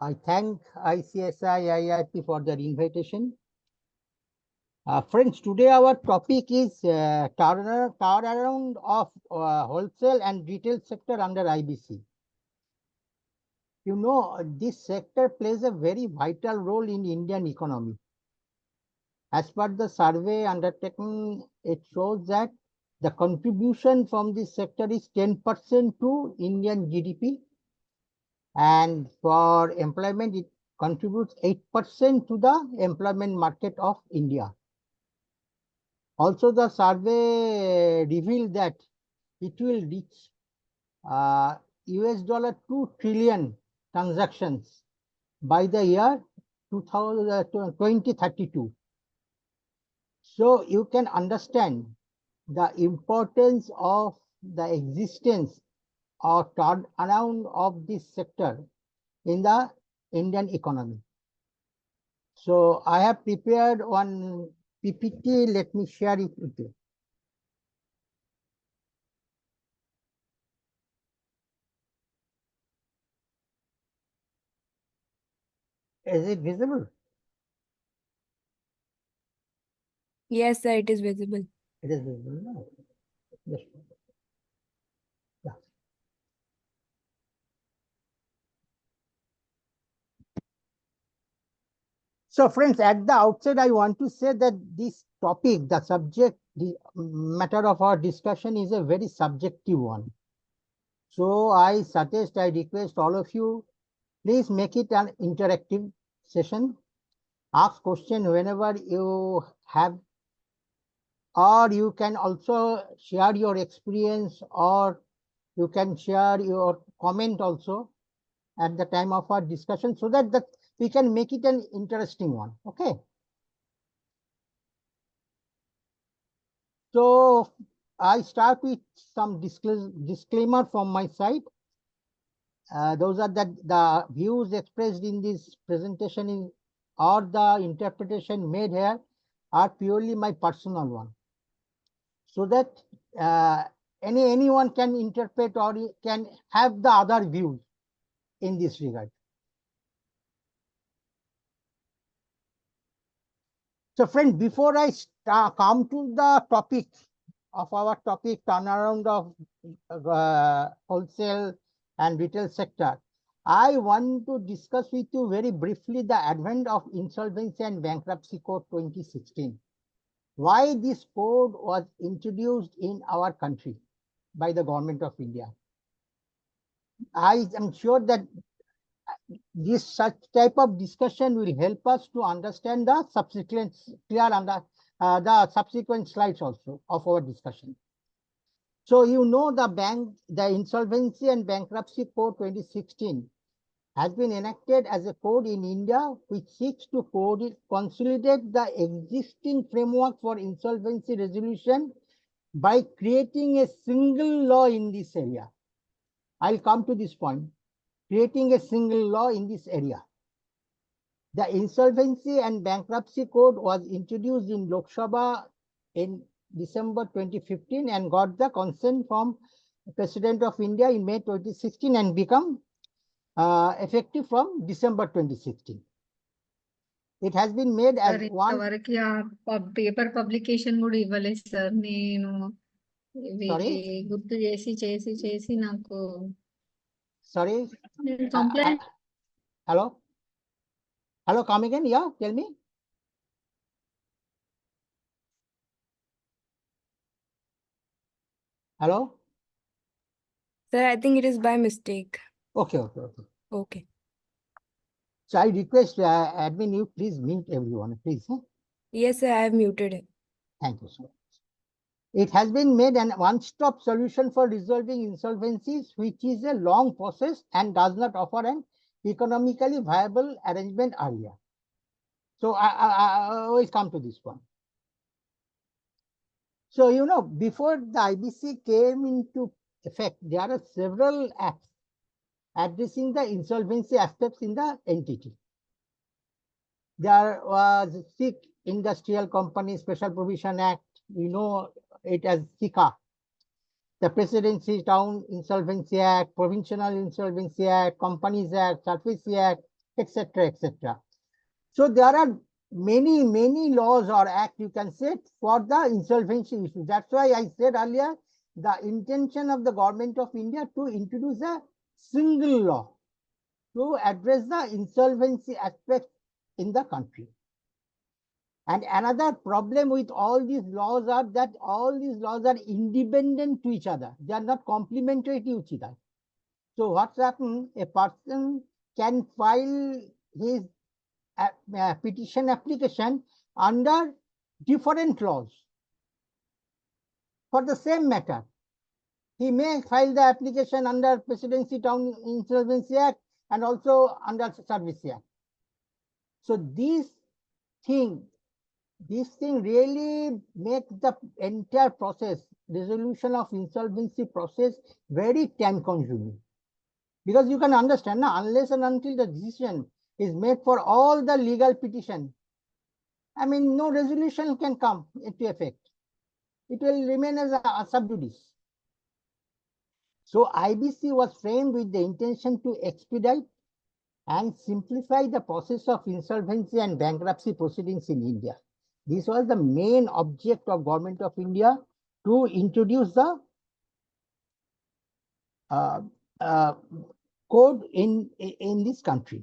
I thank ICSI IIP for their invitation. Friends, today our topic is turnaround of wholesale and retail sector under IBC. You know, this sector plays a very vital role in Indian economy. As per the survey undertaken, it shows that the contribution from this sector is 10% to Indian GDP, and for employment, it contributes 8% to the employment market of India. Also, the survey revealed that it will reach US dollar 2 trillion transactions by the year 2032. So you can understand the importance of the existence or turnaround of this sector in the Indian economy. So I have prepared one PPT. Let me share it with you. Is it visible? Yes, sir, it is visible. It is visible now. Yes. Yeah. So friends, at the outset, I want to say that this topic, the subject, the matter of our discussion is a very subjective one. So I request all of you, please make it an interactive session. Ask question whenever you have, or you can also share your experience, or you can share your comment also at the time of our discussion, so that we can make it an interesting one. Okay. So I start with some disclaimer from my side. Those are that the views expressed in this presentation or the interpretation made here are purely my personal one, so that anyone can interpret or can have the other views in this regard. So friend, before I come to the topic of our topic, turnaround of wholesale and retail sector, I want to discuss with you very briefly the advent of Insolvency and Bankruptcy Code 2016. Why this code was introduced in our country by the government of India. I am sure that this such type of discussion will help us to understand the subsequent the subsequent slides also of our discussion. So you know the Insolvency and Bankruptcy Code 2016 has been enacted as a code in India which seeks to consolidate the existing framework for insolvency resolution by creating a single law in this area. I'll come to this point. Creating a single law in this area. The Insolvency and Bankruptcy Code was introduced in Lok Sabha in December 2015 and got the consent from the President of India in May 2016 and become effective from December 2016. It has been made as one. Paper publication కూడా ఇవ్వలేదు sir. నేను Sorry? గుర్తు చేసి చేసి చేసి నాకు Sorry? Complaint. Hello? Hello, come again? Yeah, tell me. Hello? Sir, I think it is by mistake. Okay. Okay. So I request admin, you please mute everyone, please. Huh? Yes, sir, I have muted it. Thank you so much. It has been made an one-stop solution for resolving insolvencies, which is a long process and does not offer an economically viable arrangement earlier. So I will come to this one. So, you know, before the IBC came into effect, there are several acts addressing the insolvency aspects in the entity. There was Sikh Industrial Company Special Provision Act, you know it as SICA. The Presidency Town Insolvency Act, Provincial Insolvency Act, Companies Act, Surface Act, etc., etc. So there are many laws or act, you can say, for the insolvency issue. That's why I said earlier, the intention of the government of India to introduce a single law to address the insolvency aspect in the country. And another problem with all these laws are that all these laws are independent to each other. They are not complementary to each other. So what's happened? A person can file his petition application under different laws for the same matter. He may file the application under Presidency Town Insolvency Act and also under Service Act. So this thing really makes the entire process, resolution of insolvency process, very time consuming. Because you can understand, unless and until the decision is made for all the legal petition, I mean, no resolution can come into effect. It will remain as a sub judice. So IBC was framed with the intention to expedite and simplify the process of insolvency and bankruptcy proceedings in India. This was the main object of Government of India to introduce the code in this country.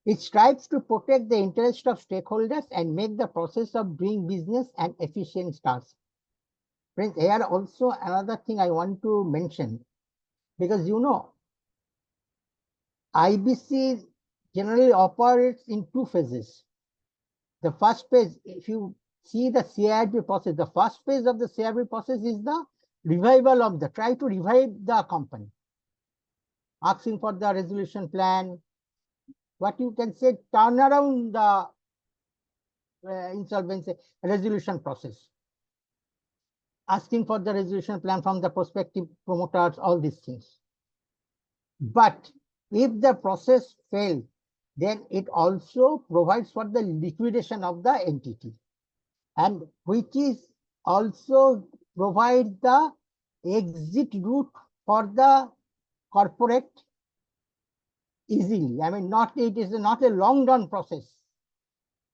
It strives to protect the interest of stakeholders and make the process of doing business an efficient task. Friends, here also another thing I want to mention, because you know, IBC generally operates in two phases. The first phase, if you see the CIRP process, the first phase of the CIRP process is the revival of the, try to revive the company, asking for the resolution plan, what you can say, turn around the insolvency resolution process, asking for the resolution plan from the prospective promoters, all these things. But if the process fails, then it also provides for the liquidation of the entity, and which is also provide the exit route for the corporate easily. I mean, it is not a long run process.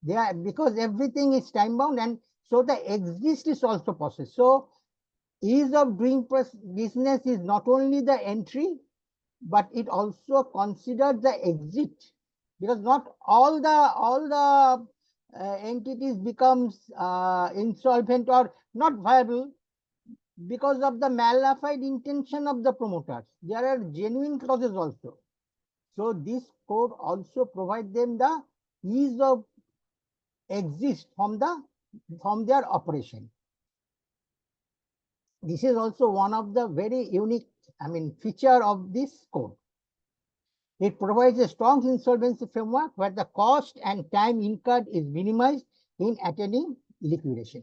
There, because everything is time bound, and so the exit is also process. So ease of doing business is not only the entry, but it also considers the exit, because not all the entities becomes insolvent or not viable because of the malafide intention of the promoters. There are genuine causes also. So this code also provides them the ease of exit from their operation. This is also one of the very unique, I mean, feature of this code. It provides a strong insolvency framework where the cost and time incurred is minimized in attaining liquidation.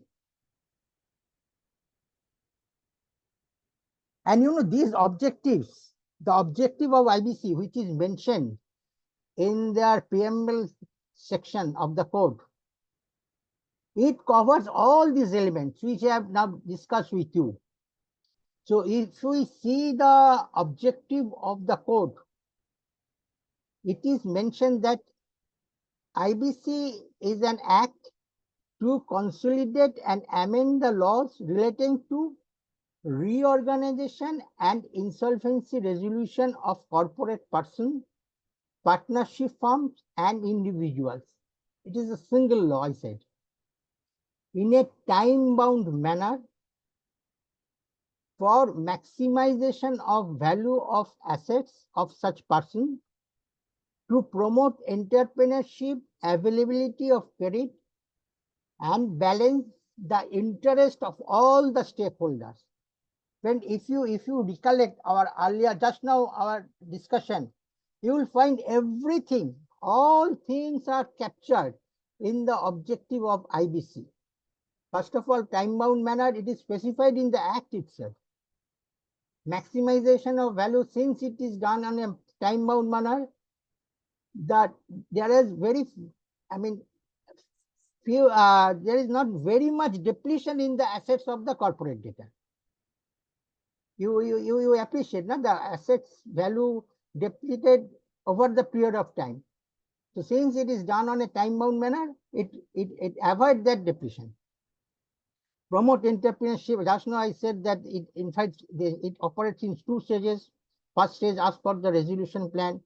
And you know, these objectives, the objective of IBC, which is mentioned in their preamble section of the code, it covers all these elements which I have now discussed with you. So if we see the objective of the code, it is mentioned that IBC is an act to consolidate and amend the laws relating to reorganization and insolvency resolution of corporate persons, partnership firms, and individuals. It is a single law, I said, in a time-bound manner for maximization of value of assets of such person, to promote entrepreneurship, availability of credit, and balance the interest of all the stakeholders. When if you recollect our earlier, just now our discussion, you will find everything, all things are captured in the objective of IBC. First of all, time-bound manner, it is specified in the act itself. Maximization of value, since it is done on a time-bound manner, that there is very, I mean, there is not very much depletion in the assets of the corporate debtor. You appreciate, no? The assets value depleted over the period of time. So since it is done on a time-bound manner, it avoids that depletion. Promote entrepreneurship. Just now I said that in fact, it operates in two stages. First stage, ask for the resolution plan,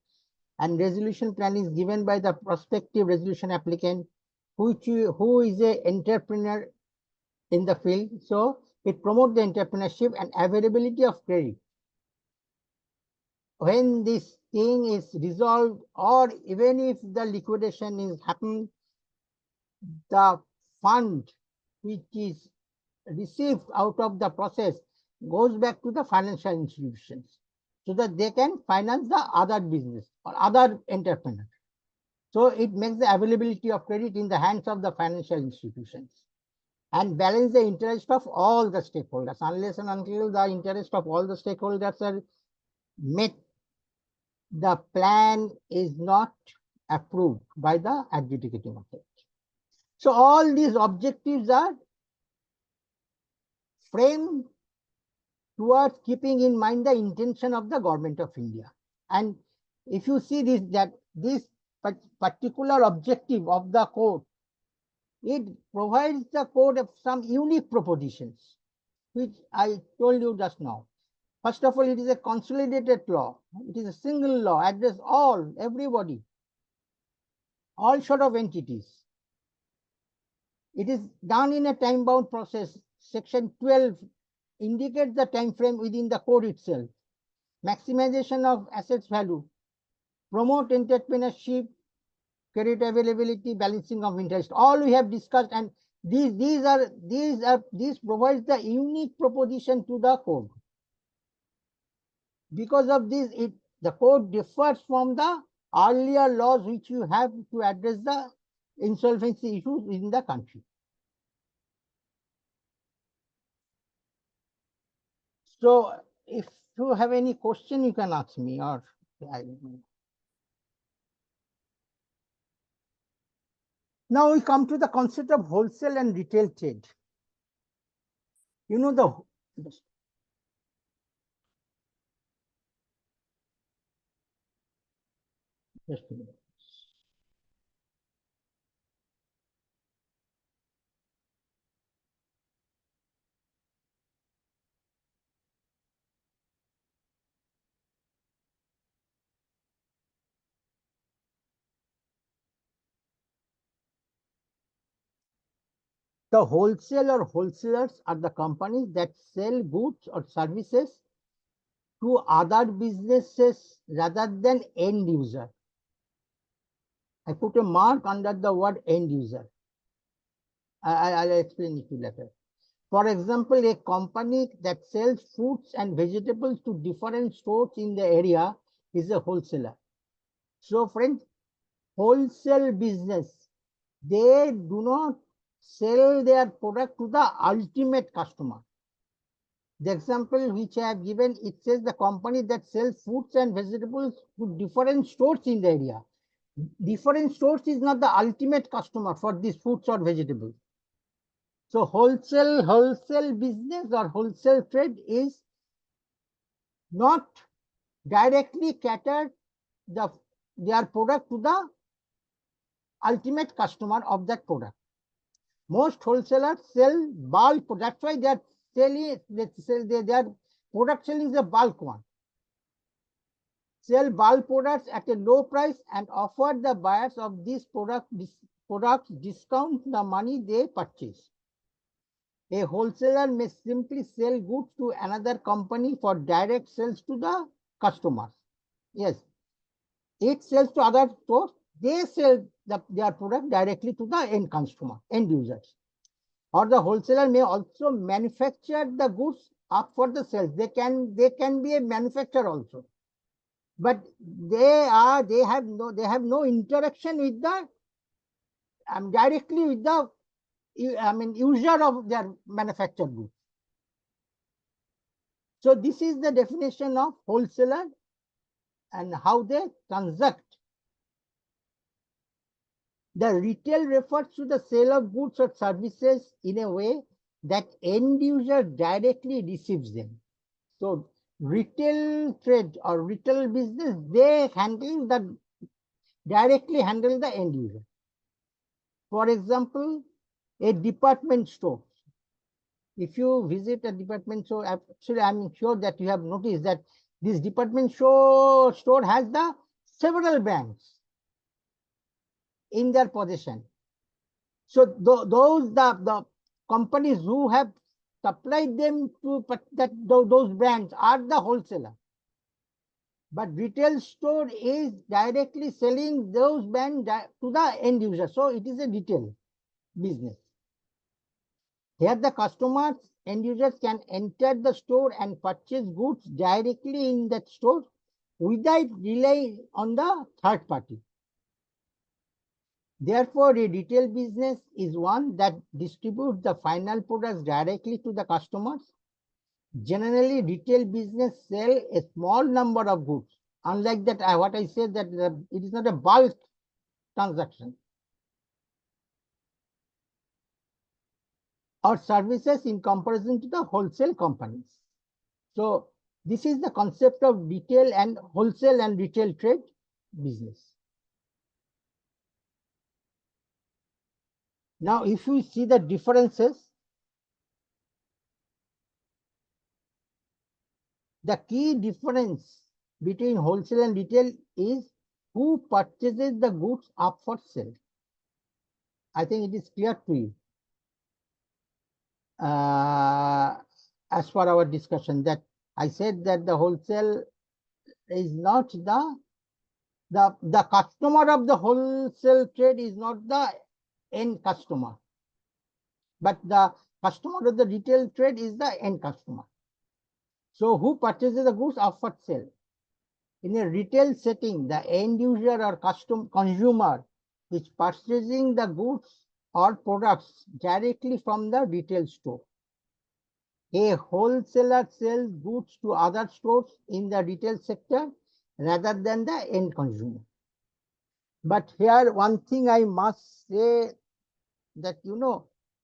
and resolution plan is given by the prospective resolution applicant, who is a entrepreneur in the field. So it promotes the entrepreneurship and availability of credit. When this thing is resolved, or even if the liquidation is happened, the fund which is received out of the process goes back to the financial institutions so that they can finance the other business or other entrepreneur. So it makes the availability of credit in the hands of the financial institutions and balance the interest of all the stakeholders. Unless and until the interest of all the stakeholders are met, the plan is not approved by the adjudicating authority. So all these objectives are framed towards keeping in mind the intention of the government of India. And if you see this particular objective of the code, it provides the code of some unique propositions, which I told you just now. First of all, it is a consolidated law. It is a single law, address everybody, all sort of entities. It is done in a time-bound process. Section 12 indicates the time frame within the code itself. Maximization of assets value, promote entrepreneurship, credit availability, balancing of interest. All we have discussed, and these provides the unique proposition to the code. Because of this, the code differs from the earlier laws which you have to address the insolvency issues in the country. So if you have any question, you can ask me, or now we come to the concept of wholesale and retail trade. You know just a minute. The wholesale or wholesalers are the companies that sell goods or services to other businesses rather than end user. I put a mark under the word end user. I'll explain it to you later. For example, a company that sells fruits and vegetables to different stores in the area is a wholesaler. So friends, wholesale business, they do not sell their product to the ultimate customer. The example which I have given, it says the company that sells fruits and vegetables to different stores in the area. Different stores is not the ultimate customer for these fruits or vegetables. So wholesale business or wholesale trade is not directly cater their product to the ultimate customer of that product. Most wholesalers sell bulk. That's why they are selling. Their product selling is a bulk one. Sell bulk products at a low price and offer the buyers of these products discount the money they purchase. A wholesaler may simply sell goods to another company for direct sales to the customers. Yes, it sells to other stores. They sell their product directly to the end customer, end users. Or the wholesaler may also manufacture the goods up for the sales. They can be a manufacturer also, but they have no interaction with the directly with the user of their manufactured goods. So this is the definition of wholesaler and how they transact. The retail refers to the sale of goods or services in a way that end user directly receives them. So retail trade or retail business, they directly handle the end user. For example, a department store. If you visit a department store, actually I'm sure that you have noticed that this department store has the several brands in their possession. So the companies who have supplied them to those brands are the wholesaler. But retail store is directly selling those brands to the end user. So it is a retail business. Here the customers, end users can enter the store and purchase goods directly in that store without relying on the third party. Therefore, a retail business is one that distributes the final products directly to the customers. Generally, retail business sell a small number of goods. Unlike that, what I said that it is not a bulk transaction. Or services in comparison to the wholesale companies. So this is the concept of retail and wholesale and retail trade business. Now, if you see the differences, the key difference between wholesale and retail is who purchases the goods up for sale. I think it is clear to you. As for our discussion, that I said that the wholesale is not the customer of the wholesale trade is not the end customer, but the customer of the retail trade is the end customer. So who purchases the goods up for sale? In a retail setting, the end user or consumer is purchasing the goods or products directly from the retail store. A wholesaler sells goods to other stores in the retail sector rather than the end consumer. But here one thing I must say that,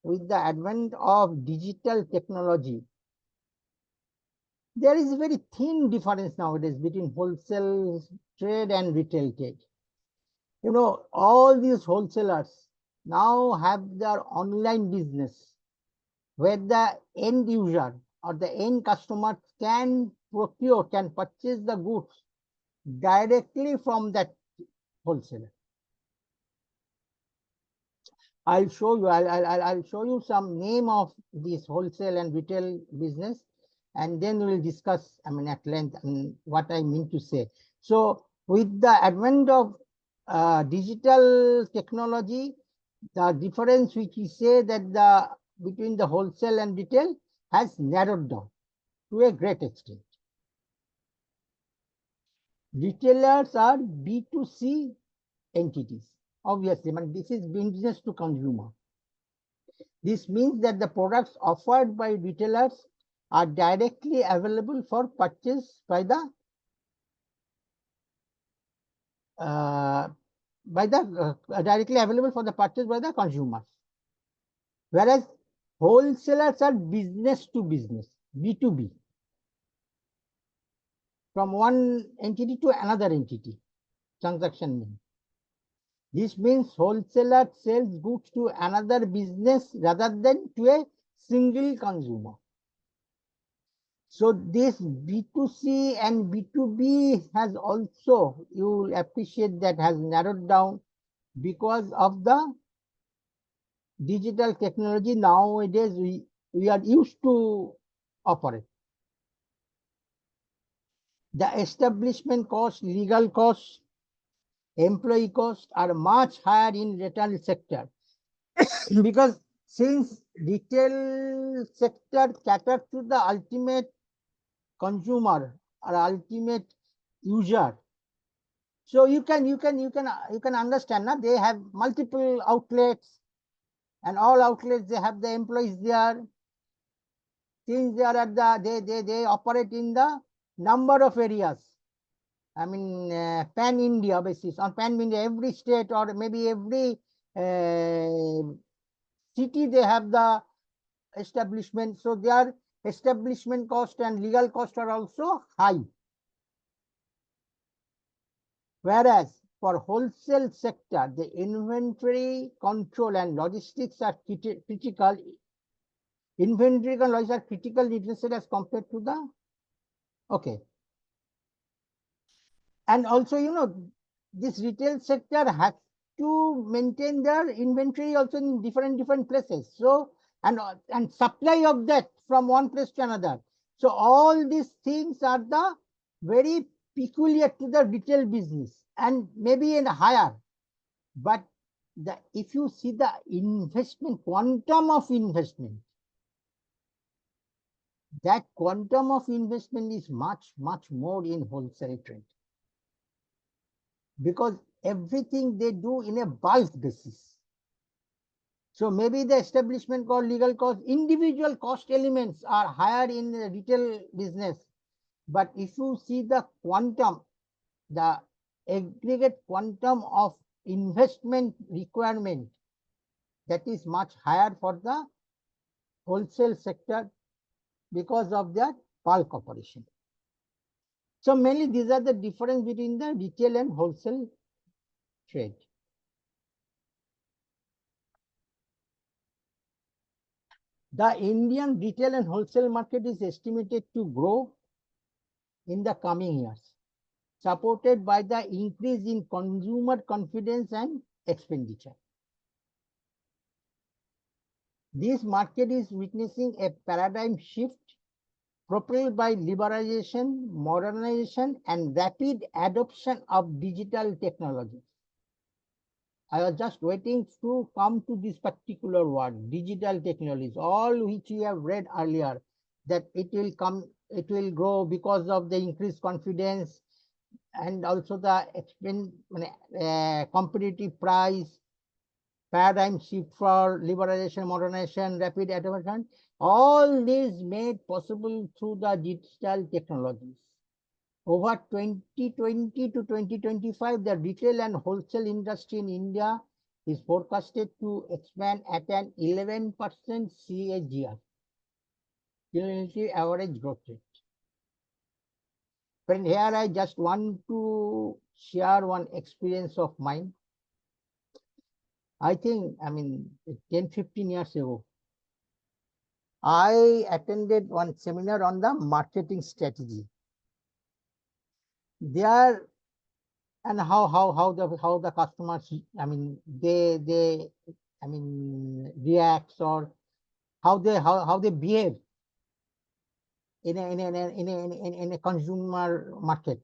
with the advent of digital technology, there is a very thin difference nowadays between wholesale trade and retail trade. All these wholesalers now have their online business where the end user or the end customer can purchase the goods directly from that wholesaler. I'll show you some name of this wholesale and retail business, and then we'll discuss, at length, what I mean to say. So with the advent of digital technology, the difference which we say that between the wholesale and retail has narrowed down to a great extent. Retailers are B2C entities. Obviously, this is business to consumer. This means that the products offered by retailers are directly available for purchase by the directly available for the purchase by the consumers. Whereas wholesalers are business to business, B2B, from one entity to another entity, transaction means. This means wholesaler sells goods to another business rather than to a single consumer. So this B2C and B2B has also, you will appreciate that, has narrowed down because of the digital technology nowadays we are used to operate. The establishment costs, legal costs, employee costs are much higher in retail sector because since retail sector caters to the ultimate consumer or ultimate user, so you can understand that they have multiple outlets, and all outlets they have the employees there. Since they are at they operate in the number of areas. Pan India basis. On Pan India, every state or maybe every city they have the establishment. So they are establishment cost and legal cost are also high. Whereas for wholesale sector, the inventory control and logistics are critical. Inventory and logistics are critical necessary as compared to the, okay. And also, this retail sector has to maintain their inventory also in different places. So, and supply of that from one place to another. So all these things are the very peculiar to the retail business and maybe in higher. But if you see the investment, quantum of investment, that quantum of investment is much more in wholesale trade, because everything they do in a bulk basis. So maybe the establishment cost, legal cost, individual cost elements are higher in the retail business. But if you see the quantum, the aggregate quantum of investment requirement, that is much higher for the wholesale sector because of their bulk operation. So mainly these are the difference between the retail and wholesale trade. The Indian retail and wholesale market is estimated to grow in the coming years, supported by the increase in consumer confidence and expenditure. This market is witnessing a paradigm shift propelled by liberalization, modernization, and rapid adoption of digital technologies. I was just waiting to come to this particular word, digital technologies, all which we have read earlier, that it will come, it will grow because of the increased confidence and also the competitive price, paradigm shift for liberalization, modernization, rapid adoption. All these made possible through the digital technologies. Over 2020 to 2025, the retail and wholesale industry in India is forecasted to expand at an 11% CAGR, cumulative average growth rate. But here I just want to share one experience of mine. I think, 10, 15 years ago, I attended one seminar on the marketing strategy. There, and how the customers, they reacts, or how they behave in a consumer market.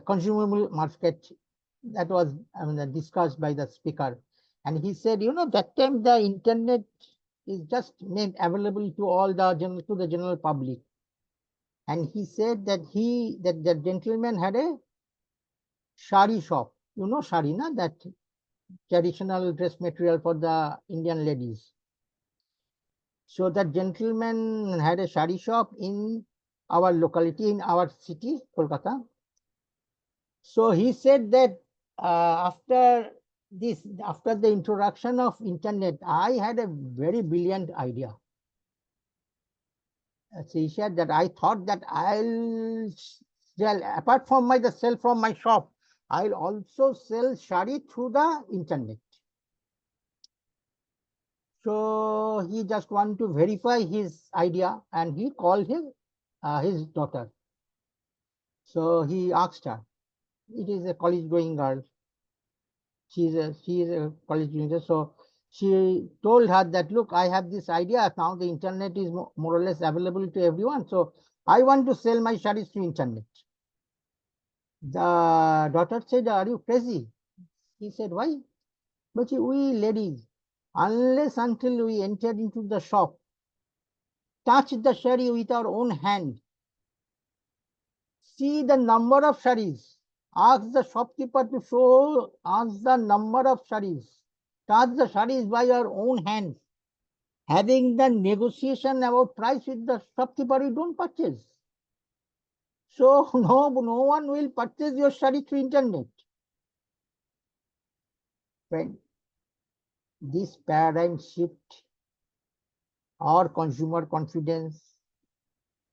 Consumable market, that was discussed by the speaker, and he said, that time the internet is just made available to all the general public. And he said that the gentleman had a sari shop. Sari, na, that traditional dress material for the Indian ladies. So that gentleman had a sari shop in our locality, in our city, Kolkata. So he said that after the introduction of internet, I had a very brilliant idea. So he said that I thought that I'll sell, apart from the sell from my shop, I'll also sell sari through the internet. So he just wanted to verify his idea, and he called his daughter. So he asked her. It is a college going girl. She is a college student. So she told her that, look, I have this idea. Now the internet is more or less available to everyone. So I want to sell my sarees through internet. The daughter said, are you crazy? He said, why? But we ladies, unless until we enter into the shop, touch the saree with our own hand, see the number of sarees, ask the shopkeeper to show us the number of sarees, touch the sarees by our own hands, having the negotiation about price with the shopkeeper, we don't purchase. So no one will purchase your saree through internet. Friend, this paradigm shift or consumer confidence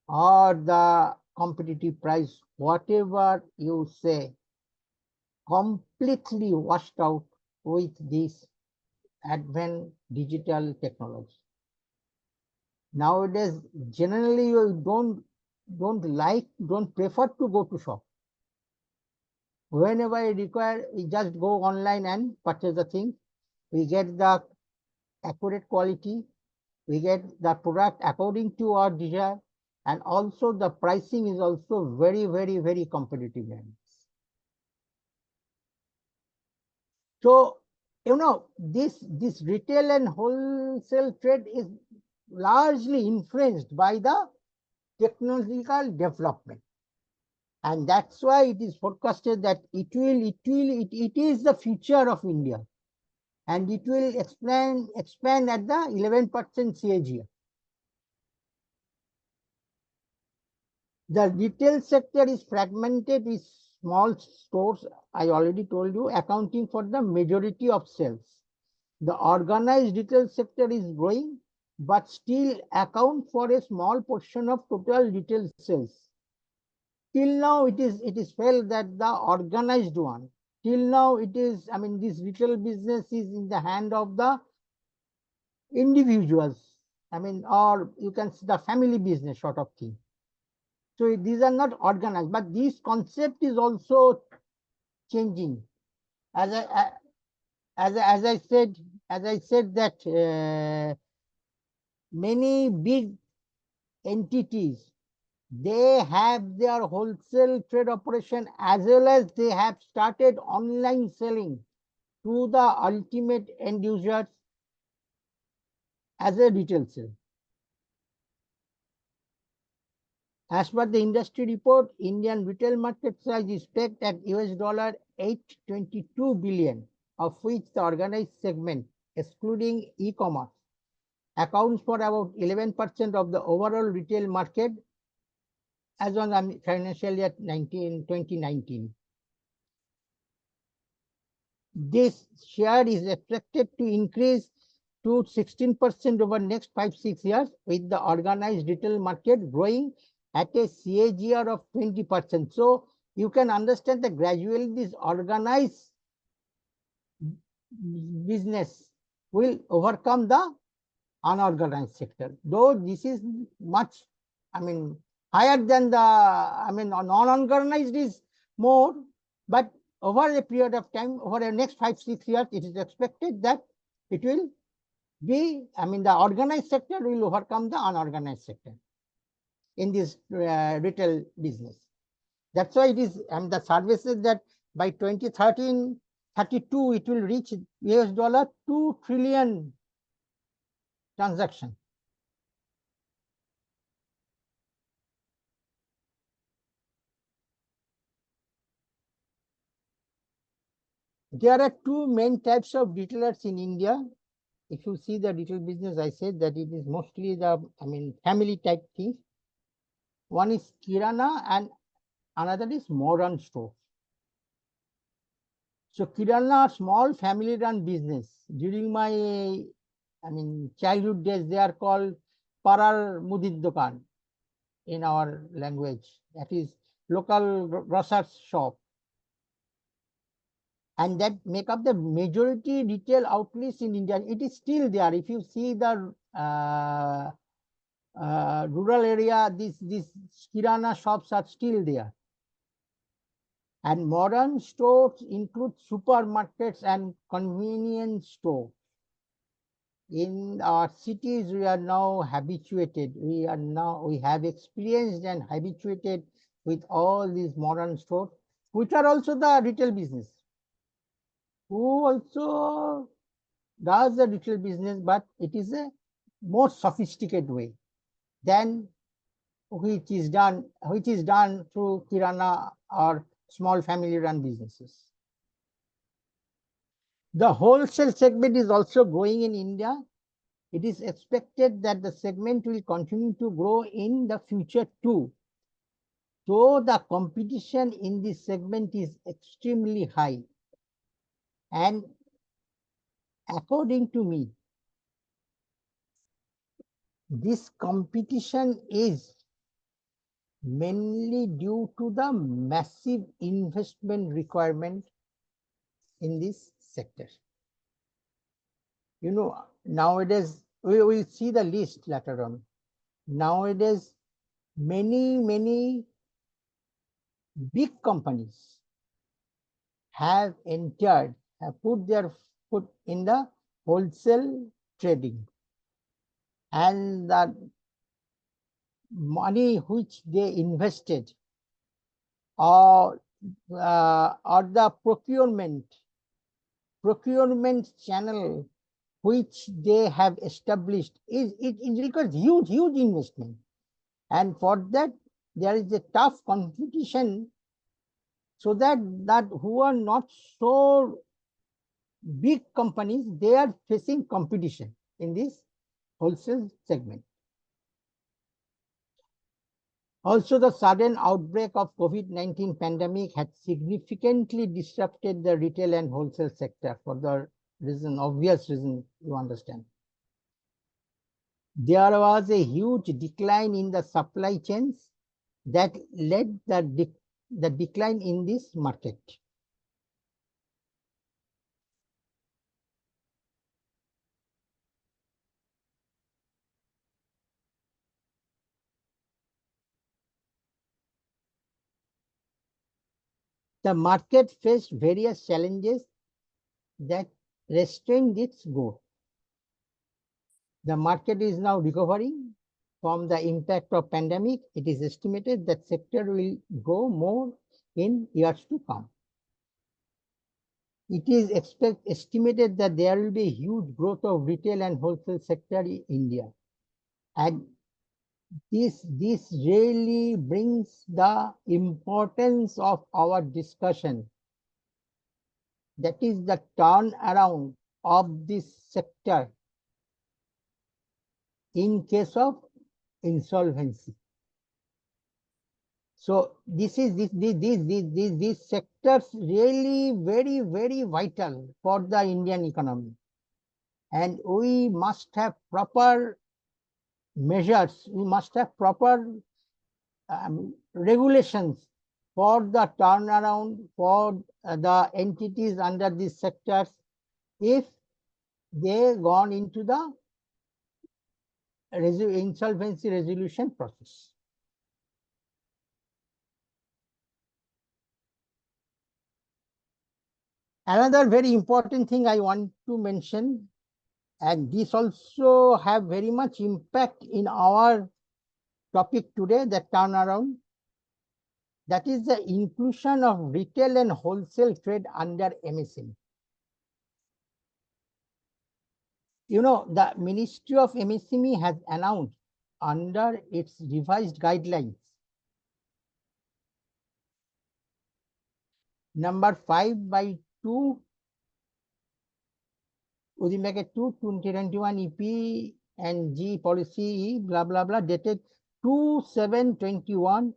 or the competitive price, whatever you say, completely washed out with this advanced digital technology. Nowadays, generally you don't prefer to go to shop. Whenever I require, we just go online and purchase the thing. We get the accurate quality. We get the product according to our desire, and also the pricing is also very, very, very competitive. So, this retail and wholesale trade is largely influenced by the technological development. And that's why it is forecasted that it is the future of India. And it will expand at the 11% CAGR. The retail sector is fragmented with small stores, I already told you, accounting for the majority of sales. The organized retail sector is growing, but still account for a small portion of total retail sales. Till now, it is felt that the organized one. Till now, this retail business is in the hand of the individuals. Or you can see the family business sort of thing. So these are not organized, but this concept is also changing. As I said that many big entities, they have their wholesale trade operation as well as they have started online selling to the ultimate end users as a retail sale. As per the industry report, Indian retail market size is pegged at $822 billion, of which the organized segment, excluding e-commerce, accounts for about 11% of the overall retail market as on financial year 2019. This share is expected to increase to 16% over next 5-6 years, with the organized retail market growing at a CAGR of 20%. So you can understand that gradually this organized business will overcome the unorganized sector. Though this is much, higher than the, non-organized is more, but over a period of time, over the next 5-6 years, it is expected that it will be, the organized sector will overcome the unorganized sector in this retail business. That's why it is, the services that by 2032, it will reach $2 trillion transaction. There are two main types of retailers in India. If you see the retail business, I said that it is mostly the, family type things. One is Kirana and another is modern store. So Kirana, small family run business. During my, childhood days, they are called Parar Mudid Dokan in our language. That is local grocer's shop. And that make up the majority retail outlets in India. It is still there. If you see the rural area, these Kirana shops are still there. And modern stores include supermarkets and convenience stores. In our cities, we are now habituated. We have experienced and habituated with all these modern stores, which are also the retail business. Who also does the retail business, but it is a more sophisticated way than which is done through Kirana or small family run businesses. The wholesale segment is also growing in India. It is expected that the segment will continue to grow in the future too. So the competition in this segment is extremely high. And according to me, This competition is mainly due to the massive investment requirement in this sector. You know, nowadays, we will see the list later on. Nowadays, many big companies have entered, have put their foot in the wholesale trading, and the money which they invested, or the procurement channel which they have established, it requires huge investment, and for that there is a tough competition, so that who are not so big companies, they are facing competition in this wholesale segment. Also, the sudden outbreak of COVID-19 pandemic had significantly disrupted the retail and wholesale sector for the obvious reason, you understand. There was a huge decline in the supply chains that led the decline in this market. The market faced various challenges that restrained its growth. The market is now recovering from the impact of pandemic. It is estimated that sector will grow more in years to come. It is estimated that there will be a huge growth of retail and wholesale sector in India. And this really brings the importance of our discussion. That is the turnaround of this sector in case of insolvency. So this sectors really very vital for the Indian economy, and we must have proper measures. We must have proper regulations for the turnaround for the entities under these sectors if they gone into the insolvency resolution process. Another very important thing I want to mention, and this also have very much impact in our topic today, the turnaround, that is the inclusion of retail and wholesale trade under MSME. You know, the Ministry of MSME has announced under its revised guidelines number 5/2 2021 EP and G policy blah blah dated 2/7/21,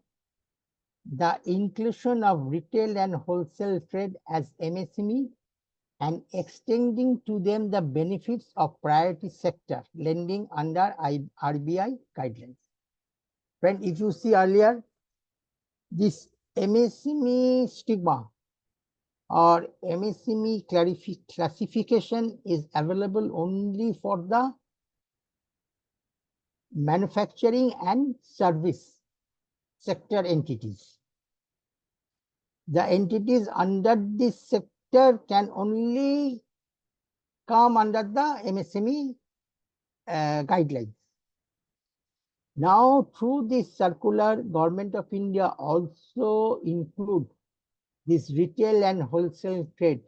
the inclusion of retail and wholesale trade as MSME and extending to them the benefits of priority sector lending under RBI guidelines. Friend, if you see earlier, this MSME stigma or MSME classification is available only for the manufacturing and service sector entities. The entities under this sector can only come under the MSME guidelines. Now, through this circular, Government of India also include this retail and wholesale trade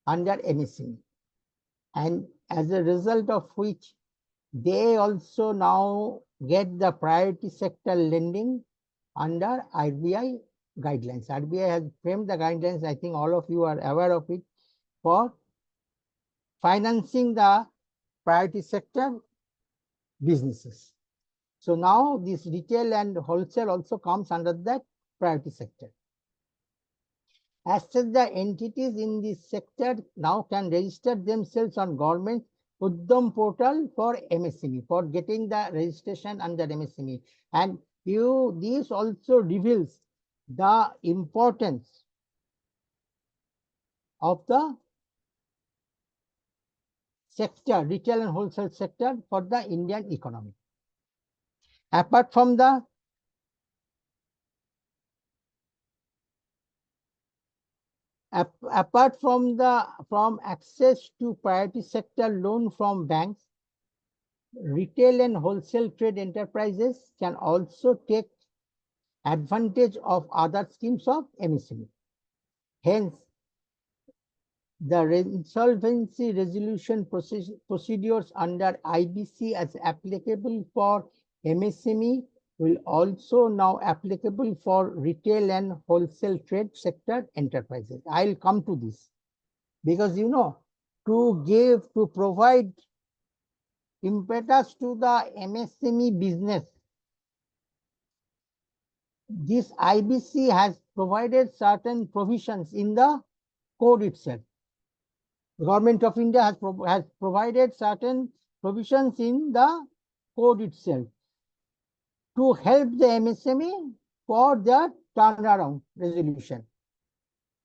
under MSME, and as a result of which they also now get the priority sector lending under RBI guidelines. RBI has framed the guidelines, I think all of you are aware of it, for financing the priority sector businesses. So now this retail and wholesale also comes under that priority sector. As such, the entities in this sector now can register themselves on government Uddam portal for MSME, for getting the registration under MSME. And this also reveals the importance of the sector, retail and wholesale sector for the Indian economy. Apart from access to priority sector loan from banks, retail and wholesale trade enterprises can also take advantage of other schemes of MSME. Hence, the insolvency resolution procedures under IBC as applicable for MSME will also now applicable for retail and wholesale trade sector enterprises. I'll come to this because to provide impetus to the MSME business, this IBC has provided certain provisions in the code itself. The Government of India has provided certain provisions in the code itself to help the MSME for the turnaround resolution.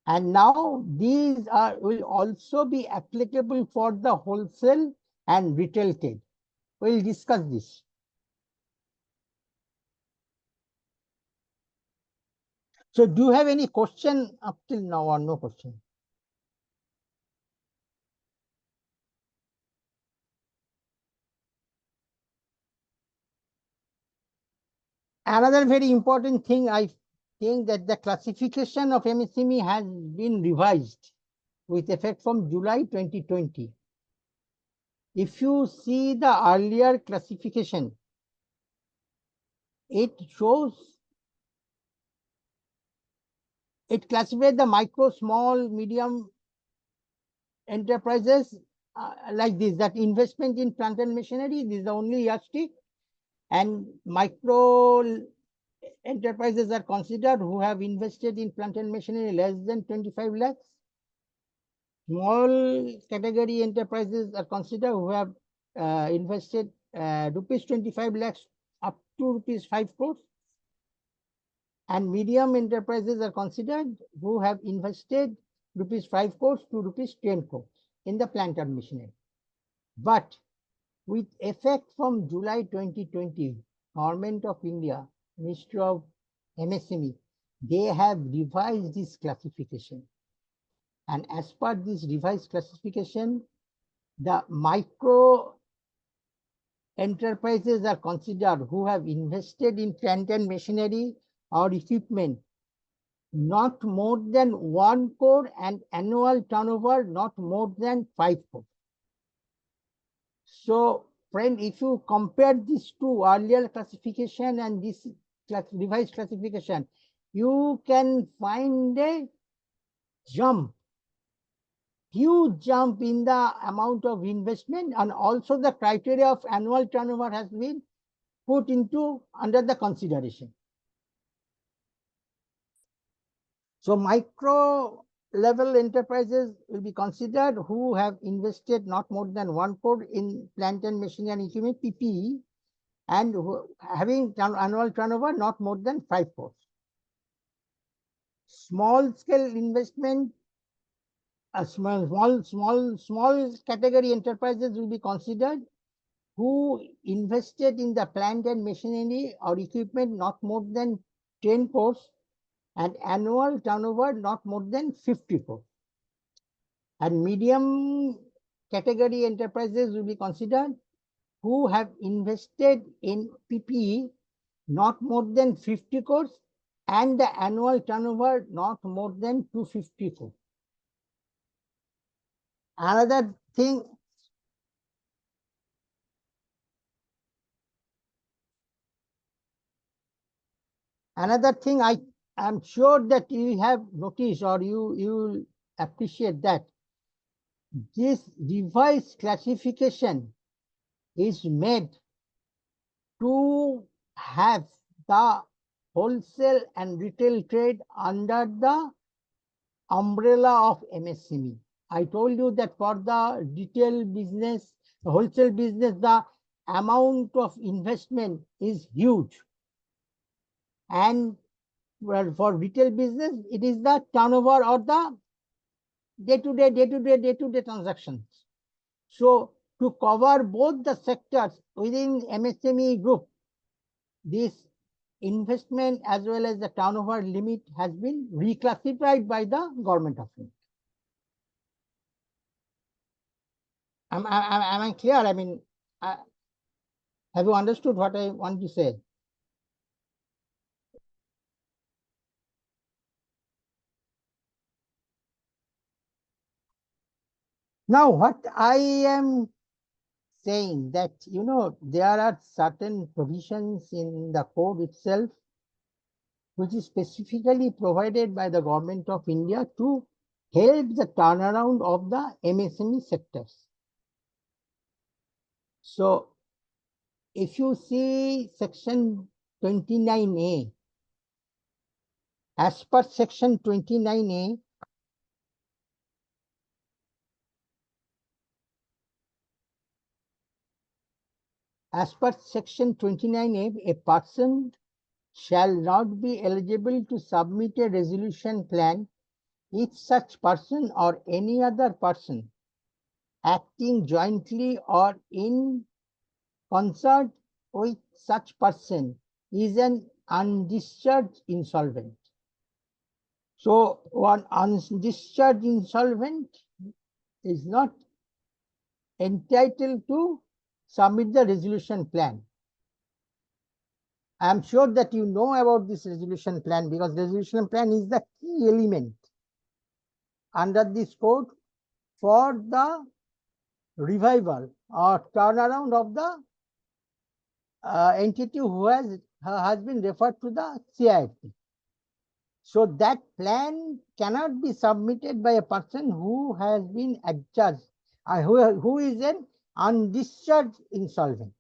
And now these will also be applicable for the wholesale and retail trade. We'll discuss this. So do you have any question up till now or no question? Another very important thing, I think that the classification of MSME has been revised with effect from July 2020. If you see the earlier classification, it classified the micro, small, medium enterprises like this, that investment in plant and machinery, this is the only yardstick, and micro enterprises are considered who have invested in plant and machinery less than 25 lakhs. Small category enterprises are considered who have invested rupees 25 lakhs up to rupees 5 crores. And medium enterprises are considered who have invested rupees 5 crores to rupees 10 crores in the plant and machinery. But with effect from July 2020, Government of India, Ministry of MSME, they have revised this classification. And as per this revised classification, the micro enterprises are considered who have invested in plant and machinery or equipment not more than 1 crore and annual turnover not more than 5 crore. So, friend, if you compare these two, earlier classification and this revised classification, you can find a huge jump in the amount of investment, and also the criteria of annual turnover has been put into under the consideration. So micro level enterprises will be considered who have invested not more than 1 crore in plant and machinery and equipment, PPE, and having annual turnover not more than 5 crores. Small scale investment, small category enterprises will be considered who invested in the plant and machinery or equipment not more than 10 crores and annual turnover not more than 50 crores. And medium category enterprises will be considered who have invested in PPE not more than 50 crores and the annual turnover not more than 250 crores. Another thing, I am sure that you have noticed or you will appreciate that this revised classification is made to have the wholesale and retail trade under the umbrella of MSME. I told you that for the retail business, wholesale business, the amount of investment is huge. And well, for retail business, it is the turnover or the day-to-day transactions. So to cover both the sectors within MSME group, this investment as well as the turnover limit has been reclassified by the government of India. Am I clear? I mean, have you understood what I want to say? Now, what I am saying that, there are certain provisions in the code itself which is specifically provided by the government of India to help the turnaround of the MSME sectors. So, if you see section 29A, as per section 29A, as per section 29A, a person shall not be eligible to submit a resolution plan if such person or any other person acting jointly or in concert with such person is an undischarged insolvent. So one undischarged insolvent is not entitled to submit the resolution plan. I am sure that you know about this resolution plan, because resolution plan is the key element under this code for the revival or turnaround of the entity who has been referred to the CIFT. So that plan cannot be submitted by a person who has been adjudged, who is an undischarged insolvent,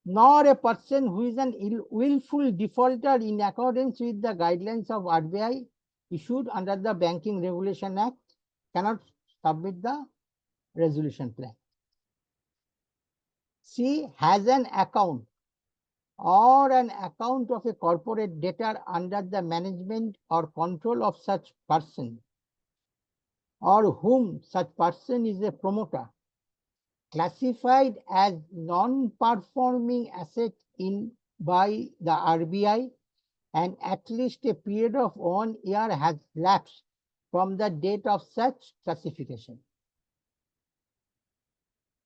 nor a person who is an willful defaulter in accordance with the guidelines of RBI issued under the Banking Regulation Act cannot submit the resolution plan. C, has an account or an account of a corporate debtor under the management or control of such person, or whom such person is a promoter, classified as non-performing asset by the RBI, and at least a period of 1 year has lapsed from the date of such classification.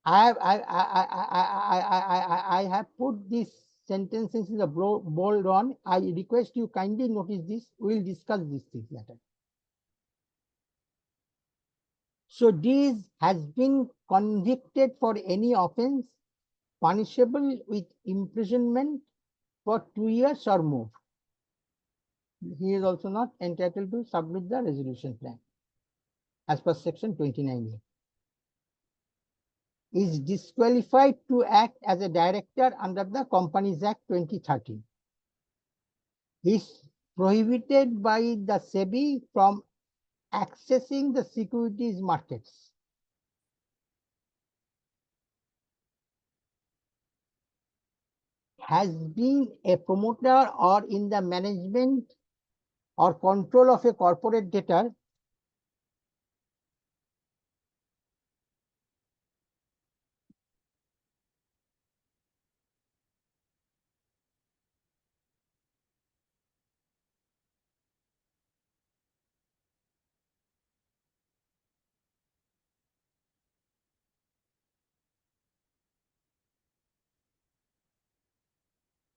I have put these sentences in the bold on. I request you kindly notice this. We will discuss these things later. So this has been convicted for any offense punishable with imprisonment for 2 years or more. He is also not entitled to submit the resolution plan as per section 29A. Is disqualified to act as a director under the Companies Act 2013. Is prohibited by the SEBI from accessing the securities markets. Has been a promoter or in the management or control of a corporate debtor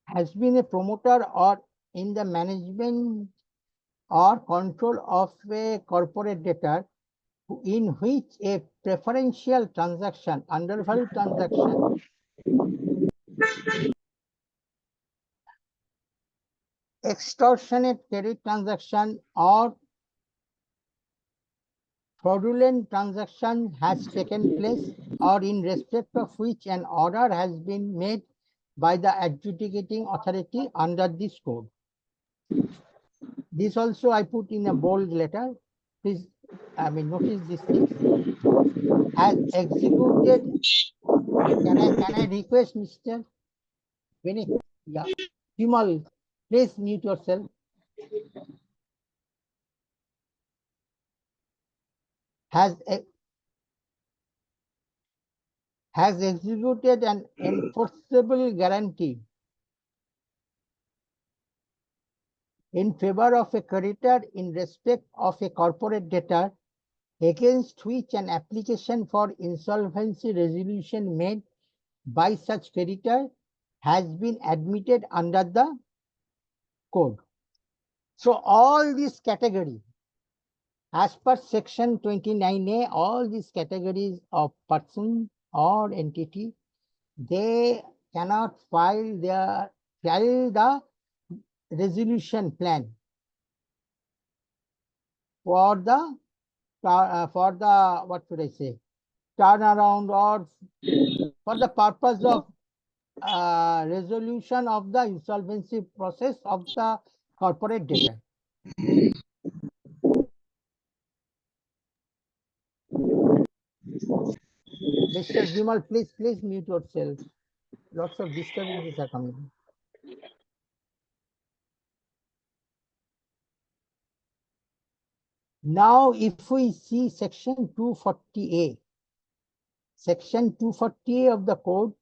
has been a promoter or in the management or control of a corporate debtor in which a preferential transaction, undervalue transaction, extortionate credit transaction or fraudulent transaction has taken place, or in respect of which an order has been made by the adjudicating authority under this code. This also I put in a bold letter. Please notice these things, has executed. Can I request Mr. Vinay? Yeah. Vimal, please mute yourself. Has executed an enforceable guarantee in favor of a creditor in respect of a corporate debtor against which an application for insolvency resolution made by such creditor has been admitted under the code. So all these categories, as per section 29A, all these categories of person or entity, they cannot file the resolution plan for the what should I say, turnaround, or for the purpose of resolution of the insolvency process of the corporate debtor. Mr. Vimal, please mute yourself. Lots of disturbances are coming. Now, if we see section 240A, section 240A of the code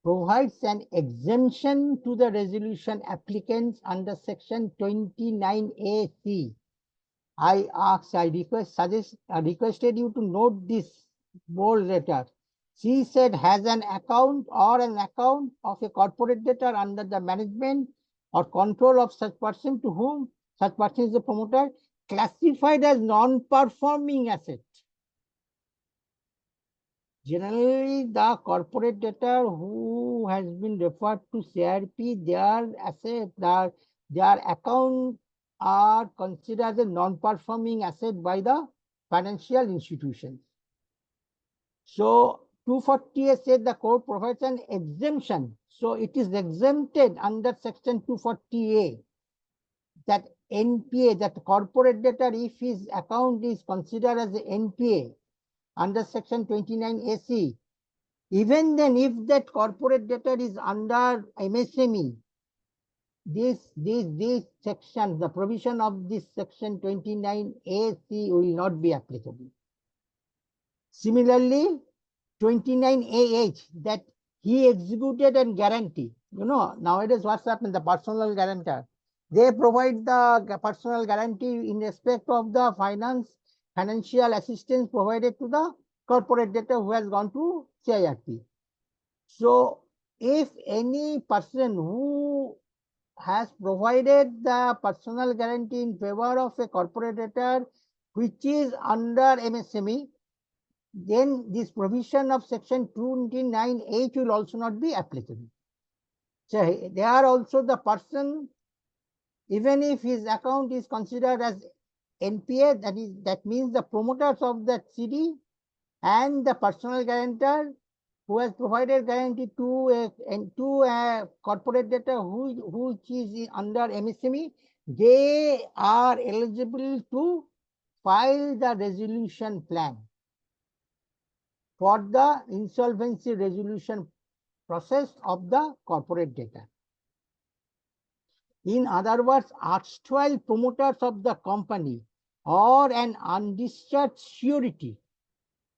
provides an exemption to the resolution applicants under section 29AC. I requested you to note this bold letter. She said has an account or an account of a corporate debtor under the management or control of such person to whom such person is the promoter, classified as non-performing asset. Generally, the corporate debtor who has been referred to CRP, their asset, their account are considered as a non-performing asset by the financial institutions. So 240A said the code provides an exemption. So it is exempted under section 240A that NPA, that corporate debtor, if his account is considered as an NPA under section 29AC, even then if that corporate debtor is under MSME, this section, the provision of this section 29AC will not be applicable. Similarly, 29AH, that he executed and guarantee. Nowadays what's happened, the personal guarantor, they provide the personal guarantee in respect of the financial assistance provided to the corporate debtor who has gone to CIRP. So if any person who has provided the personal guarantee in favor of a corporate debtor which is under MSME, then this provision of section 29H will also not be applicable. So they are also the person, even if his account is considered as NPA, that means the promoters of that CD and the personal guarantor who has provided guarantee to a corporate debtor which is under MSME, they are eligible to file the resolution plan for the insolvency resolution process of the corporate debtor. In other words, erstwhile promoters of the company or an undischarged surety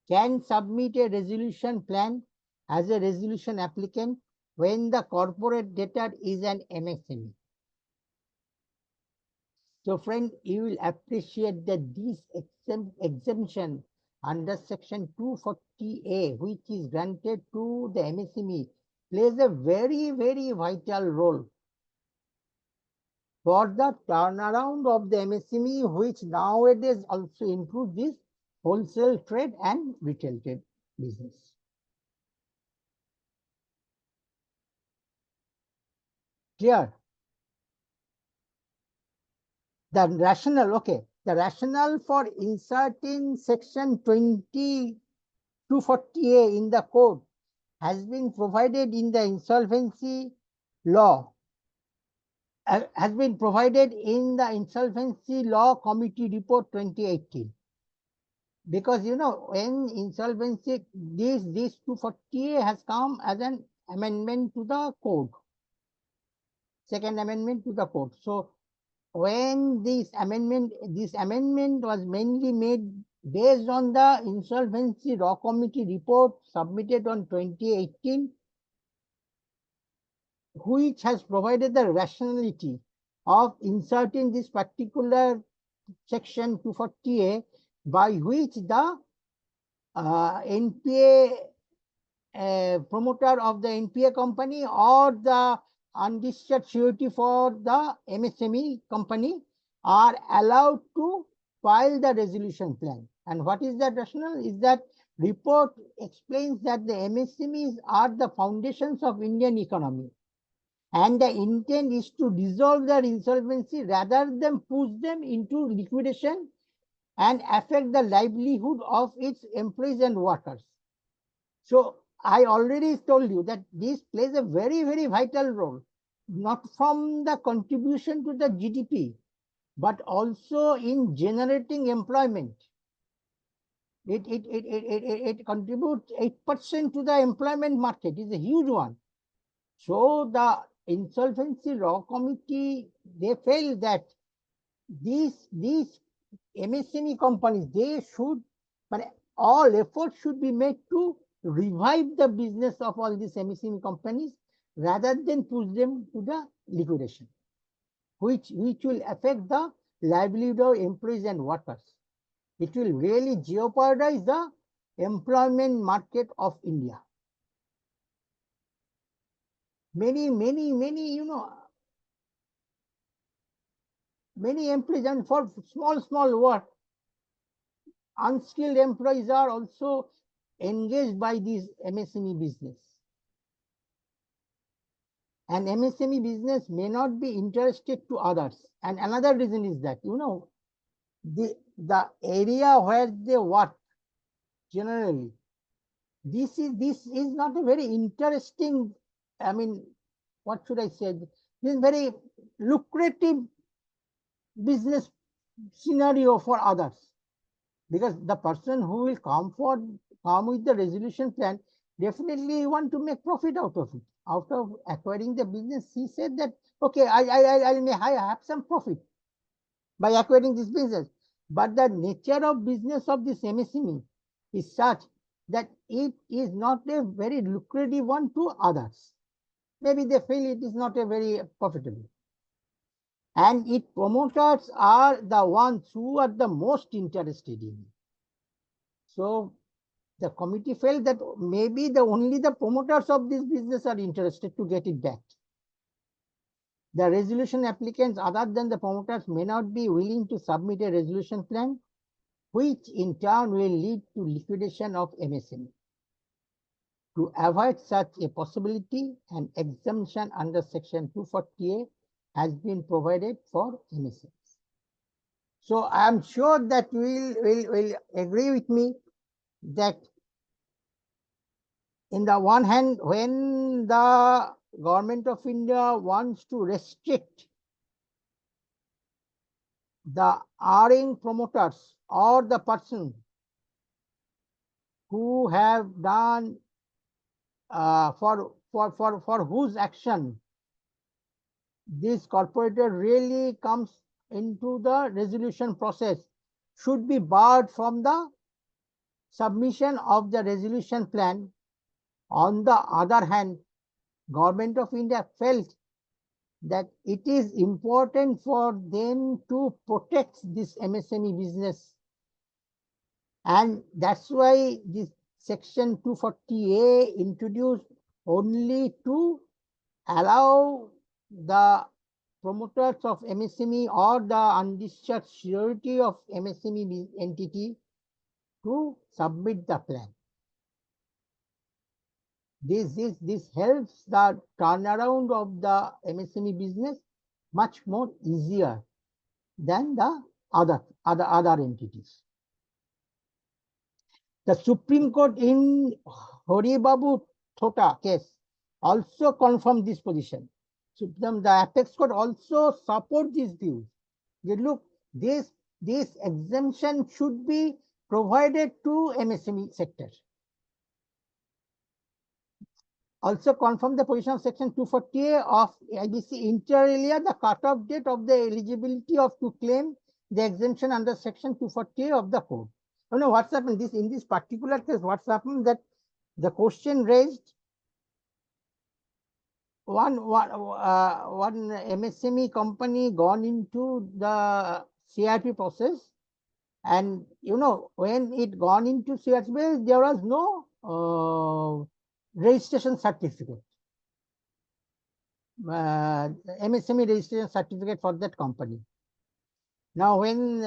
can submit a resolution plan as a resolution applicant when the corporate debtor is an MSME. So friend, you will appreciate that this exemption under section 240A, which is granted to the MSME, plays a very, very vital role for the turnaround of the MSME, which nowadays also includes this wholesale trade and retail trade business. Clear? The rationale, okay. The rationale for inserting section 240A in the code has been provided in the insolvency law, has been provided in the Insolvency Law Committee Report 2018. Because when insolvency, this 240A has come as an amendment to the code, second amendment to the code. So when this amendment was mainly made based on the insolvency law committee report submitted on 2018, which has provided the rationality of inserting this particular section 240A, by which the NPA promoter of the NPA company or the undischarged surety for the MSME company are allowed to file the resolution plan. And what is that rationale? Is that report explains that the MSMEs are the foundations of Indian economy, and the intent is to dissolve their insolvency rather than push them into liquidation and affect the livelihood of its employees and workers. So I already told you that this plays a very, very vital role, not from the contribution to the GDP, but also in generating employment. It contributes 8% to the employment market. It's a huge one. So the insolvency law committee, they felt that these MSME companies, they should, but all efforts should be made to revive the business of all these MSME companies rather than push them to the liquidation, which will affect the livelihood of employees and workers. It will really jeopardize the employment market of India. Many employees, and for small work, unskilled employees are also engaged by this MSME business. And MSME business may not be interested to others. And another reason is that, the area where they work generally, this is not a very interesting, I mean, what should I say? This is very lucrative business scenario for others, because the person who will come with the resolution plan definitely want to make profit out of it. Out of acquiring the business, he said that, okay, I have some profit by acquiring this business. But the nature of business of this MSME is such that it is not a very lucrative one to others. Maybe they feel it is not a very profitable. And its promoters are the ones who are the most interested in it. So the committee felt that maybe only the promoters of this business are interested to get it back. The resolution applicants other than the promoters may not be willing to submit a resolution plan, which in turn will lead to liquidation of MSME. To avoid such a possibility, an exemption under Section 240A has been provided for MSMEs. So I am sure that will agree with me that in the one hand, when the government of India wants to restrict the erring promoters or the person who have done for whose action this corporator really comes into the resolution process, should be barred from the submission of the resolution plan. On the other hand, Government of India felt that it is important for them to protect this MSME business, and that's why this Section 240A introduced only to allow the promoters of MSME or the undischarged surety of MSME entity to submit the plan. This helps the turnaround of the MSME business much more easier than the other entities. The Supreme Court in Horibabu Thota case also confirmed this position. So the Apex Court also support these views. They look, this exemption should be provided to MSME sector. Also confirm the position of section 240A of IBC inter alia, the cutoff date of the eligibility of to claim the exemption under section 240A of the code. You know what's happened in this particular case, what's happened that the question raised one MSME company gone into the CRP process, and you know when it gone into CRP, there was no registration certificate, MSME registration certificate for that company. Now, when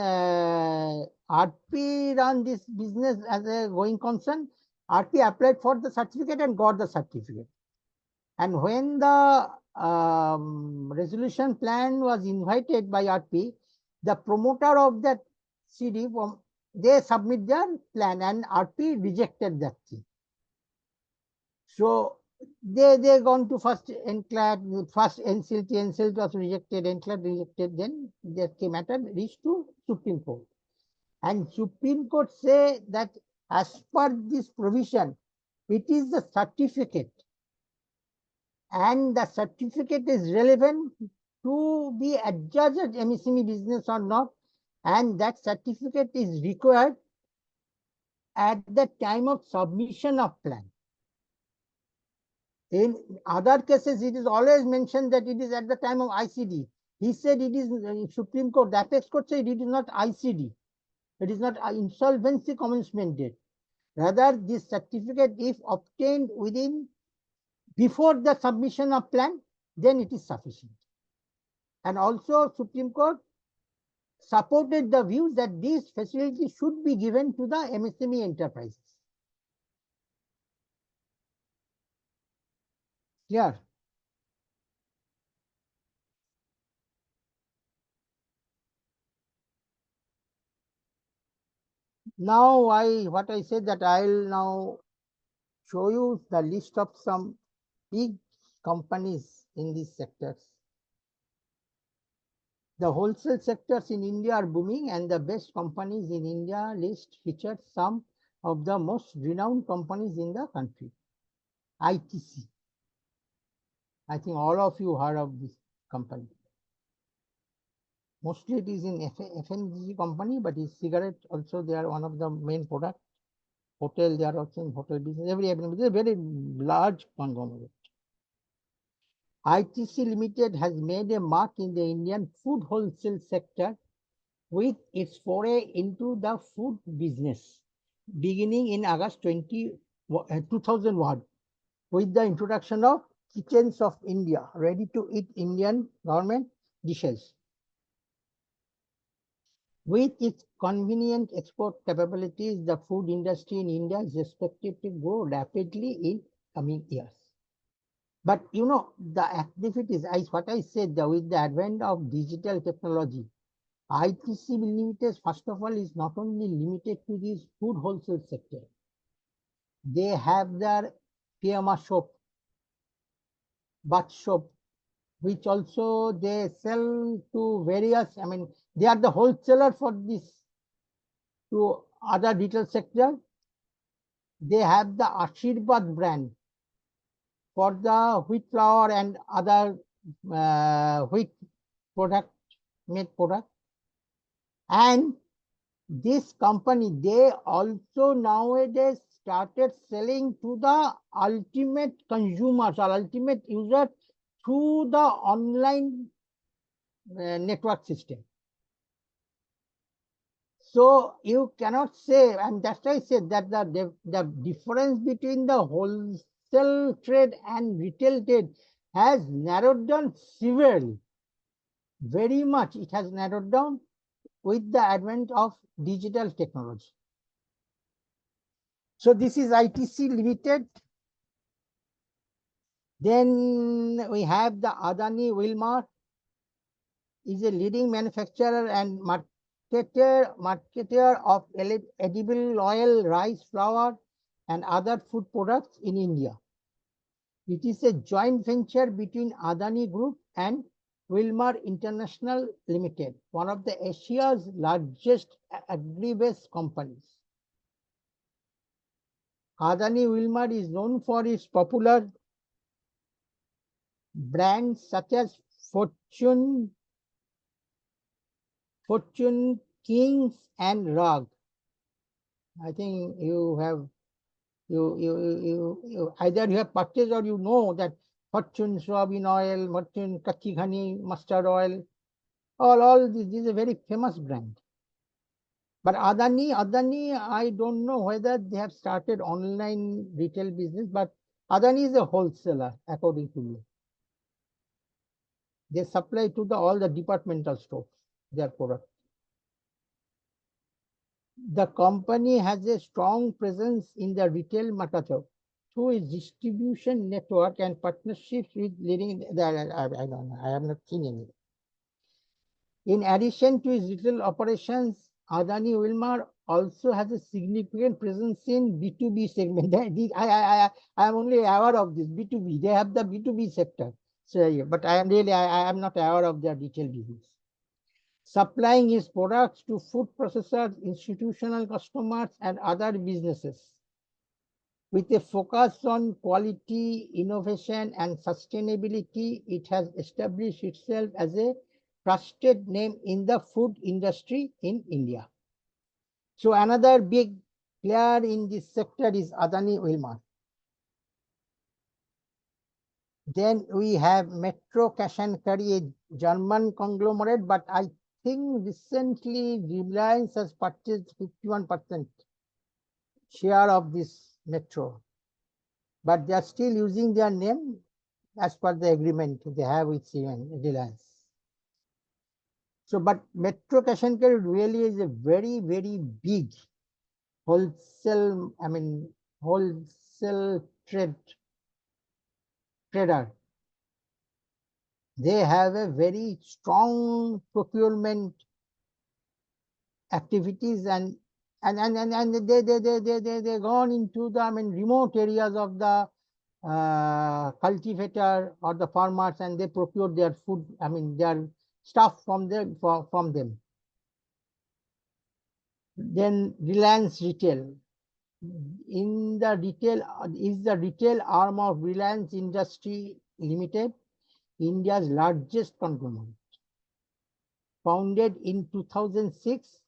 RP run this business as a going concern, RP applied for the certificate and got the certificate. And when the resolution plan was invited by RP, the promoter of that CD, they submit their plan and RP rejected that thing. So they gone to first NCLAT, first NCLT was rejected, NCLAT rejected, then that matter reached to Supreme Court. And Supreme Court say that as per this provision, it is the certificate, and the certificate is relevant to be adjudged as MSME business or not, and that certificate is required at the time of submission of plan. In other cases, it is always mentioned that it is at the time of ICD. He said it is Supreme Court, the apex court said it is not ICD. It is not insolvency commencement date. Rather, this certificate, if obtained before the submission of plan, then it is sufficient. And also, Supreme Court supported the view that these facilities should be given to the MSME enterprises. Clear? Now, what I said that I'll now show you the list of some big companies in these sectors. The wholesale sectors in India are booming, and the best companies in India list features some of the most renowned companies in the country. ITC. I think all of you heard of this company. Mostly it is in FMCG company, but is cigarette also they are one of the main product. Hotel, they are also in hotel business. Every is a very large conglomerate. ITC Limited has made a mark in the Indian food wholesale sector with its foray into the food business beginning in August 2001 with the introduction of Kitchens of India, ready-to-eat Indian government dishes. With its convenient export capabilities, the food industry in India is expected to grow rapidly in coming years. But you know, the activities, what I said, with the advent of digital technology, ITC Limited, first of all, is not only limited to this food wholesale sector. They have their Piyama shop, Bath shop, which also they sell to various, they are the wholesaler for this to other retail sector. They have the Ashirvad brand for the wheat flour and other wheat product, made product. And this company, they also nowadays started selling to the ultimate consumers or ultimate users through the online network system. So you cannot say, and that's why I said that the difference between the wholesale trade and retail trade has narrowed down severely. Very much it has narrowed down with the advent of digital technology. So this is ITC Limited. Then we have the Adani Wilmar, is a leading manufacturer and marketer of edible oil, rice, flour, and other food products in India. It is a joint venture between Adani Group and Wilmar International Limited, one of the Asia's largest agri-based companies. Adani Wilmar is known for its popular brands such as Fortune, Kings and Rag. I think you have you either you have purchased or you know that Fortune soybean oil, Fortune Kachi Ghani mustard oil, all this is a very famous brand. But Adani, I don't know whether they have started online retail business, but Adani is a wholesaler, according to me. They supply to all the departmental stores, their product. The company has a strong presence in the retail market through its distribution network and partnerships with leading. I don't know. I have not seen any. In addition to its retail operations, Adani Wilmar also has a significant presence in B2B segment. I am only aware of this B2B. They have the B2B sector. So, but I am not aware of their retail business. Supplying its products to food processors, institutional customers, and other businesses. With a focus on quality, innovation, and sustainability, it has established itself as a trusted name in the food industry in India. So another big player in this sector is Adani Wilmar. Then we have Metro Cash and Carry, a German conglomerate, but I think recently Reliance has purchased 51% share of this Metro. But they are still using their name as per the agreement they have with Reliance. So, but Metro Cash and Carry really is a very, very big wholesale, wholesale trader. They have a very strong procurement activities and they gone into the remote areas of the cultivator or the farmers, and they procure their food, their stuff from them. Then Reliance Retail. In the retail is the retail arm of Reliance Industry Limited, India's largest conglomerate. Founded in 2006,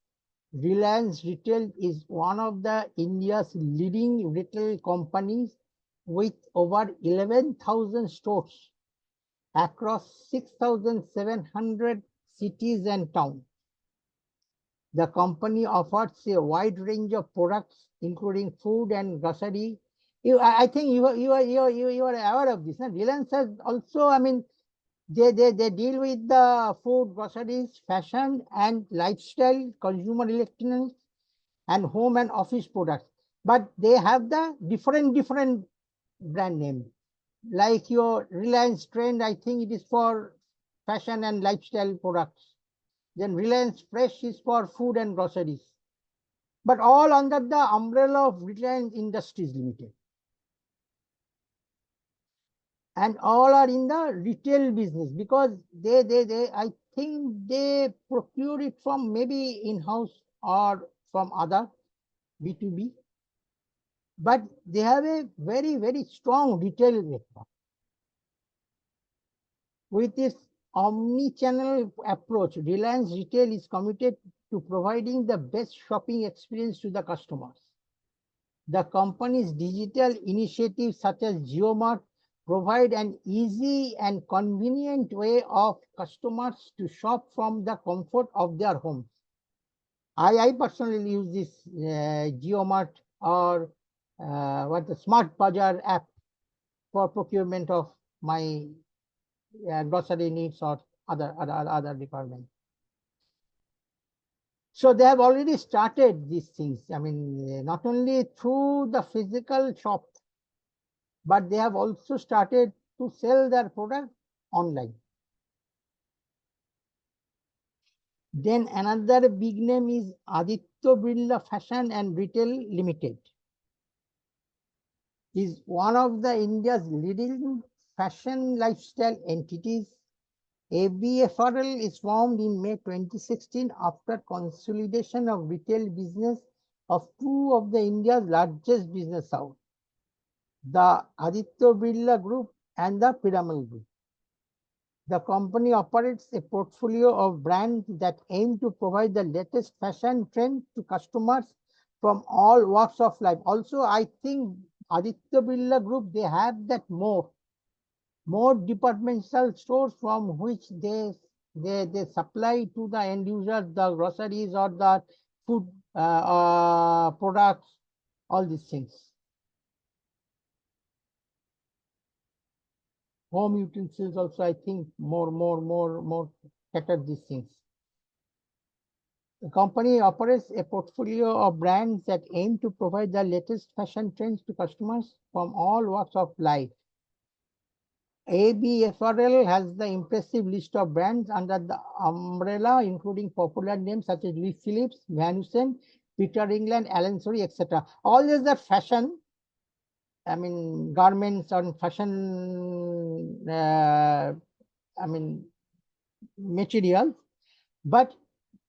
Reliance Retail is one of the India's leading retail companies with over 11,000 stores across 6,700 cities and towns. The company offers a wide range of products, including food and grocery. I think you are aware of this. Reliance has also, they deal with the food, groceries, fashion and lifestyle, consumer electronics, and home and office products. But they have the different brand name. Like your Reliance Trend, I think it is for fashion and lifestyle products. Then Reliance Fresh is for food and groceries. But all under the umbrella of Reliance Industries Limited. And all are in the retail business because I think they procure it from maybe in-house or from other B2B. But they have a very, very strong retail network. With this omni-channel approach, Reliance Retail is committed to providing the best shopping experience to the customers. The company's digital initiatives such as JioMart provide an easy and convenient way of customers to shop from the comfort of their homes. I personally use this JioMart or the Smart Bazaar app for procurement of my grocery needs or other departments. So they have already started these things. Not only through the physical shop, but they have also started to sell their product online. Then another big name is Aditya Birla Fashion and Retail Limited. Is one of the India's leading fashion lifestyle entities. ABFRL is formed in May 2016 after consolidation of retail business of two of the India's largest business the Aditya Birla Group, and the Piramal Group. The company operates a portfolio of brands that aim to provide the latest fashion trend to customers from all walks of life. Also, I think Aditya Birla Group, they have that more departmental stores from which they supply to the end users the groceries or the food products, all these things. Home utensils also, I think, more cater these things. The company operates a portfolio of brands that aim to provide the latest fashion trends to customers from all walks of life. ABFRL has the impressive list of brands under the umbrella, including popular names such as Louis Phillips, Van Heusen, Peter England, Allen Solly, etc. All these are fashion, I mean, garments or fashion, materials. But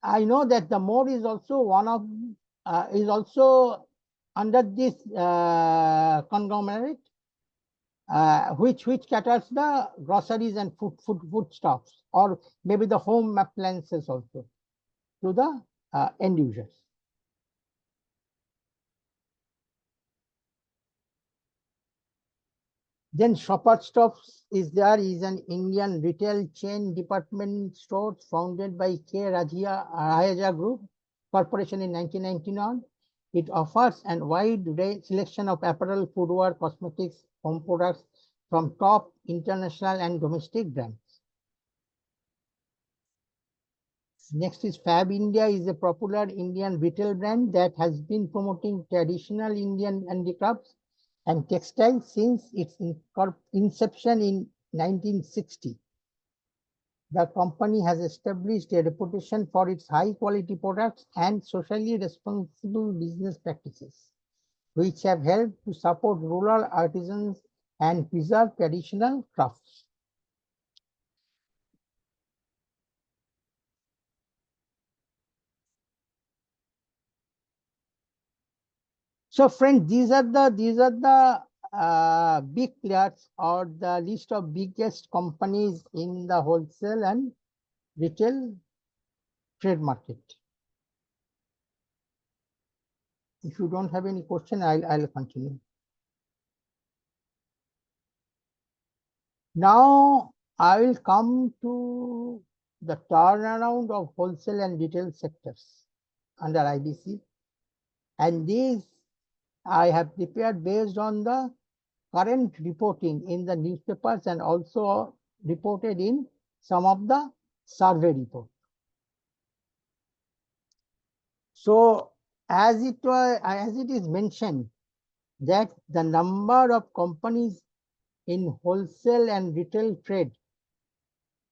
I know that the mode is also is also under this conglomerate, which caters the groceries and foodstuffs, or maybe the home appliances also to the end users. Then Shoppers Stop's is an Indian retail chain department stores founded by K. Raheja Group Corporation in 1999. It offers a wide selection of apparel, footwear, cosmetics, home products from top international and domestic brands. Next is Fab India, is a popular Indian retail brand that has been promoting traditional Indian handicrafts and textiles since its inception in 1960. The company has established a reputation for its high-quality products and socially responsible business practices, which have helped to support rural artisans and preserve traditional crafts. So, friends, these are the big players or the list of biggest companies in the wholesale and retail trade market. If you don't have any question, I'll continue. Now I will come to the turnaround of wholesale and retail sectors under IBC, and these I have prepared based on the current reporting in the newspapers and also reported in some of the survey reports. So as it is mentioned that the number of companies in wholesale and retail trade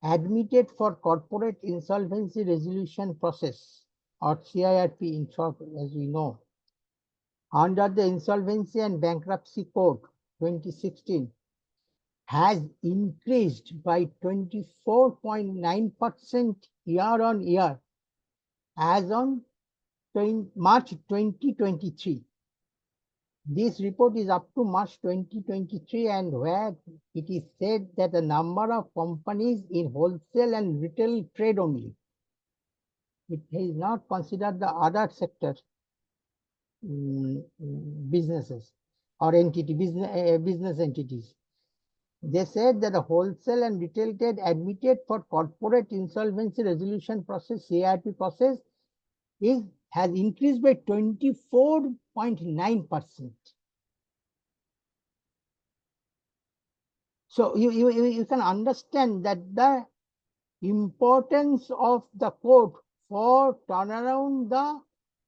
admitted for corporate insolvency resolution process, or CIRP in short, as we know, under the Insolvency and Bankruptcy Code 2016 has increased by 24.9% year on year as on March 2023. This report is up to March 2023, and where it is said that the number of companies in wholesale and retail trade only, it is not considered the other sector businesses or business entities. They said that the wholesale and retail trade admitted for corporate insolvency resolution process, CIRP process, has increased by 24.9%. So you can understand that the importance of the code for turnaround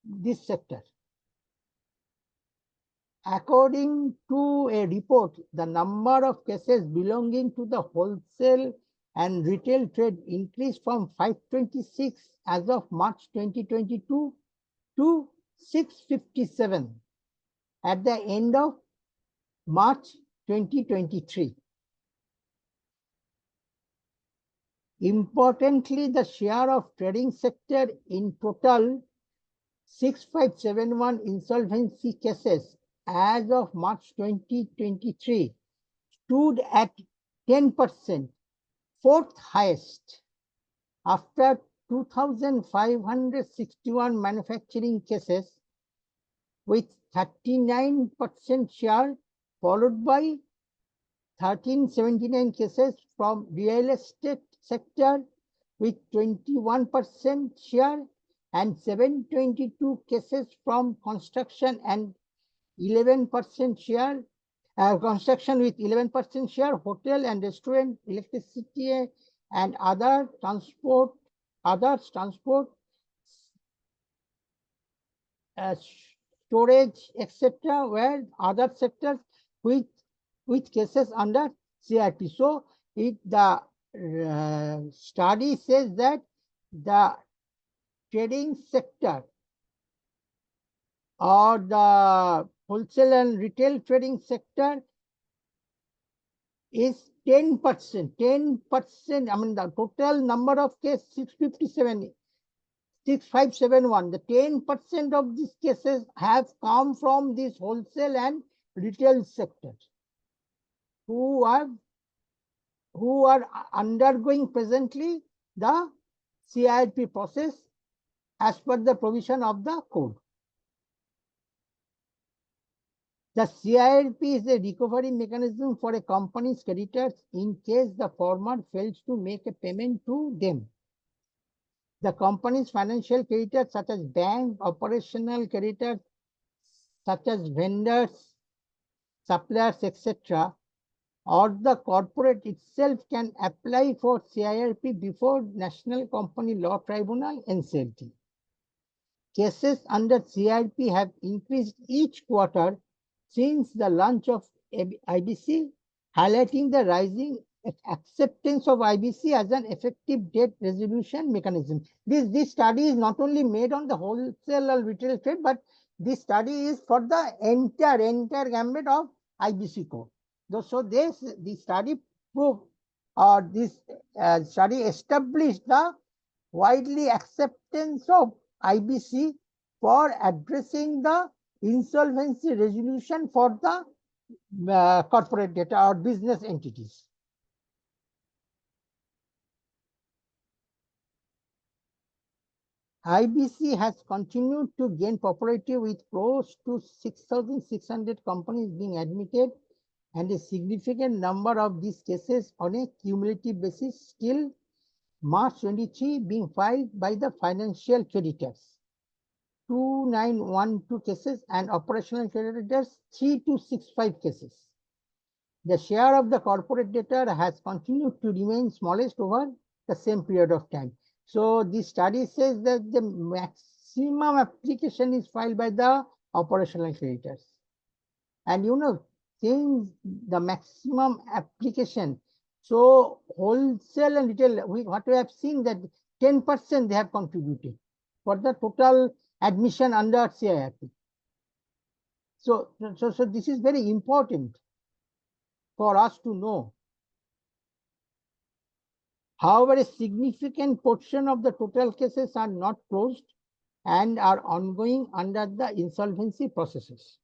this sector. According to a report, the number of cases belonging to the wholesale and retail trade increased from 526 as of March 2022 to 657 at the end of March 2023. Importantly, the share of trading sector in total 6571 insolvency cases as of March 2023 stood at 10%, fourth highest, after 2,561 manufacturing cases with 39% share, followed by 1379 cases from real estate sector with 21% share, and 722 cases from construction and 11% share, construction with 11% share, hotel and restaurant, electricity and others transport, storage, etc., where other sectors with cases under CRP. So the study says that the trading sector or the wholesale and retail trading sector is 10%. 10%, I mean, the total number of cases 6571. The 10% of these cases have come from this wholesale and retail sectors who are undergoing presently the CIRP process as per the provision of the code. The CIRP is a recovery mechanism for a company's creditors in case the former fails to make a payment to them. The company's financial creditors, such as bank, operational creditors, such as vendors, suppliers, etc., or the corporate itself can apply for CIRP before National Company Law Tribunal, NCLT. Cases under CIRP have increased each quarter since the launch of IBC, highlighting the rising acceptance of IBC as an effective debt resolution mechanism. This study is not only made on the wholesale or retail trade, but this study is for the entire gambit of IBC code. So this study proved, or this study established the widely acceptance of IBC for addressing the insolvency resolution for the corporate data or business entities. IBC has continued to gain popularity with close to 6,600 companies being admitted and a significant number of these cases on a cumulative basis till March 23 being filed by the financial creditors. 2912 cases and operational creditors 3265 cases. The share of the corporate debtor has continued to remain smallest over the same period of time. So this study says that the maximum application is filed by the operational creditors. And since the maximum application, so wholesale and retail, what we have seen that 10% they have contributed for the total admission under CIRP. So this is very important for us to know. However, a significant portion of the total cases are not closed and are ongoing under the insolvency processes.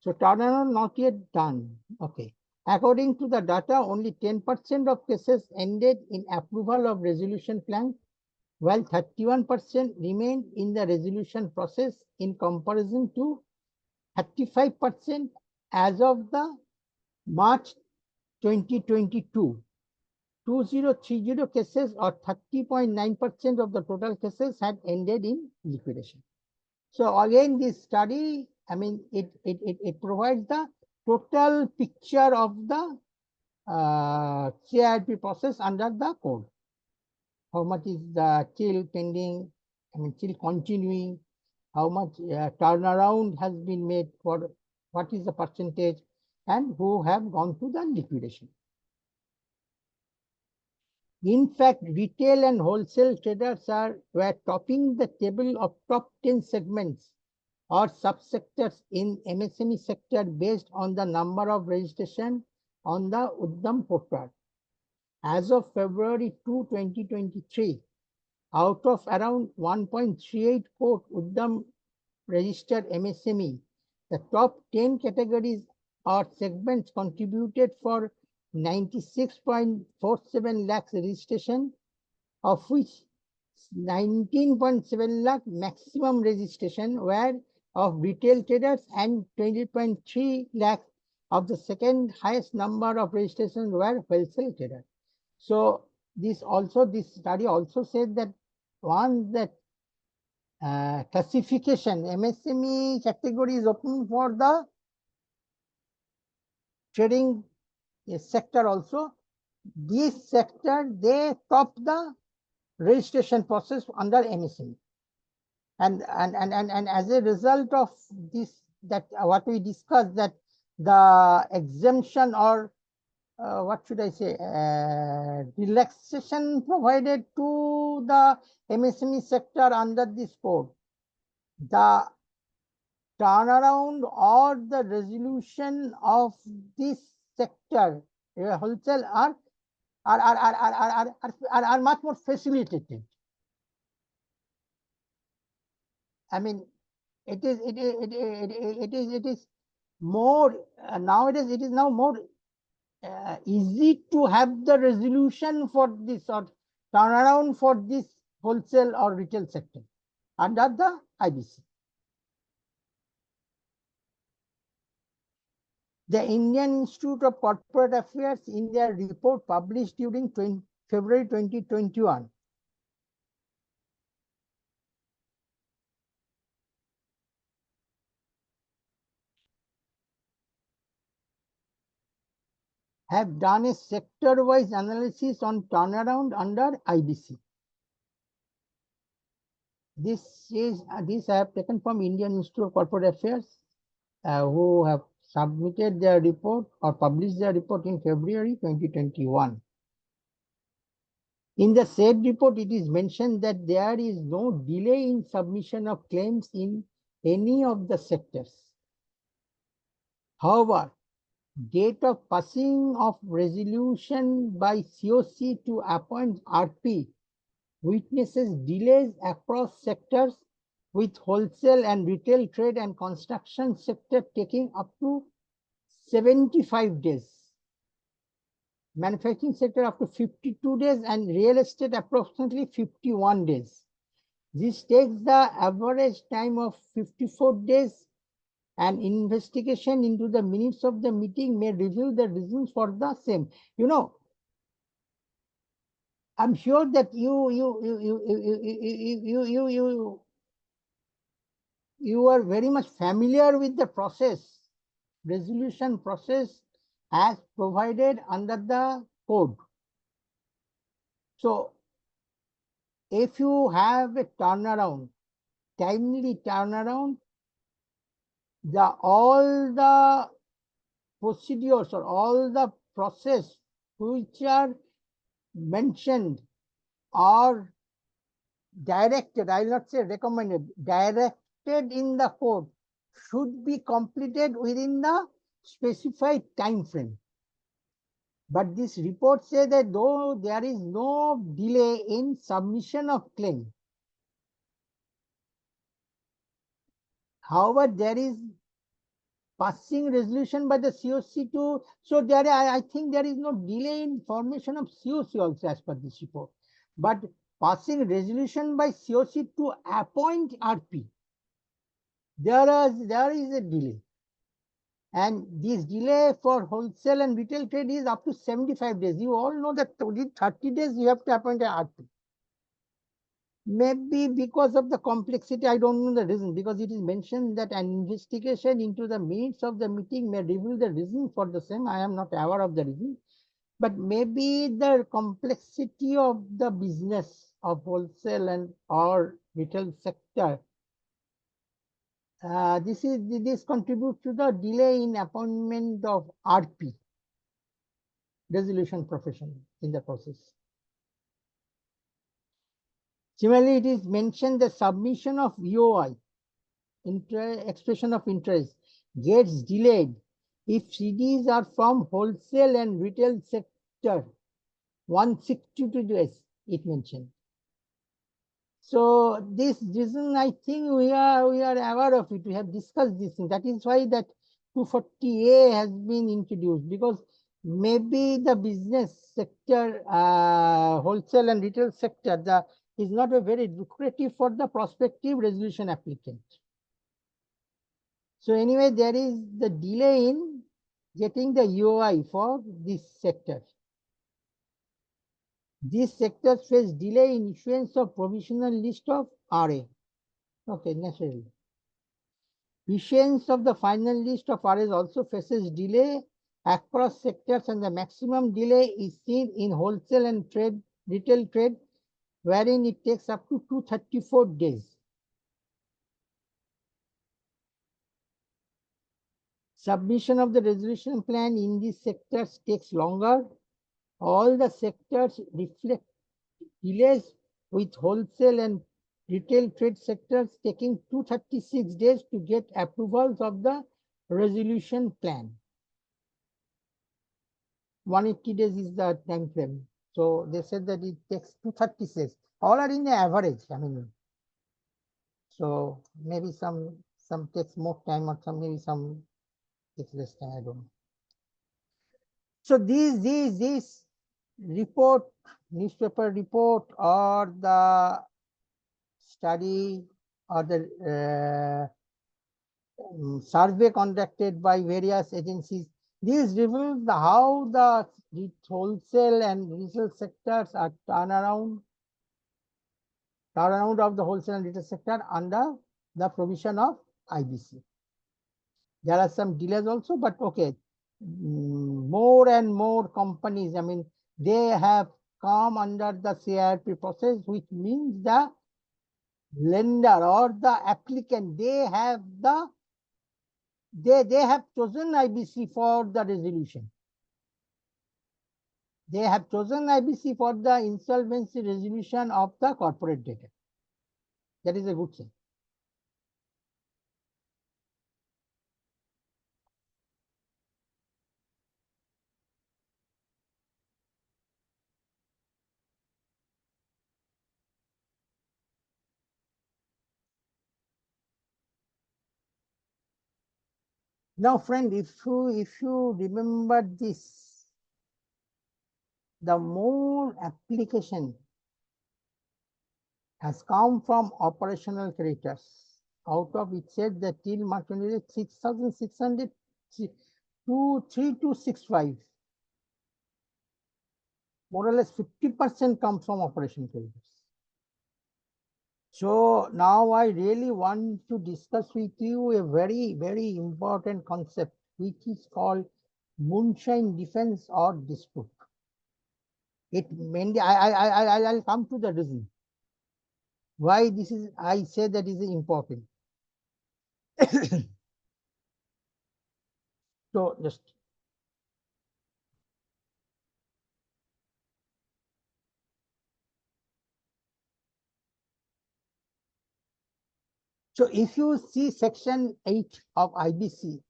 So turnaround not yet done. Okay. According to the data, only 10% of cases ended in approval of resolution plan, while 31% remained in the resolution process in comparison to 35% as of the March 2022. 2030 cases or 30.9% of the total cases had ended in liquidation. So again, this study, I mean, it provides the total picture of the CIRP process under the code. How much is the still pending, I mean, still continuing, how much turnaround has been made, for what is the percentage, and who have gone to the liquidation. In fact, retail and wholesale traders were topping the table of top 10 segments or subsectors in MSME sector based on the number of registration on the Uddam portal. As of February 2, 2023, out of around 1.38 crore Uddam registered MSME, The top 10 categories or segments contributed for 96.47 lakhs registration, of which 19.7 lakh maximum registration were of retail traders and 20.3 lakhs of the second highest number of registrations were wholesale traders. So this study also said that once that classification MSME category is open for the trading sector also, this sector they top the registration process under MSME. And as a result of this, that what we discussed, that the exemption or what should I say, relaxation provided to the MSME sector under this code, the turnaround or the resolution of this sector wholesale are much more facilitated. I mean, it is more nowadays. It is now more easy to have the resolution for this or turnaround for this wholesale or retail sector under the IBC. The Indian Institute of Corporate Affairs, in their report published during February 2021, have done a sector-wise analysis on turnaround under IBC. This I have taken from Indian Institute of Corporate Affairs, who have submitted their report or published their report in February 2021. In the said report, it is mentioned that there is no delay in submission of claims in any of the sectors. However, date of passing of resolution by COC to appoint RP witnesses delays across sectors, with wholesale and retail trade and construction sector taking up to 75 days. Manufacturing sector up to 52 days and real estate approximately 51 days. This takes the average time of 54 days, and investigation into the minutes of the meeting may reveal the reasons for the same. You know, I'm sure that you are very much familiar with the process, resolution process as provided under the code. So if you have a turnaround, timely turnaround, all the procedures or all the process which are mentioned or directed, I will not say recommended, directed in the code should be completed within the specified time frame. But this report says that though there is no delay in submission of claim, however, there is passing resolution by the COC to, so there I think there is no delay in formation of COC also as per this report. But passing resolution by COC to appoint RP, there is a delay. And this delay for wholesale and retail trade is up to 75 days. You all know that within 30 days you have to appoint an RP. Maybe because of the complexity, I don't know the reason, because it is mentioned that an investigation into the minutes of the meeting may reveal the reason for the same. I am not aware of the reason, but maybe the complexity of the business of wholesale and or retail sector, this contributes to the delay in appointment of RP, resolution professional, in the process. Similarly, it is mentioned the submission of EOI, expression of interest, gets delayed if CDs are from wholesale and retail sector, 162 days, it mentioned. So this reason, I think we are aware of it. We have discussed this thing. That is why that 240A has been introduced, because maybe the business sector, wholesale and retail sector, is not a very lucrative for the prospective resolution applicant. So anyway, there is the delay in getting the UOI for this sector. These sectors face delay in issuance of provisional list of RA. Okay, naturally. Issuance of the final list of RAs also faces delay across sectors, and the maximum delay is seen in wholesale and retail trade, wherein it takes up to 234 days. Submission of the resolution plan in these sectors takes longer. All the sectors reflect delays, with wholesale and retail trade sectors taking 236 days to get approvals of the resolution plan. 180 days is the time frame. So they said that it takes 236. All are in the average. I mean, so maybe some takes more time, or maybe some takes less time. I don't know. So these report, newspaper report, or the study, or the survey conducted by various agencies, these reveal how the wholesale and retail sectors are turnaround of the wholesale and retail sector under the provision of IBC. There are some delays also, but okay, more and more companies, I mean, they have come under the CIRP process, which means the lender or the applicant, they have chosen IBC for the resolution. They have chosen IBC for the insolvency resolution of the corporate debtor. That is a good thing. Now, friend, if you remember this, the more application has come from operational creditors. Out of it said that till March 6,600 to 3265. More or less 50% comes from operation creditors. So now I really want to discuss with you a very, very important concept, which is called moonshine defense or dispute. It mainly, I'll come to the reason why this is, I say that is important. So just so if you see section 8 of IBC,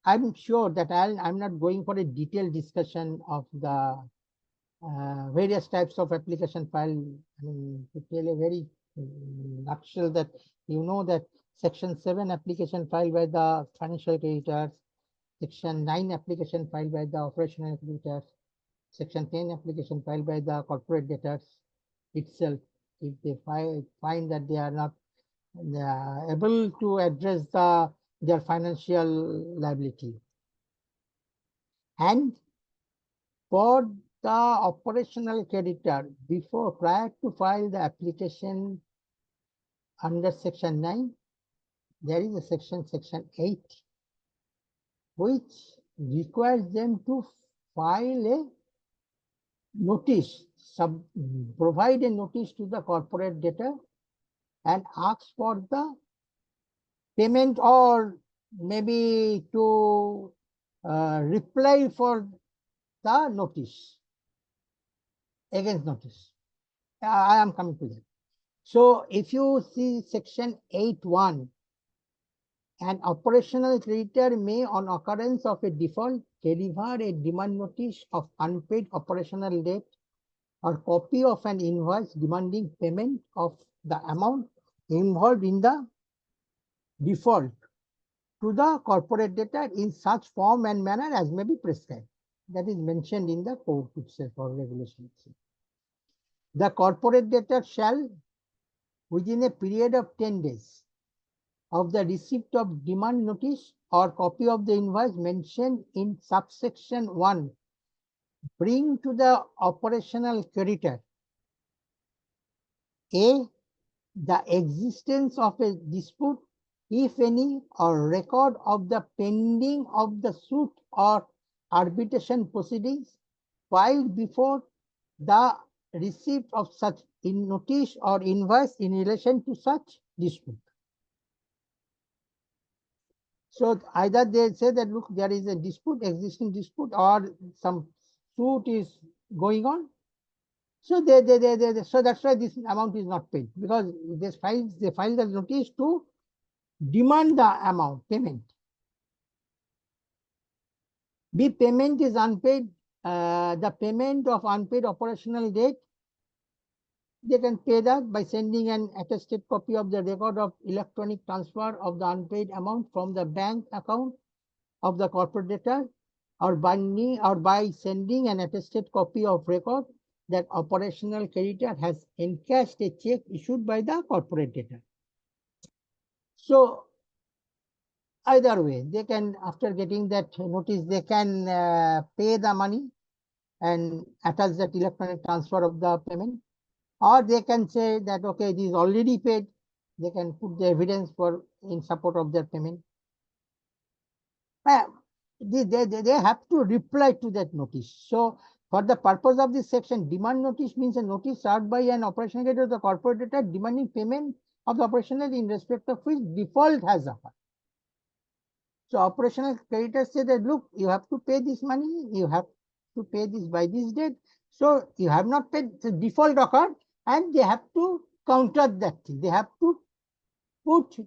I'm sure that I'm not going for a detailed discussion of the various types of application file. I mean, to tell a very nutshell that you know that section 7 application filed by the financial creditors, section 9 application filed by the operational creditors, section 10 application filed by the corporate debtors itself, if they find that they are not able to address their financial liability. And for the operational creditor, prior to file the application under section 9, there is a section 8, which requires them to file a notice, provide a notice to the corporate debtor and ask for the payment, or maybe to reply for the notice, against notice. I am coming to that. So if you see section 8.1, an operational creditor may, on occurrence of a default, deliver a demand notice of unpaid operational debt or copy of an invoice demanding payment of the amount involved in the default to the corporate debtor in such form and manner as may be prescribed. That is mentioned in the code itself or regulation itself. The corporate debtor shall, within a period of 10 days of the receipt of demand notice or copy of the invoice mentioned in subsection 1, bring to the operational creditor A, the existence of a dispute, if any, or record of the pending of the suit or arbitration proceedings filed before the receipt of such notice or invoice in relation to such dispute. So either they say that, look, there is a dispute, existing dispute, or some suit is going on. So so that's why this amount is not paid, because they filed the notice to demand the amount payment. B, payment is unpaid. The payment of unpaid operational debt, they can pay that by sending an attested copy of the record of electronic transfer of the unpaid amount from the bank account of the corporate debtor, or by sending an attested copy of record that operational creditor has encashed a check issued by the corporate debtor. So either way, they can, after getting that notice, they can pay the money and attach that electronic transfer of the payment, or they can say that, okay, this is already paid. They can put the evidence for in support of their payment. They have to reply to that notice. So for the purpose of this section, demand notice means a notice served by an operational creditor of the corporate debtor demanding payment of the operational in respect of which default has occurred. So operational creditors say that, look, you have to pay this money, you have to pay this by this date. So you have not paid, the default occurred, and they have to counter that thing. They have to put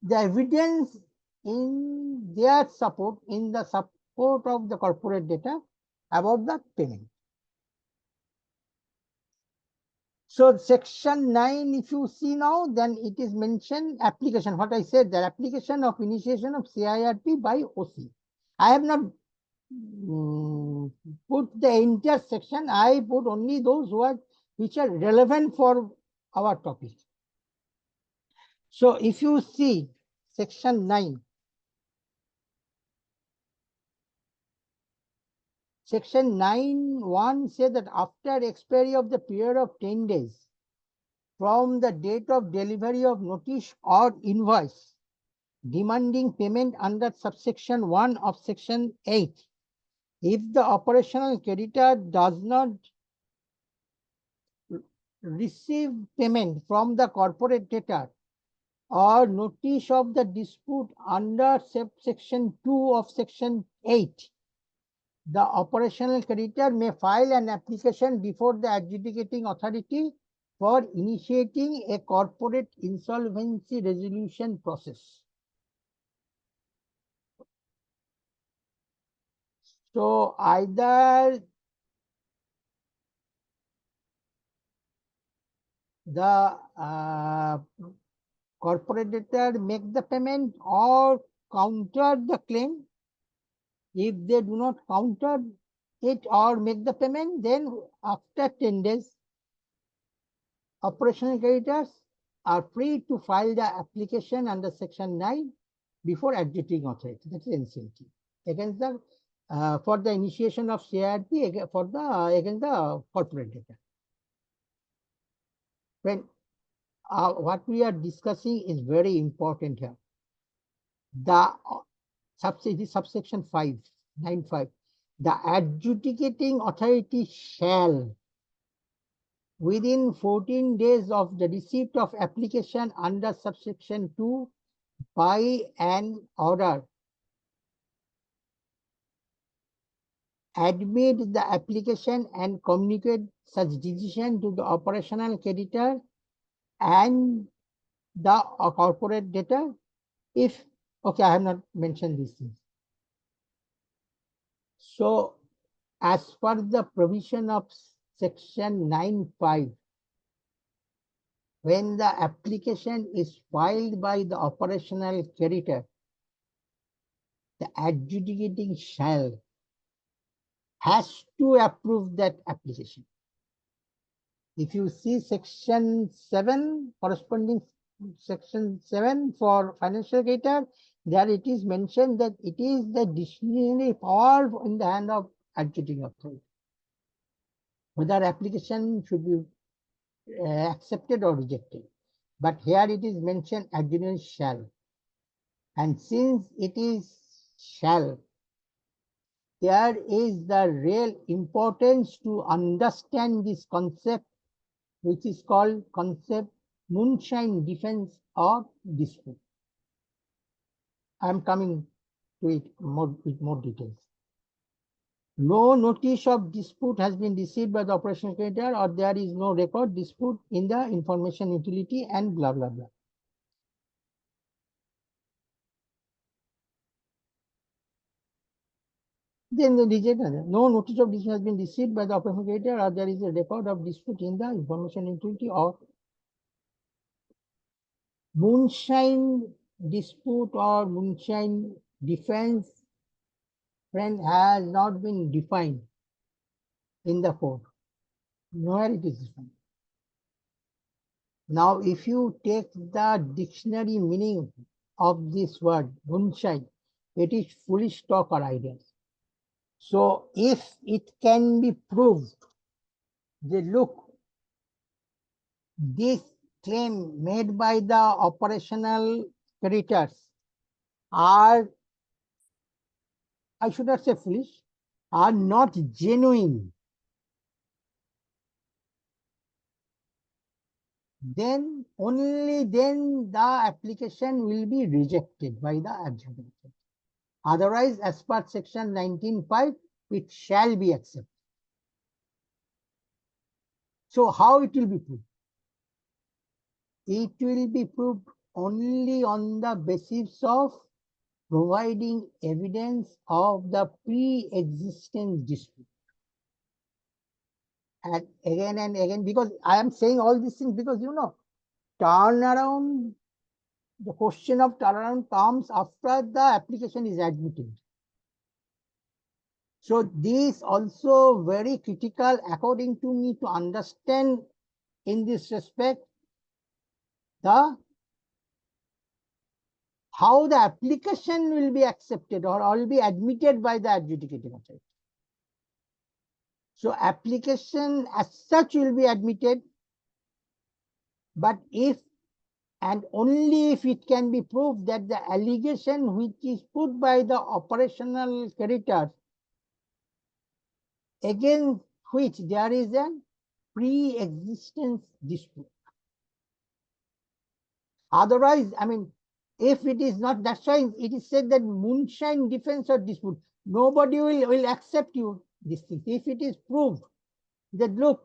the evidence in their support, in the support of the corporate debtor about the payment. So section 9, if you see now, then it is mentioned application. What I said, the application of initiation of CIRP by OC. I have not put the entire section. I put only those which are relevant for our topic. So if you see section 9, section 9(1) says that after expiry of the period of 10 days from the date of delivery of notice or invoice demanding payment under subsection 1 of section 8, if the operational creditor does not receive payment from the corporate debtor or notice of the dispute under subsection 2 of section 8, the operational creditor may file an application before the adjudicating authority for initiating a corporate insolvency resolution process. So either the corporate debtor make the payment or counter the claim. If they do not counter it or make the payment, then after 10 days, operational creditors are free to file the application under section 9 before adjudicating authority. That is NCLT against the for the initiation of CIRP for the against the corporate debtor. When what we are discussing is very important here. The subsection 5, 9(5). The adjudicating authority shall, within 14 days of the receipt of application under subsection 2 by an order, admit the application and communicate such decision to the operational creditor and the corporate debtor if, okay, I have not mentioned these things. So as per the provision of section 9(5), when the application is filed by the operational creditor, the adjudicating shall has to approve that application. If you see section 7, corresponding section 7 for financial creditor, there it is mentioned that it is the discretionary power in the hand of adjudicating authority, whether application should be accepted or rejected. But here it is mentioned adjudicating shall. And since it is shall, there is the real importance to understand this concept, which is called concept moonshine defense or dispute. I am coming to it with more details. No notice of dispute has been received by the operational creditor, or there is no record dispute in the information utility, and blah blah blah. Then the rejected. No notice of dispute has been received by the operational creditor, or there is a record of dispute in the information utility, or moonshine dispute or moonshine defense, friend, has not been defined in the code. Nowhere it is defined. Now, if you take the dictionary meaning of this word, moonshine, it is foolish talk or ideas. So, if it can be proved, they look, this claim made by the operational creditors are, I should not say foolish, are not genuine, then only then the application will be rejected by the adjudicator. Otherwise, as per section 19(5), it shall be accepted. So how it will be proved? It will be proved only on the basis of providing evidence of the pre-existing dispute. And again, because I am saying all these things because turnaround, the question of turnaround comes after the application is admitted. So this also very critical according to me to understand in this respect the how the application will be accepted or will be admitted by the adjudicating authority. So application as such will be admitted, but if and only if it can be proved that the allegation which is put by the operational creditors against which there is a pre-existence dispute. Otherwise, I mean, if it is not, that's why it is said that moonshine defense or dispute, nobody will accept you this thing. If it is proved that, look,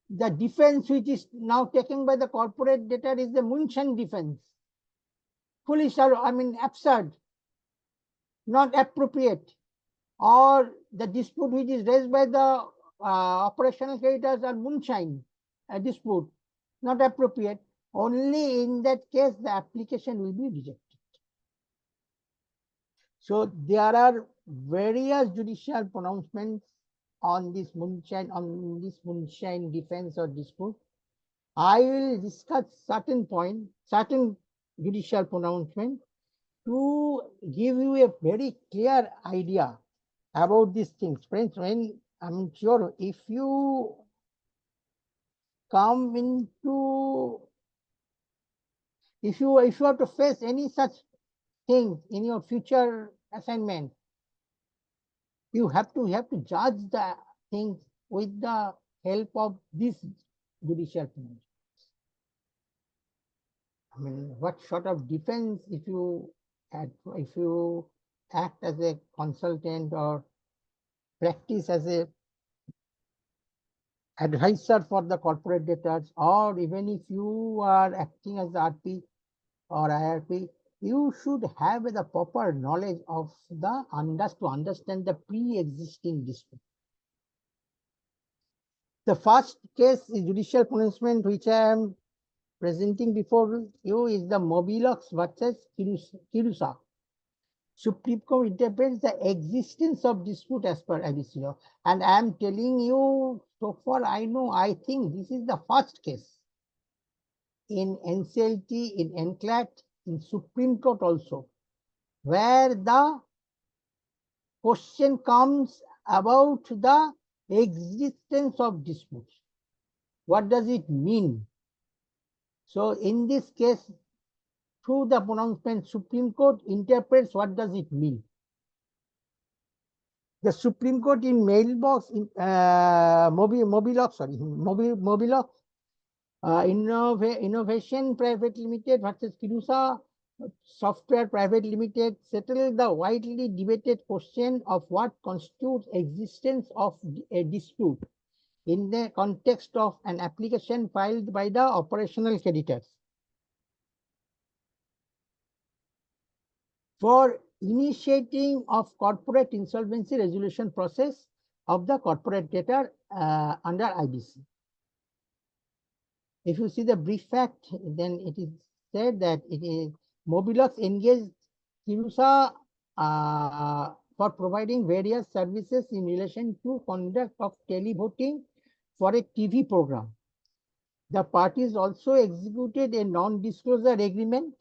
the defense which is now taken by the corporate debtor is the moonshine defense, foolish or, I mean, absurd, not appropriate, or the dispute which is raised by the operational creditors are moonshine dispute, not appropriate, only in that case the application will be rejected. So there are various judicial pronouncements on this moonshine defense or dispute. I will discuss certain point, certain judicial pronouncement to give you a very clear idea about these things. Friends, when I'm sure if you come into, if you have to face any such thing in your future assignment, you have to judge the things with the help of this judicial pronouncement. I mean, what sort of defense if you act as a consultant or practice as a advisor for the corporate debtors, or even if you are acting as the RP or IRP, you should have the proper knowledge of to understand the pre-existing dispute. The first case is judicial pronouncement which I am presenting before you is the Mobilox versus Kirusa. Supreme Court interprets the existence of dispute as per IBC law. And I am telling you, so far I know, I think this is the first case in NCLT, in NCLAT, in Supreme Court also, where the question comes about the existence of dispute. What does it mean? So in this case, through the pronouncement, Supreme Court interprets what does it mean. The Supreme Court in Mailbox, in Mobilox, Innovation Private Limited versus Kirusa Software Private Limited settled the widely debated question of what constitutes existence of a dispute in the context of an application filed by the operational creditors for initiating of corporate insolvency resolution process of the corporate debtor under IBC. If you see the brief fact, then it is said that it is Mobilox engaged Kirusa for providing various services in relation to conduct of televoting for a TV program. The parties also executed a non-disclosure agreement,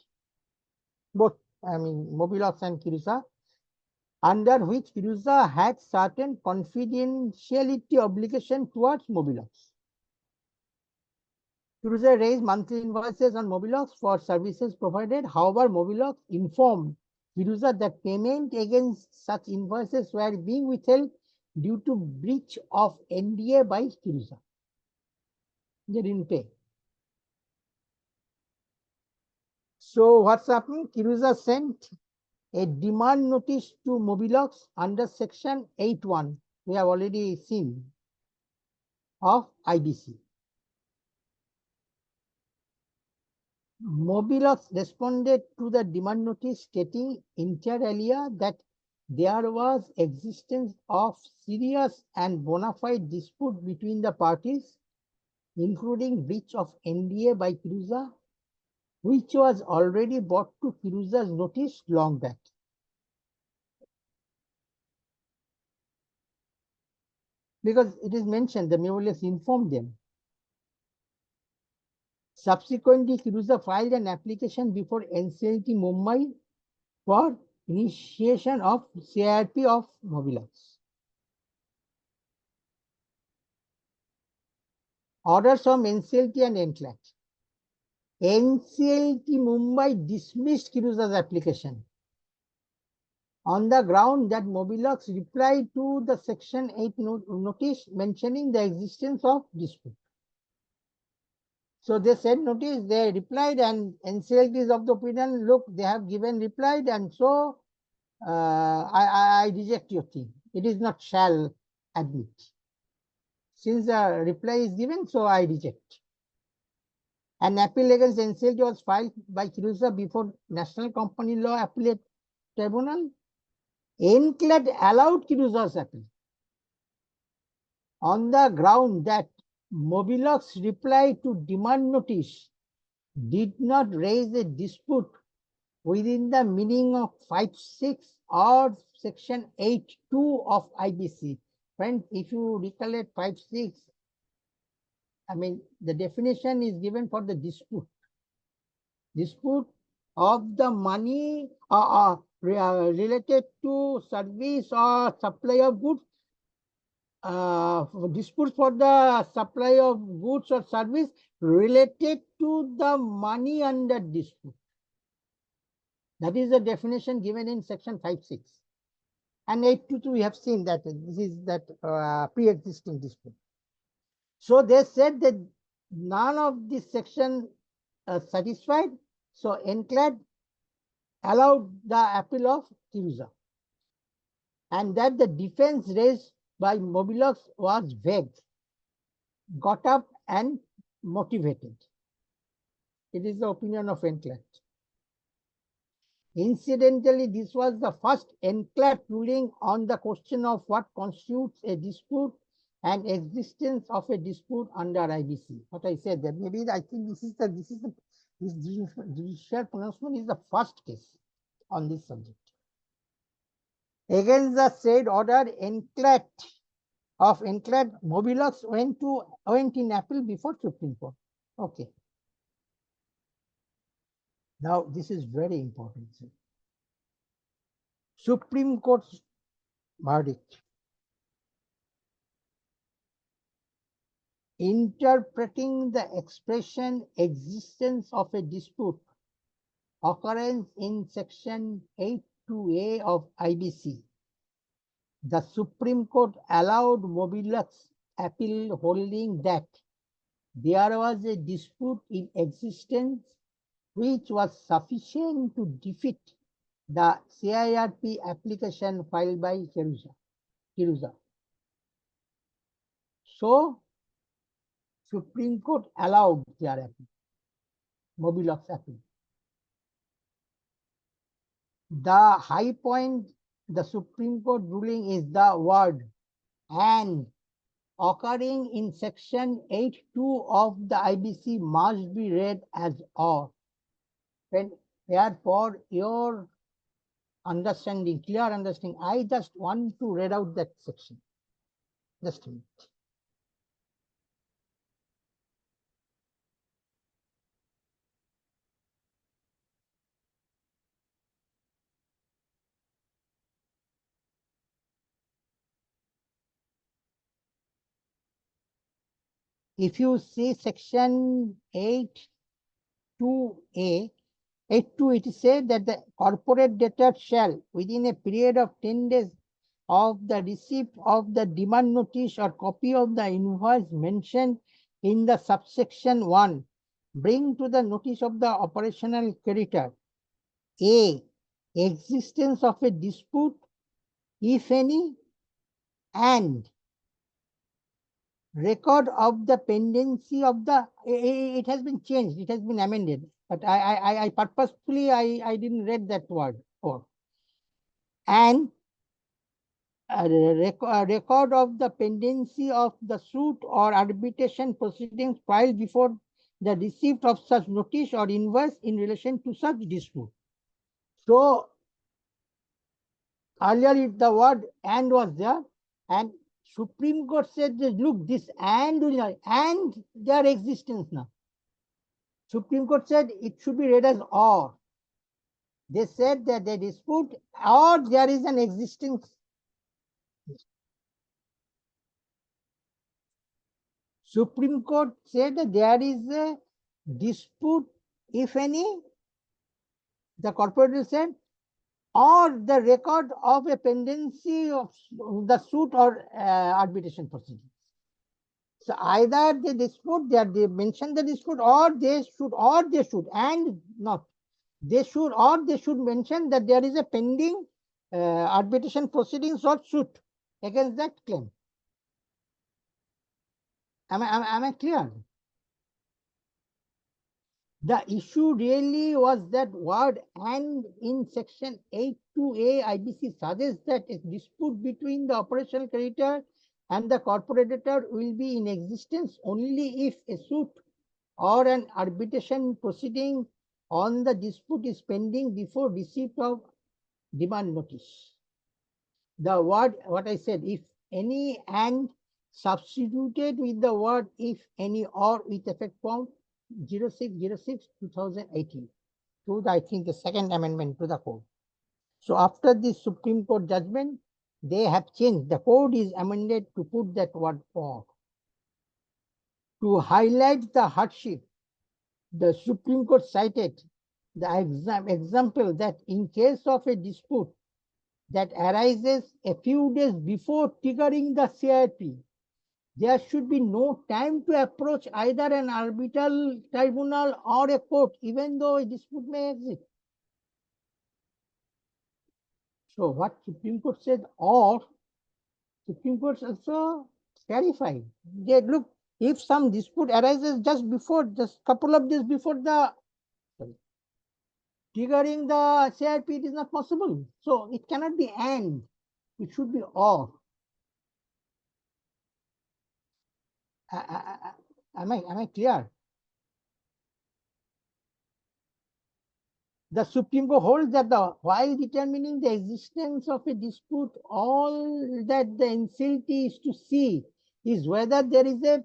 both Mobilox and Kirusa, under which Kirusa had certain confidentiality obligation towards Mobilox. Kirusa raised monthly invoices on Mobilox for services provided. However, Mobilox informed Kirusa that payment against such invoices were being withheld due to breach of NDA by Kirusa. They didn't pay. So what's happening? Kirusa sent a demand notice to Mobilox under section 8.1. We have already seen of IBC. Mobilox responded to the demand notice stating inter alia that there was existence of serious and bona fide dispute between the parties, including breach of NDA by Kirusa, which was already brought to Kirusa's notice long back. Because it is mentioned, the Mobilox informed them. Subsequently, Kirusa filed an application before NCLT Mumbai for initiation of CIRP of Mobilox. Orders from NCLT and NCLAT. NCLT Mumbai dismissed Kirusa's application on the ground that Mobilox replied to the Section 8 notice mentioning the existence of dispute. So they sent notice, they replied, and NCLT is of the opinion, look, they have given replied, and so I reject your thing. It is not shall admit. Since the reply is given, so I reject. An appeal against NCLT was filed by Kirusa before National Company Law Appellate Tribunal. NCLAT allowed Kirusa's appeal on the ground that Mobilox reply to demand notice did not raise a dispute within the meaning of 5.6 or section 8.2 of IBC. Friend, if you recollect 5.6, the definition is given for the dispute. Dispute of the money related to service or supply of goods. Disputes for the supply of goods or service related to the money under dispute. That is the definition given in section 5.6. And 8.2 we have seen that this is that pre-existing dispute. So they said that none of this section satisfied. So NCLAT allowed the appeal of Kirusa, and that the defense raised by Mobilox was vague, got up and motivated. It is the opinion of NCLAT. Incidentally, this was the first NCLAT ruling on the question of what constitutes a dispute and existence of a dispute under IBC. What I said that maybe I think this judicial pronouncement is the first case on this subject. Against the said order, enclad Mobilux went in appeal before Supreme Court. Okay. Now this is very important. Supreme Court's verdict. Interpreting the expression existence of a dispute occurrence in section 82A of IBC. The Supreme Court allowed Mobilux appeal holding that there was a dispute in existence which was sufficient to defeat the CIRP application filed by Kiruza. So, Supreme Court allowed their appeal, Mobilux appeal. The high point, the Supreme Court ruling is the word and occurring in section 8.2 of the IBC must be read as or. Where for your understanding, clear understanding, I just want to read out that section. Just a minute. If you see section 8.2a, 8.2, it is said that the corporate debtor shall, within a period of 10 days of the receipt of the demand notice or copy of the invoice mentioned in the subsection 1, bring to the notice of the operational creditor A, existence of a dispute, if any, and record of the pendency of the, it has been changed, it has been amended, but I purposefully, I didn't read that word, or, and a record of the pendency of the suit or arbitration proceedings filed before the receipt of such notice or invoice in relation to such dispute. So, earlier the word and was there, and Supreme Court said, look, this and their existence now. Supreme Court said it should be read as or. They said that they dispute or there is an existence. Supreme Court said that there is a dispute, if any, the corporate said, or the record of a pendency of the suit or arbitration proceedings. So either they dispute, they mention the dispute, or they should, and not. They should mention that there is a pending arbitration proceedings or suit against that claim. Am I clear? The issue really was that word and in section 8.2a IBC suggests that a dispute between the operational creditor and the corporate debtor will be in existence only if a suit or an arbitration proceeding on the dispute is pending before receipt of demand notice. The word, what I said, if any and substituted with the word if any or with effect from 06/06/2018 to the, I think, the second amendment to the code. So after this Supreme Court judgment, they have changed. The code is amended to put that word for. To highlight the hardship, the Supreme Court cited the example that in case of a dispute that arises a few days before triggering the CIRP, there should be no time to approach either an arbitral tribunal or a court, even though a dispute may exist. So what Supreme Court said, or Supreme Court also clarified. They look, if some dispute arises just couple of days before the triggering the CIRP, it is not possible. So it cannot be and, it should be or. Am I clear? The Supreme Court holds that while determining the existence of a dispute, all that the NCLT is to see is whether there is a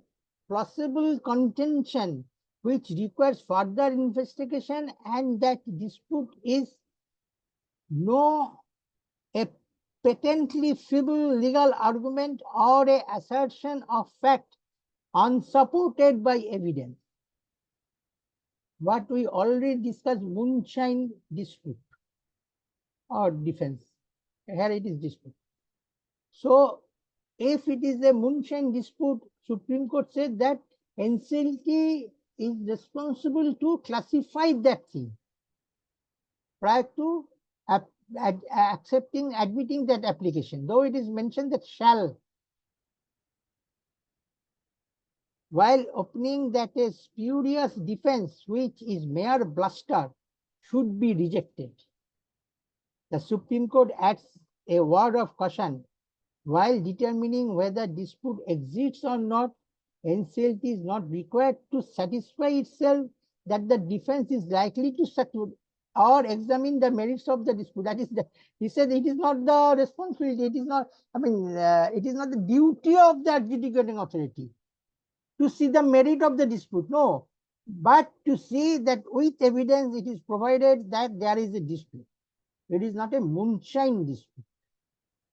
plausible contention which requires further investigation, and that dispute is no a patently feeble legal argument or a assertion of fact unsupported by evidence. What we already discussed, moonshine dispute or defense. Here it is dispute. So if it is a moonshine dispute, Supreme Court said that NCLT is responsible to classify that thing prior to admitting that application, though it is mentioned that shall, while opening that a spurious defense which is mere bluster should be rejected. The Supreme Court adds a word of caution. While determining whether dispute exists or not, NCLT is not required to satisfy itself that the defense is likely to succeed or examine the merits of the dispute. That is, he said it is not the responsibility, it is not, it is not the duty of the adjudicating authority to see the merit of the dispute, no, but to see that with evidence it is provided that there is a dispute. It is not a moonshine dispute,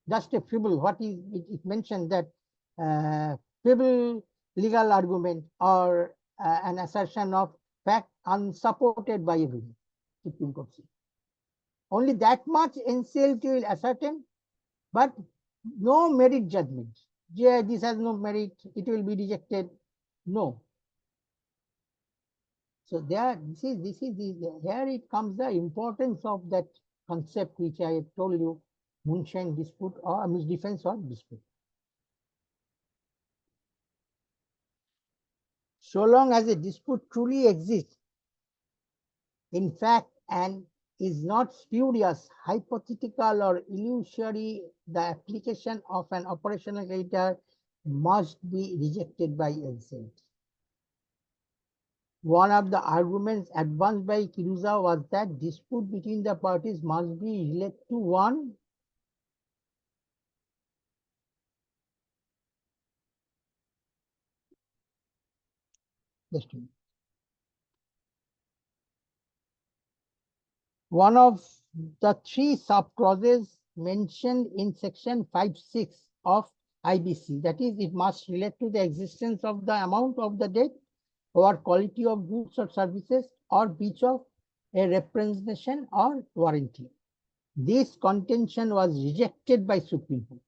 just a feeble, what is it mentioned that feeble legal argument or an assertion of fact unsupported by evidence. Supreme Court says. Only that much NCLT will ascertain, but no merit judgment. Yeah, this has no merit, it will be rejected. No. So there, here it comes the importance of that concept which I have told you, moonshine dispute or defense or dispute. So long as a dispute truly exists, in fact, and is not spurious, hypothetical, or illusory, the application of an operational creditor must be rejected by NCLT. One of the arguments advanced by Kiruza was that dispute between the parties must be related to one one of the three sub-clauses mentioned in section 5.6 of IBC, that is, it must relate to the existence of the amount of the debt or quality of goods or services or breach of a representation or warranty. This contention was rejected by Supreme Court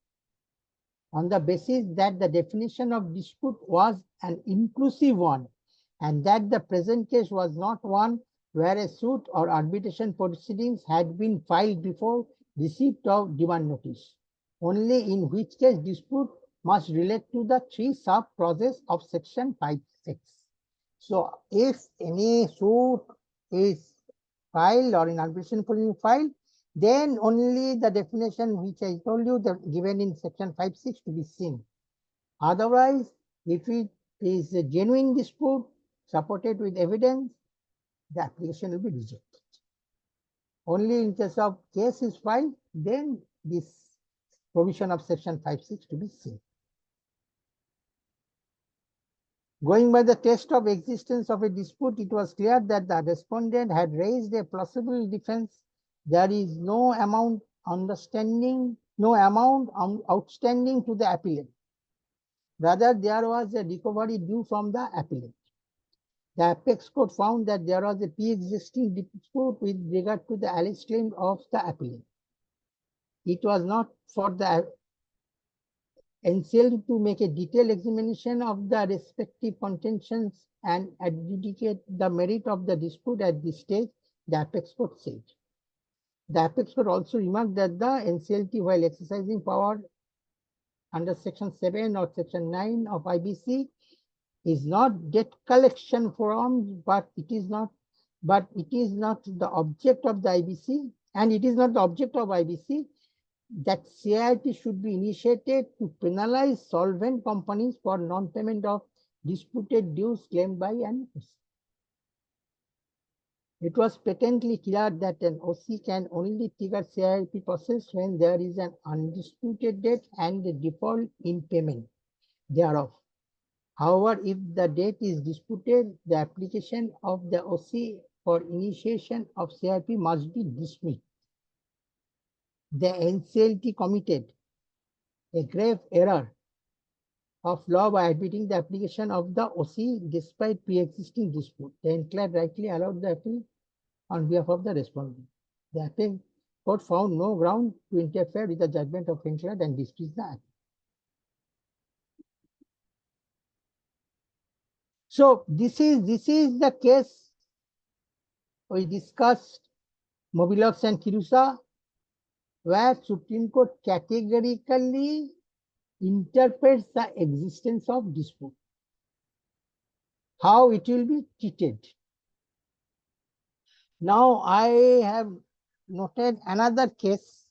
on the basis that the definition of dispute was an inclusive one and that the present case was not one where a suit or arbitration proceedings had been filed before receipt of demand notice, only in which case dispute must relate to the three sub-clauses of section 5.6. So if any suit is filed or in arbitration proceeding filed, then only the definition which I told you that given in section 5.6 to be seen. Otherwise, if it is a genuine dispute supported with evidence, the application will be rejected. Only in case of case is filed, then this provision of section 5.6 to be seen. Going by the test of existence of a dispute, it was clear that the respondent had raised a plausible defense. There is no amount outstanding to the appellant. Rather, there was a recovery due from the appellant. The apex court found that there was a pre-existing dispute with regard to the alleged claim of the appellant. It was not for the NCLT to make a detailed examination of the respective contentions and adjudicate the merit of the dispute at this stage, the apex court said. The apex court also remarked that the NCLT, while exercising power under section 7 or section 9 of IBC, is not debt collection forum, but it is not the object of the IBC, and it is not the object of IBC that CIRT should be initiated to penalize solvent companies for non-payment of disputed dues claimed by an OC. It was patently clear that an OC can only trigger CIRP process when there is an undisputed debt and a default in payment thereof. However, if the date is disputed, the application of the OC for initiation of CIRP must be dismissed. The NCLT committed a grave error of law by admitting the application of the OC despite pre-existing dispute. The NCLAT rightly allowed the appeal on behalf of the respondent. The appeal court found no ground to interfere with the judgment of NCLAT and dismissed the appeal. So this is the case we discussed, Mobilox and Kirusa, where Supreme Court categorically interprets the existence of dispute, how it will be treated. Now I have noted another case.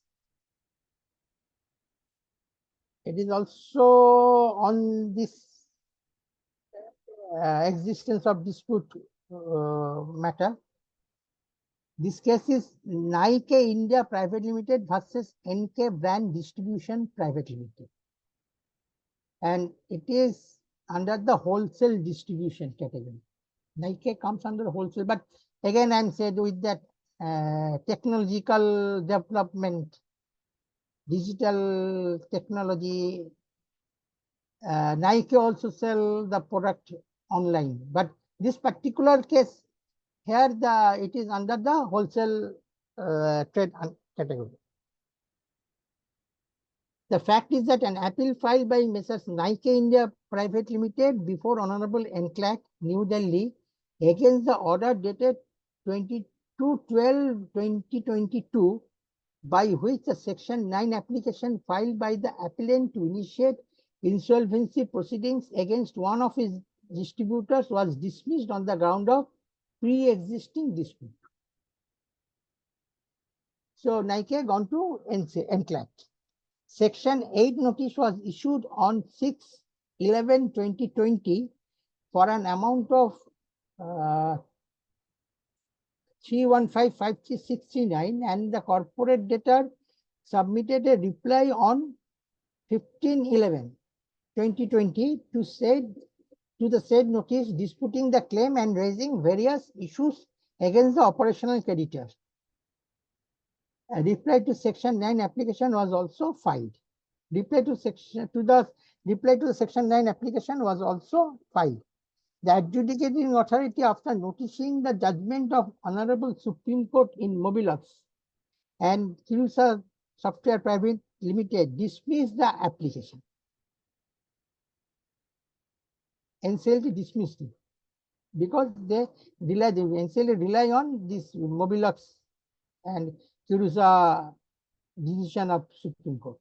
It is also on this existence of dispute matter. This case is Nike India Private Limited versus NK Brand Distribution Private Limited. And it is under the wholesale distribution category. Nike comes under wholesale, but again I'm said with that technological development, digital technology, Nike also sell the product online. But this particular case here, it is under the wholesale trade category. The fact is that an appeal filed by Messrs. Nike India Private Limited before Honorable NCLAT, New Delhi, against the order dated 22/12/2022, by which the Section 9 application filed by the appellant to initiate insolvency proceedings against one of his distributors was dismissed on the ground of pre-existing dispute. So Nike gone to NCLAT. Section 8 notice was issued on 6/11/2020 for an amount of 315,53639, and the corporate debtor submitted a reply on 15/11/2020 to the said notice, disputing the claim and raising various issues against the operational creditor. A reply to Section 9 application was also filed. Reply to the Section 9 application was also filed. The adjudicating authority, after noticing the judgment of Honorable Supreme Court in Mobilox and Kirusa Software Private Limited, dismissed the application. NCLT dismissed it because they NCLT rely on this Mobilox and Kirusa decision of Supreme Court.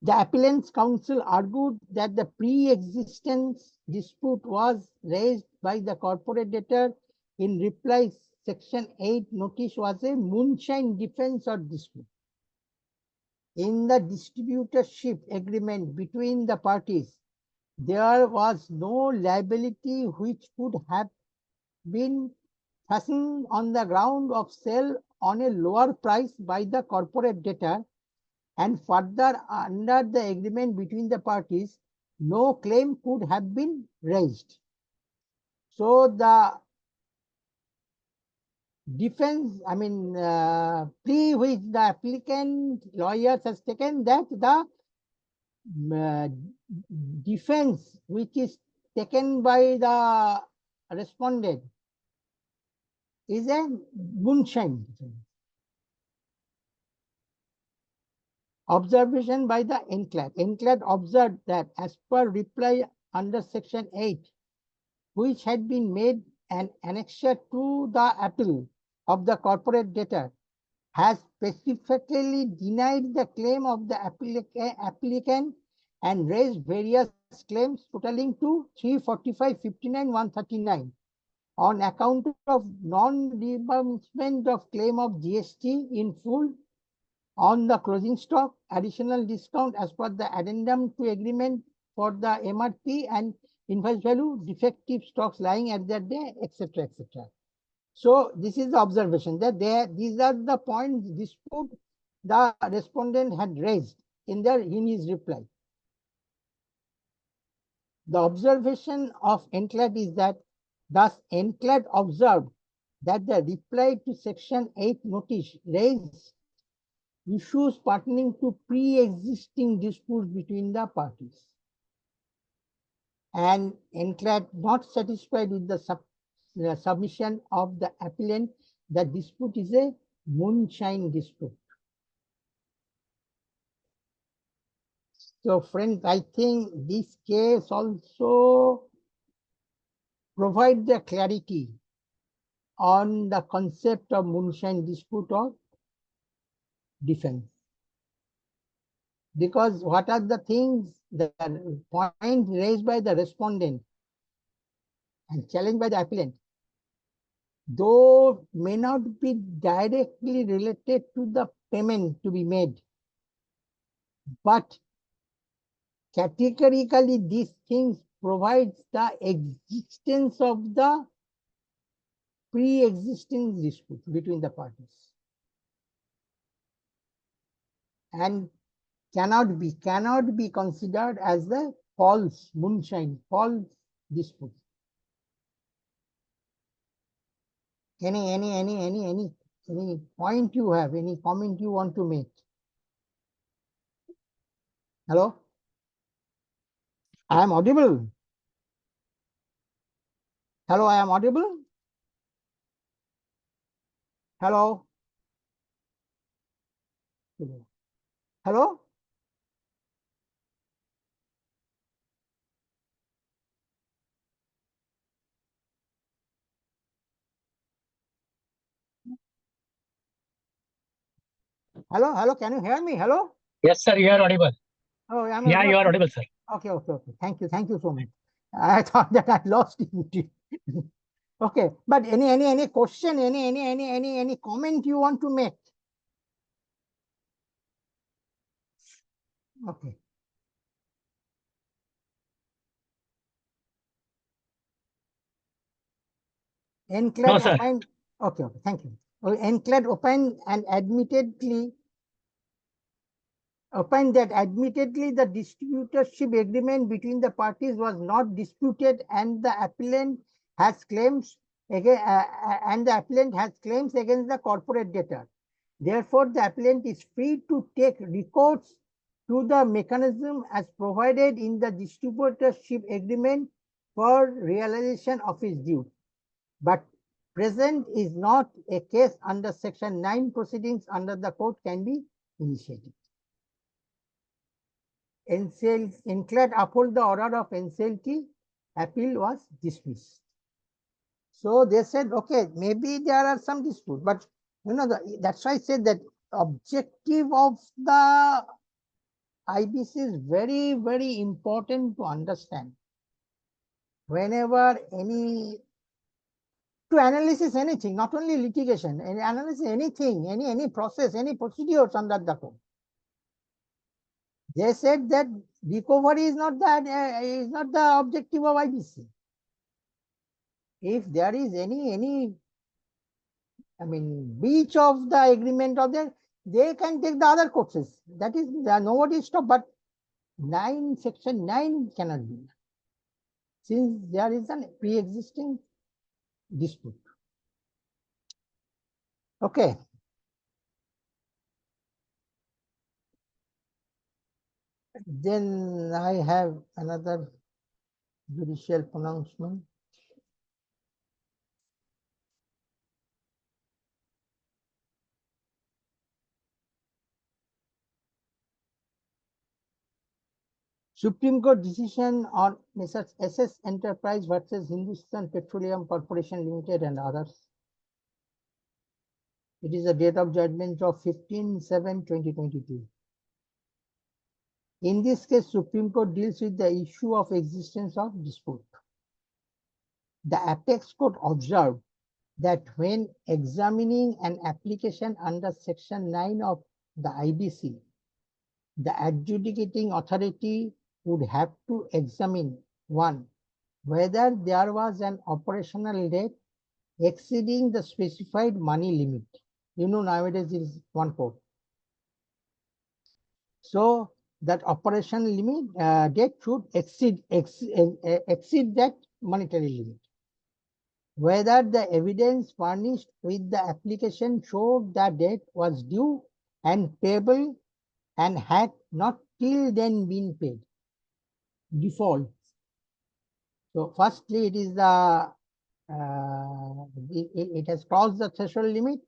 The appellant's counsel argued that the pre-existence dispute was raised by the corporate debtor. In reply, Section 8 notice was a moonshine defense or dispute. In the distributorship agreement between the parties, there was no liability which could have been fastened on the ground of sale on a lower price by the corporate debtor, and further, under the agreement between the parties, no claim could have been raised. So the defense, plea which the applicant lawyers has taken, that the defense which is taken by the respondent is a moonshine defense. Observation by the NCLAT. NCLAT observed that as per reply under Section 8, which had been made an annexure to the appeal of the corporate debtor, has specifically denied the claim of the applicant and raised various claims totaling to 345,59,139 on account of non-reimbursement of claim of GST in full on the closing stock, additional discount as per the addendum to agreement for the MRP and invoice value, defective stocks lying at that day, etc., etc. So this is the observation that these are the points dispute the respondent had raised in his reply. The observation of NCLAT is that thus NCLAT observed that the reply to section 8 notice raised issues pertaining to pre-existing disputes between the parties. And NCLAT not satisfied with the submission of the appellant, the dispute is a moonshine dispute. So friends, I think this case also provides the clarity on the concept of moonshine dispute or defense. Because what are the things, the point raised by the respondent and challenged by the appellant, though may not be directly related to the payment to be made, but categorically these things provides the existence of the pre-existing dispute between the parties and cannot be considered as the false moonshine, false dispute. Any point you have, any comment you want to make? Hello? I am audible. Hello, I am audible. Hello? Hello? Hello, hello, can you hear me? Hello? Yes, sir, you are audible. Oh, Yeah, you are audible, sir. Okay. Thank you so much. I thought that I lost it. Okay, but any question, any comment you want to make? Okay. NCLAT No, sir. opined. Okay, thank you. NCLAT opined and opined that admittedly the distributorship agreement between the parties was not disputed and the appellant has claims against the corporate debtor. Therefore, the appellant is free to take recourse to the mechanism as provided in the distributorship agreement for realization of his due. But present is not a case under section 9 proceedings under the code can be initiated. NCLAT uphold the order of NCLT, appeal was dismissed. So they said, okay, maybe there are some disputes, but that's why I said that objective of the IBC is very, very important to understand. Whenever to analysis anything, not only litigation, analysis anything, any process, any procedures under the code. They said that recovery is not the objective of IBC. If there is any breach of the agreement of them, they can take the other courses. That is, nobody stop. But section 9 cannot be, since there is a pre-existing dispute. Okay. Then I have another judicial pronouncement. Supreme Court decision on SS Enterprise versus Hindustan Petroleum Corporation Limited and others. It is a date of judgment of 15/7/2022. In this case, Supreme Court deals with the issue of existence of dispute. The Apex Court observed that when examining an application under Section 9 of the IBC, the adjudicating authority would have to examine one, whether there was an operational debt exceeding the specified money limit. You know, nowadays it is 1 crore. So that operation limit debt should exceed that monetary limit. Whether the evidence furnished with the application showed that debt was due and payable and had not till then been paid. Default. So firstly, it is the it has crossed the threshold limit,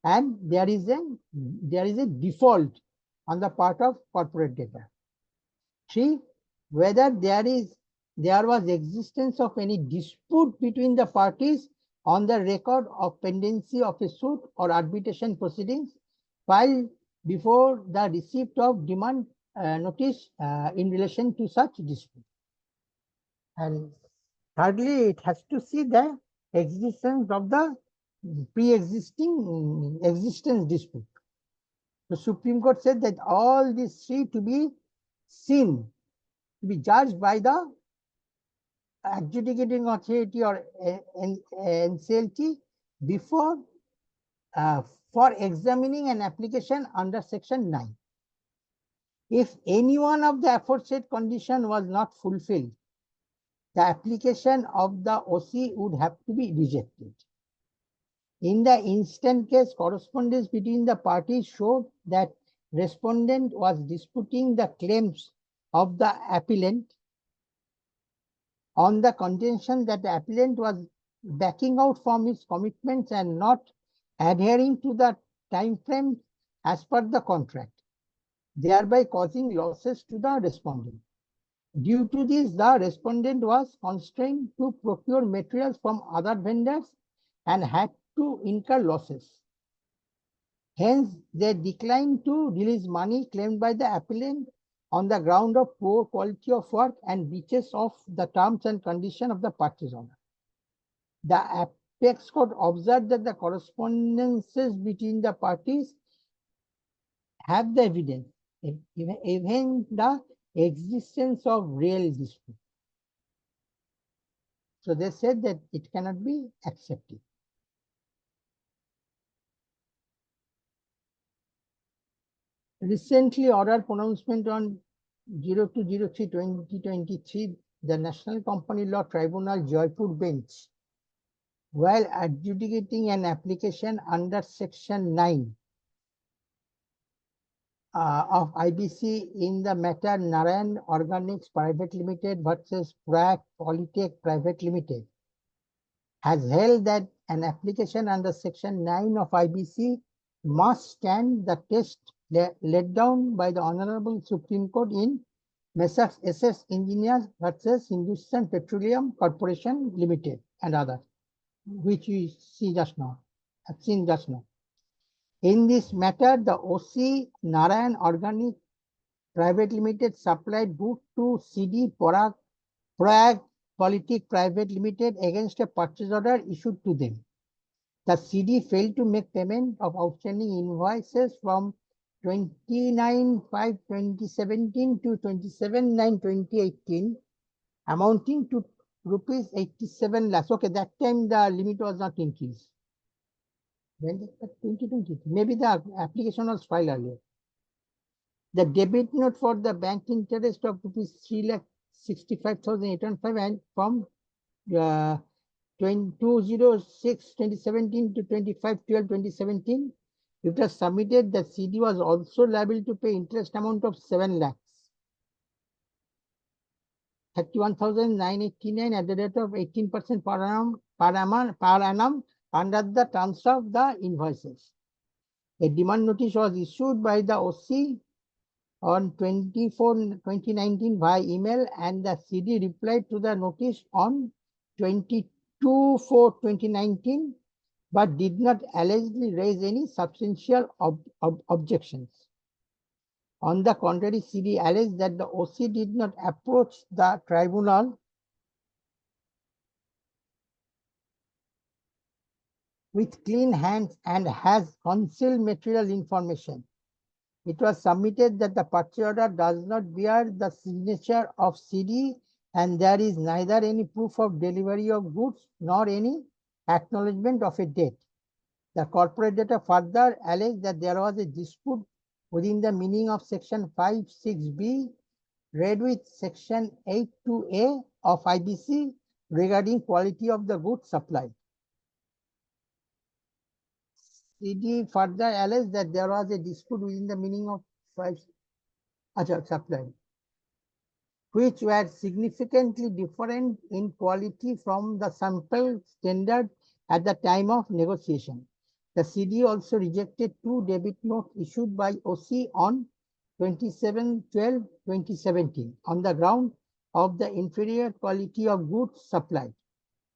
and there is a default on the part of corporate debtor. 3. Whether there was existence of any dispute between the parties on the record of pendency of a suit or arbitration proceedings filed before the receipt of demand notice in relation to such dispute. And thirdly, it has to see the existence of the pre-existing existence dispute. The Supreme Court said that all these three to be seen, to be judged by the adjudicating authority or NCLT before for examining an application under Section 9. If any one of the aforesaid condition was not fulfilled, the application of the OC would have to be rejected. In the instant case, correspondence between the parties showed that respondent was disputing the claims of the appellant on the contention that the appellant was backing out from his commitments and not adhering to the time frame as per the contract, thereby causing losses to the respondent. Due to this, the respondent was constrained to procure materials from other vendors and had to incur losses. Hence, they declined to release money claimed by the appellant on the ground of poor quality of work and breaches of the terms and conditions of the purchase order. The Apex Court observed that the correspondences between the parties have the evidence, even the existence of real dispute. So they said that it cannot be accepted. Recently, order pronouncement on 02/03/2023, the National Company Law Tribunal Jaipur bench, while adjudicating an application under Section 9 of IBC in the matter Narayan Organics Private Limited versus Prague Polytech Private Limited, has held that an application under Section 9 of IBC must stand the test laid down by the Honorable Supreme Court in Messrs. SS Engineers versus Hindustan Petroleum Corporation Limited and others, which we see just now, have seen just now. In this matter, the OC Narayan Organic Private Limited supplied goods to CD Prague Polytech Private Limited against a purchase order issued to them. The CD failed to make payment of outstanding invoices from 29/5/2017 to 27/9/2018, amounting to rupees 87 lakhs. Okay, that time the limit was not increased. When 2020, maybe the application was filed earlier. The debit note for the bank interest of rupees 3,65,805 and from 206/2017 to 25/12/2017, it was submitted that CD was also liable to pay interest amount of 7 lakhs. 31,989 at the rate of 18% per annum under the terms of the invoices. A demand notice was issued by the OC on 24/2019 via email, and the CD replied to the notice on 22/4/2019, but did not allegedly raise any substantial objections. On the contrary, CD alleged that the OC did not approach the tribunal with clean hands and has concealed material information, it was submitted that the purchase order does not bear the signature of CD and there is neither any proof of delivery of goods nor any acknowledgement of a date. The corporate data further alleged that there was a dispute within the meaning of section 5(6)(b) read with section 8(2)(a) of IBC regarding quality of the goods supplied. CD further alleged that there was a dispute within the meaning of 5 supplied, which were significantly different in quality from the sample standard at the time of negotiation. The CD also rejected 2 debit notes issued by OC on 27/12/2017 on the ground of the inferior quality of goods supplied.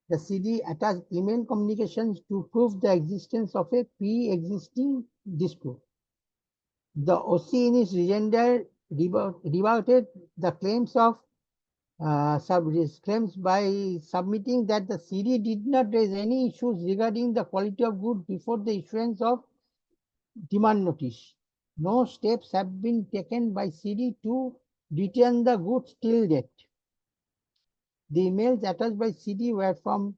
The CD attached email communications to prove the existence of a pre-existing dispute. The OC in its rejoinder rebutted the claims of claims by submitting that the CD did not raise any issues regarding the quality of goods before the issuance of demand notice. No steps have been taken by CD to return the goods till date. The emails attached by CD were from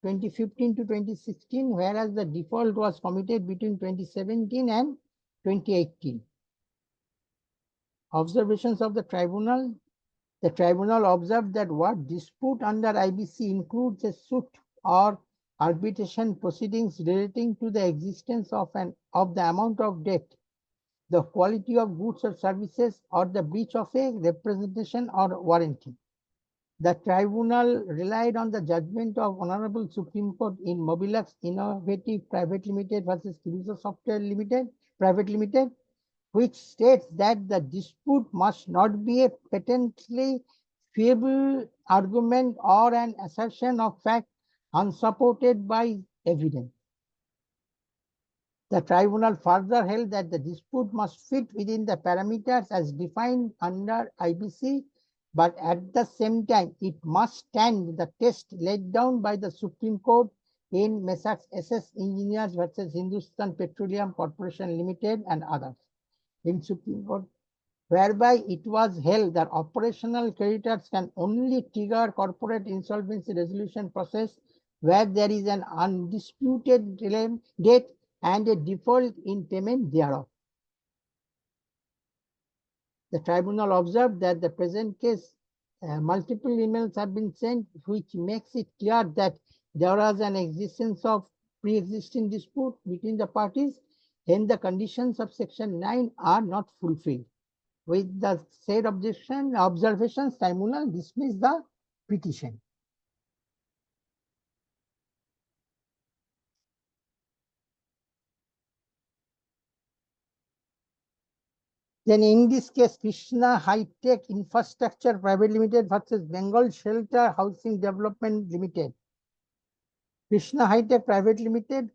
2015 to 2016, whereas the default was committed between 2017 and 2018. Observations of the tribunal. The tribunal observed that what dispute under IBC includes a suit or arbitration proceedings relating to the existence of the amount of debt, the quality of goods or services, or the breach of a representation or warranty. The tribunal relied on the judgment of Honorable Supreme Court in Mobilux Innovative Private Limited versus Kibusa Software Limited Private Limited, which states that the dispute must not be a patently feeble argument or an assertion of fact unsupported by evidence. The tribunal further held that the dispute must fit within the parameters as defined under IBC, but at the same time, it must stand the test laid down by the Supreme Court in Messrs. SS Engineers versus Hindustan Petroleum Corporation Limited and others in Supreme Court, whereby it was held that operational creditors can only trigger corporate insolvency resolution process where there is an undisputed date and a default in payment thereof. The tribunal observed that the present case, multiple emails have been sent, which makes it clear that there was an existence of pre-existing dispute between the parties, and the conditions of section 9 are not fulfilled. With the said observations, tribunal dismissed the petition. Then in this case, Krishna High-Tech Infrastructure Private Limited versus Bengal Shelter Housing Development Limited. Krishna High-Tech Private Limited,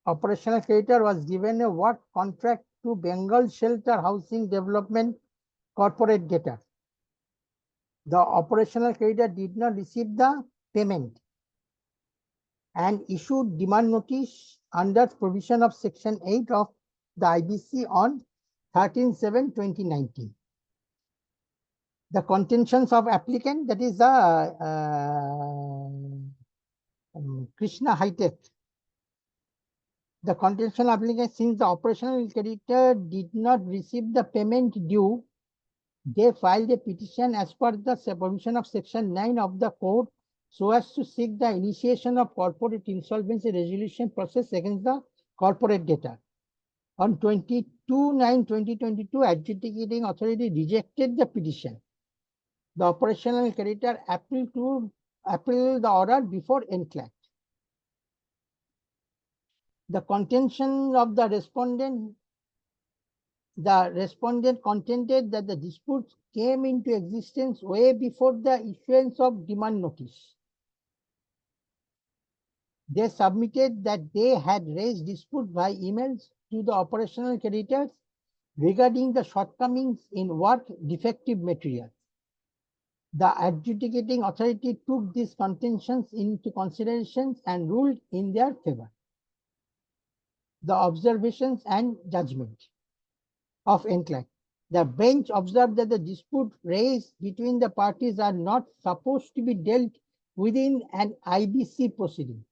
operational creditor, was given a work contract to Bengal Shelter Housing Development corporate debtor. The operational creditor did not receive the payment and issued demand notice under provision of section 8 of the IBC on 13/7/2019. The contentions of applicant, that is the Krishna High-Tech. The contention applicant, since the operational creditor did not receive the payment due, they filed a petition as per the provision of section 9 of the code so as to seek the initiation of corporate insolvency resolution process against the corporate debtor. On 22/9/2022, adjudicating authority rejected the petition. The operational creditor appealed the order before NCLAT. The contention of the respondent contended that the dispute came into existence way before the issuance of demand notice. They submitted that they had raised dispute by emails to the operational creditors regarding the shortcomings in work defective material. The adjudicating authority took these contentions into consideration and ruled in their favor. The observations and judgment. of enclave. The bench observed that the dispute raised between the parties are not supposed to be dealt within an IBC proceeding.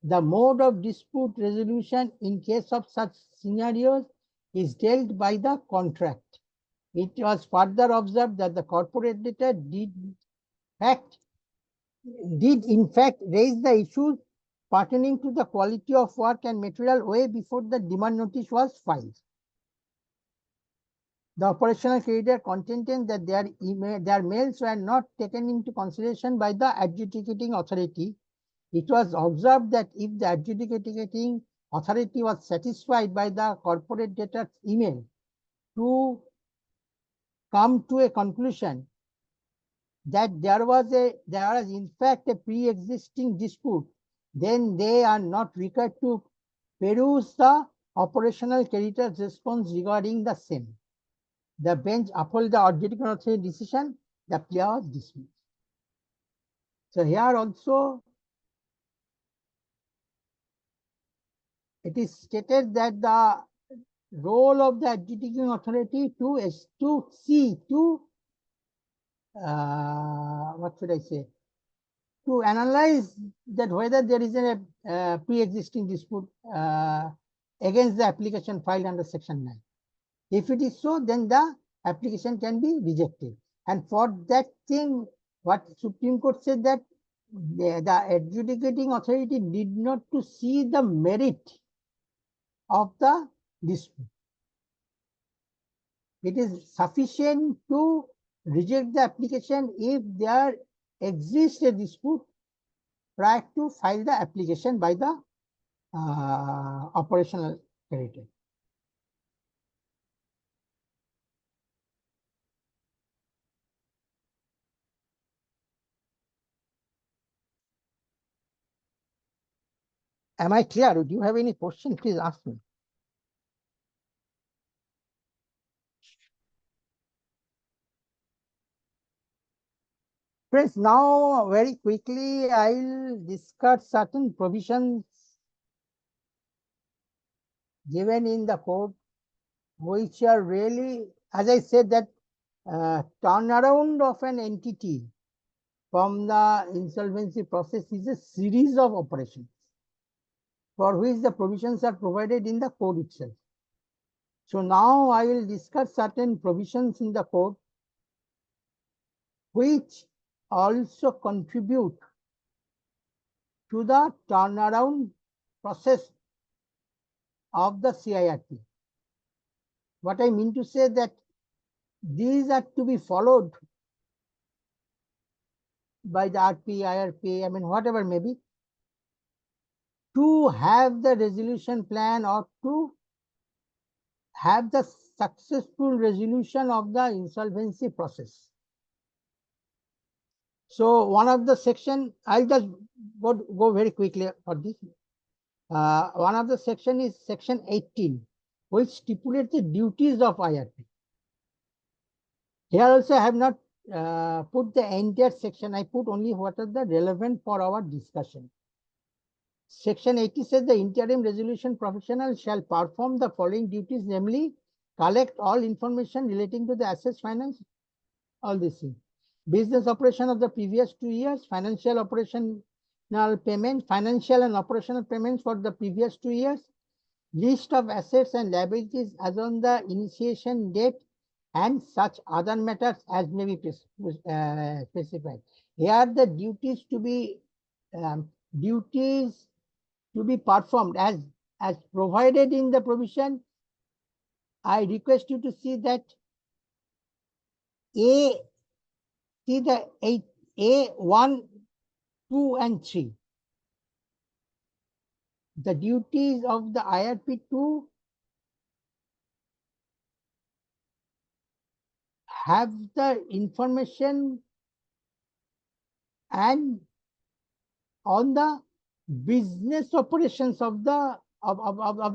The mode of dispute resolution in case of such scenarios is dealt by the contract. It was further observed that the corporate debtor did in fact raise the issues pertaining to the quality of work and material way before the demand notice was filed. The operational creditor contended that their mails were not taken into consideration by the adjudicating authority. It was observed that if the adjudicating authority was satisfied by the corporate debtor's email to come to a conclusion that there was in fact a pre-existing dispute, then they are not required to peruse the operational creditor's response regarding the same. The bench upheld the adjudicating authority decision. The plea was dismissed. So here also it is stated that the role of the adjudicating authority to see what should I say, to analyze that whether there is a pre-existing dispute against the application filed under Section 9. If it is so, then the application can be rejected. And for that thing, what Supreme Court said that the adjudicating authority did not to see the merit of the dispute. It is sufficient to reject the application if there exists a dispute prior to file the application by the operational creditor. Am I clear? Do you have any question? Please ask me. Friends, now very quickly I'll discuss certain provisions given in the code which are really, as I said, that turnaround of an entity from the insolvency process is a series of operations for which the provisions are provided in the code itself. So now I will discuss certain provisions in the code which also contribute to the turnaround process of the CIRP. What I mean to say that these are to be followed by the RP, IRP, I mean whatever may be, to have the resolution plan or to have the successful resolution of the insolvency process. So one of the section, I'll just go very quickly for this. One of the section is section 18, which stipulates the duties of IRP. Here also I have not put the entire section. I put only what are the relevant for our discussion. Section 80 says the interim resolution professional shall perform the following duties, namely collect all information relating to the assets, finance, all these things. Business operation of the previous 2 years, financial operational payment, financial and operational payments for the previous 2 years, list of assets and liabilities as on the initiation date, and such other matters as may be specified. Here the duties to be performed as provided in the provision. I request you to see that A1, 2, and 3. The duties of the IRP to have the information and on the business operations of the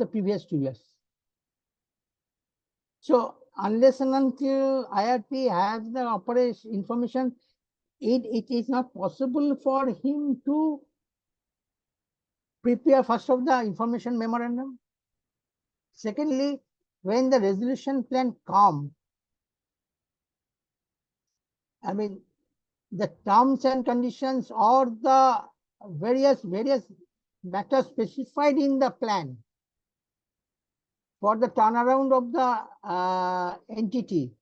previous 2 years. So unless and until IRP has the operation information, it is not possible for him to prepare first of the information memorandum. Secondly, when the resolution plan come, I mean, the terms and conditions or the various matters specified in the plan for the turnaround of the entity,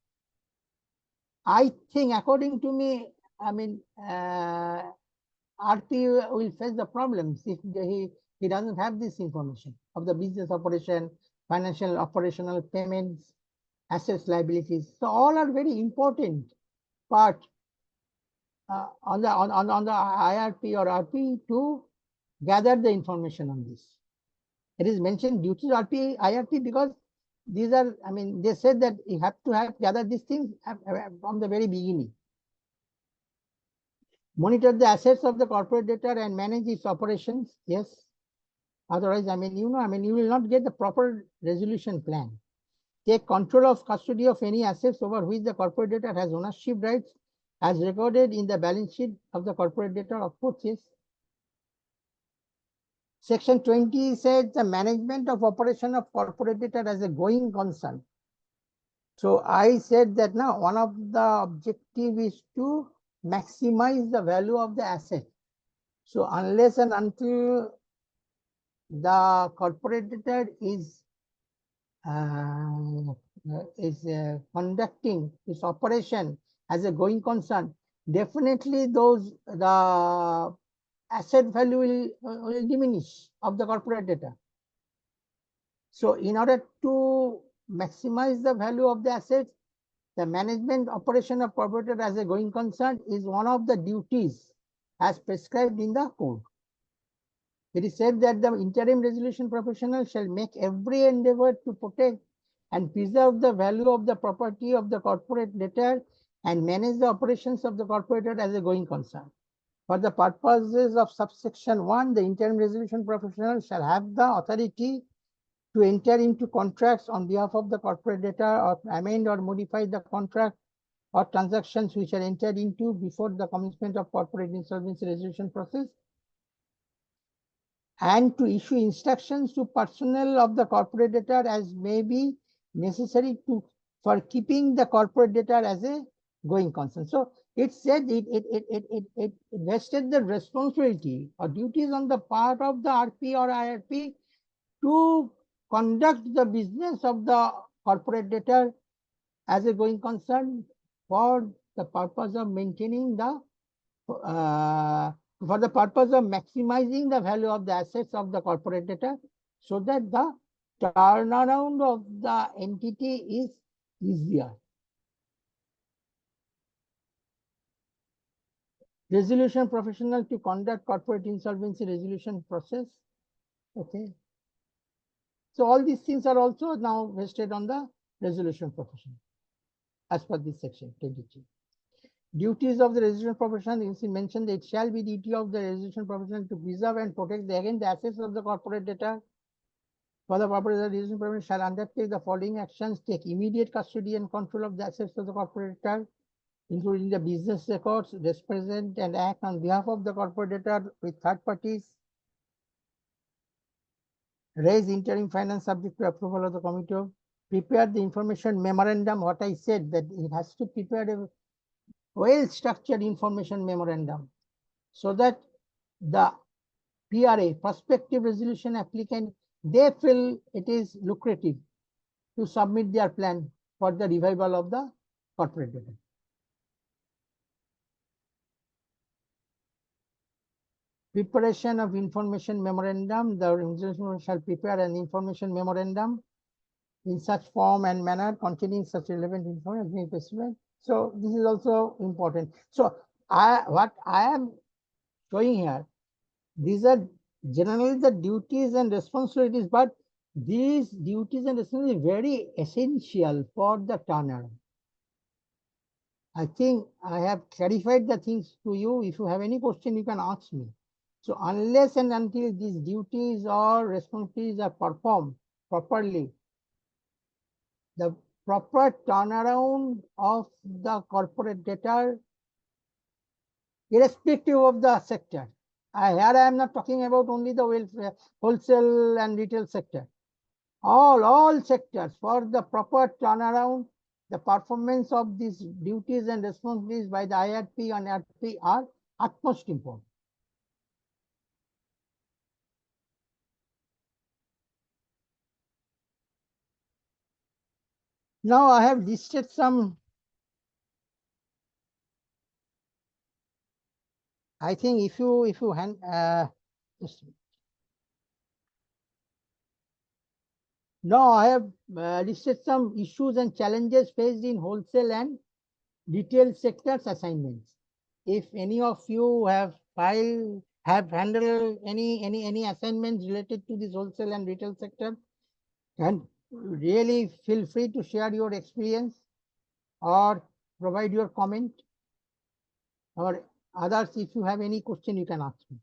I think, according to me, I mean, RP will face the problems if he doesn't have this information of the business operation, financial operational payments, assets, liabilities. So all are very important part on the IRP or RP to gather the information on this. It is mentioned duties RP, IRP because these are, I mean, they said that you have to have gather these things from the very beginning. Monitor the assets of the corporate debtor and manage its operations. Yes. Otherwise, I mean, you will not get the proper resolution plan. Take control of custody of any assets over which the corporate debtor has ownership rights as recorded in the balance sheet of the corporate debtor, of course, yes. Section 20 says the management of operation of corporate debtor as a going concern. So I said that now one of the objective is to maximize the value of the asset. So unless and until the corporate debtor is conducting its operation as a going concern, definitely the asset value will diminish of the corporate debtor. So in order to maximize the value of the assets, the management operation of corporate debtor as a going concern is one of the duties as prescribed in the code. It is said that the interim resolution professional shall make every endeavor to protect and preserve the value of the property of the corporate debtor and manage the operations of the corporate debtor as a going concern. For the purposes of subsection 1, the interim resolution professional shall have the authority to enter into contracts on behalf of the corporate debtor or amend or modify the contract or transactions which are entered into before the commencement of corporate insolvency resolution process, and to issue instructions to personnel of the corporate debtor as may be necessary for keeping the corporate debtor as a going concern. So it said it vested the responsibility or duties on the part of the RP or IRP to conduct the business of the corporate debtor as a going concern for the purpose of maintaining the for the purpose of maximizing the value of the assets of the corporate debtor, so that the turnaround of the entity is easier. Resolution professional to conduct corporate insolvency resolution process. Okay. So all these things are also now vested on the resolution professional as per this section 23. Duties of the resolution professional is mentioned that it shall be duty of the resolution professional to preserve and protect the assets of the corporate debtor. For the purpose of the resolution professional shall undertake the following actions: take immediate custody and control of the assets of the corporate debtor, including the business records, represent and act on behalf of the corporate debtor with third parties, raise interim finance subject to approval of the committee, prepare the information memorandum. What I said, that it has to prepare a well-structured information memorandum so that the PRA, prospective resolution applicant, they feel it is lucrative to submit their plan for the revival of the corporate debtor. Preparation of information memorandum. The resolution shall prepare an information memorandum in such form and manner containing such relevant information. So this is also important. So what I am showing here, these are generally the duties and responsibilities, but these duties and responsibilities are very essential for the turnaround. I think I have clarified the things to you. If you have any question, you can ask me. So unless and until these duties or responsibilities are performed properly, the proper turnaround of the corporate debtor, irrespective of the sector. Here I am not talking about only the wholesale and retail sector. all sectors for the proper turnaround. The performance of these duties and responsibilities by the IRP and RP are utmost important. Now I have listed some. I think if you hand just a minute. Now I have listed some issues and challenges faced in wholesale and retail sectors assignments. If any of you have handled any assignments related to this wholesale and retail sector, and really feel free to share your experience or provide your comment, or others, if you have any question, you can ask me.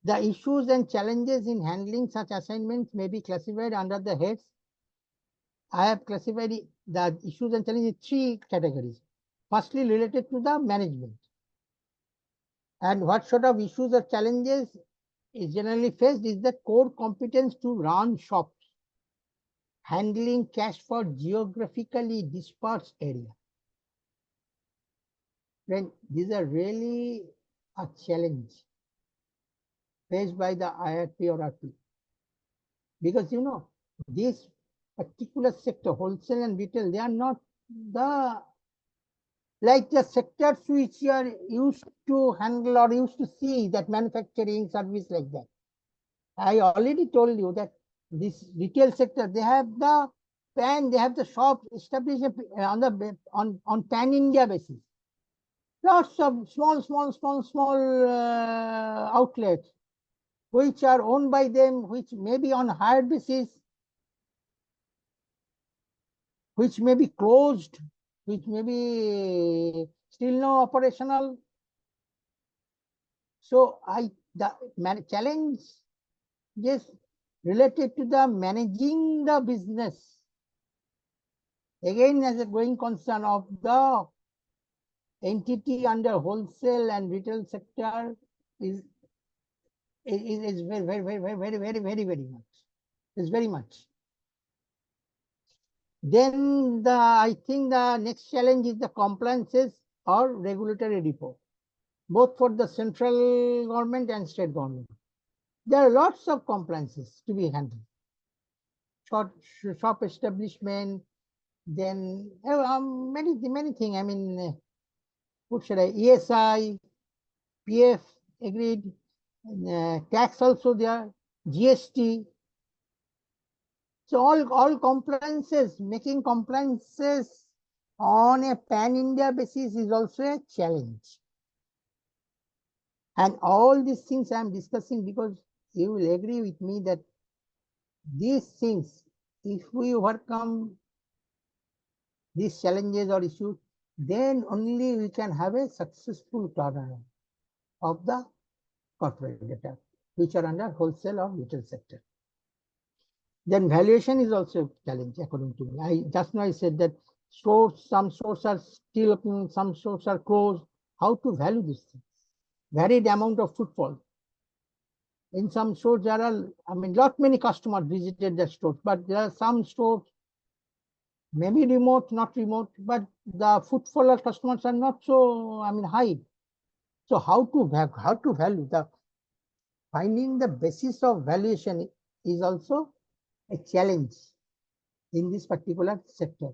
The issues and challenges in handling such assignments may be classified under the heads. I have classified the issues and challenges in 3 categories. Firstly, related to the management. And what sort of issues or challenges is generally faced is the core competence to run shops, handling cash for geographically dispersed area. When these are really a challenge faced by the IRP or RP. Because you know, this particular sector, wholesale and retail, they are not like the sectors which you are used to handle or used to see, that manufacturing, service, like that. I already told you that this retail sector, they have the they have the shop established on pan India basis. Lots of small outlets which are owned by them, which may be on hired basis, which may be closed, which may be still no operational. So the challenge is related to the managing the business. Again, as a growing concern of the entity under wholesale and retail sector is very much. Is very much. Then I think the next challenge is the compliances or regulatory report, both for the central government and state government. There are lots of compliances to be handled. Shop establishment, then many things. I mean, what should I? ESI, PF agreed, tax also there, GST. So all compliances, making compliances on a pan-India basis is also a challenge. And all these things I am discussing because you will agree with me that these things, if we overcome these challenges or issues, then only we can have a successful turnaround of the corporate data, which are under wholesale or retail sector. Then valuation is also a challenge, according to me. Just now I said that some stores are still open, some stores are closed. How to value these things? Varied amount of footfall. In some stores, there are, lot many customers visited the stores, but there are some stores, maybe remote, not remote, but the footfall of customers are not so, high. So how to value finding the basis of valuation is also a challenge in this particular sector.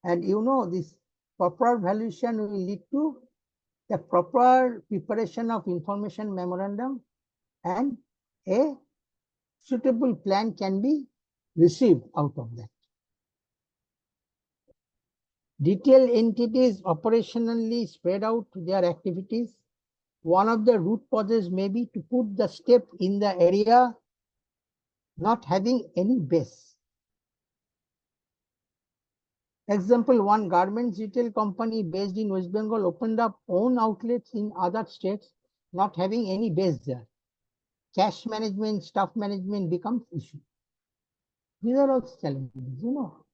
And you know, this proper valuation will lead to the proper preparation of information memorandum, and a suitable plan can be received out of that. Retail entities operationally spread out their activities. One of the root causes may be to put the step in the area not having any base. Example, one garments retail company based in West Bengal opened up own outlets in other states, not having any base there. Cash management, staff management becomes issue. These are also challenges, you know.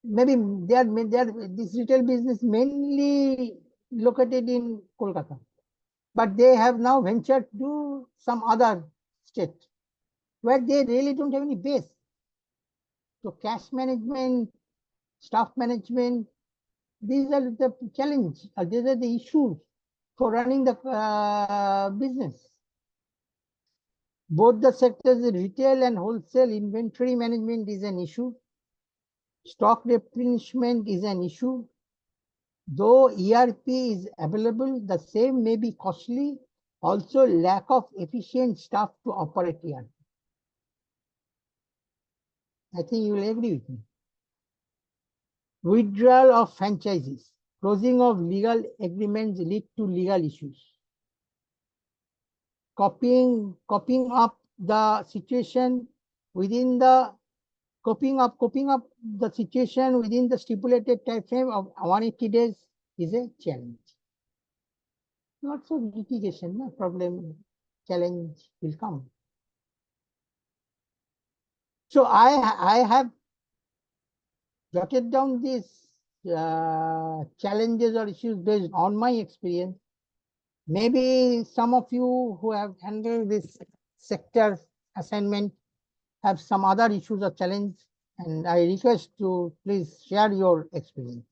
Maybe this retail business mainly located in Kolkata, but they have now ventured to some other state. where they really don't have any base. So cash management, staff management, these are the challenge, these are the issues for running the business. Both the sectors, retail and wholesale, inventory management is an issue. Stock replenishment is an issue. Though ERP is available, the same may be costly. Also, lack of efficient staff to operate ERP. I think you will agree with me. Withdrawal of franchises, closing of legal agreements lead to legal issues. Copying up the situation within the copying up the situation within the stipulated time frame of 180 days is a challenge. Lots of litigation, no problem, challenge will come. So I have jotted down these challenges or issues based on my experience. Maybe some of you who have handled this sector assignment have some other issues or challenge, and I request to please share your experience.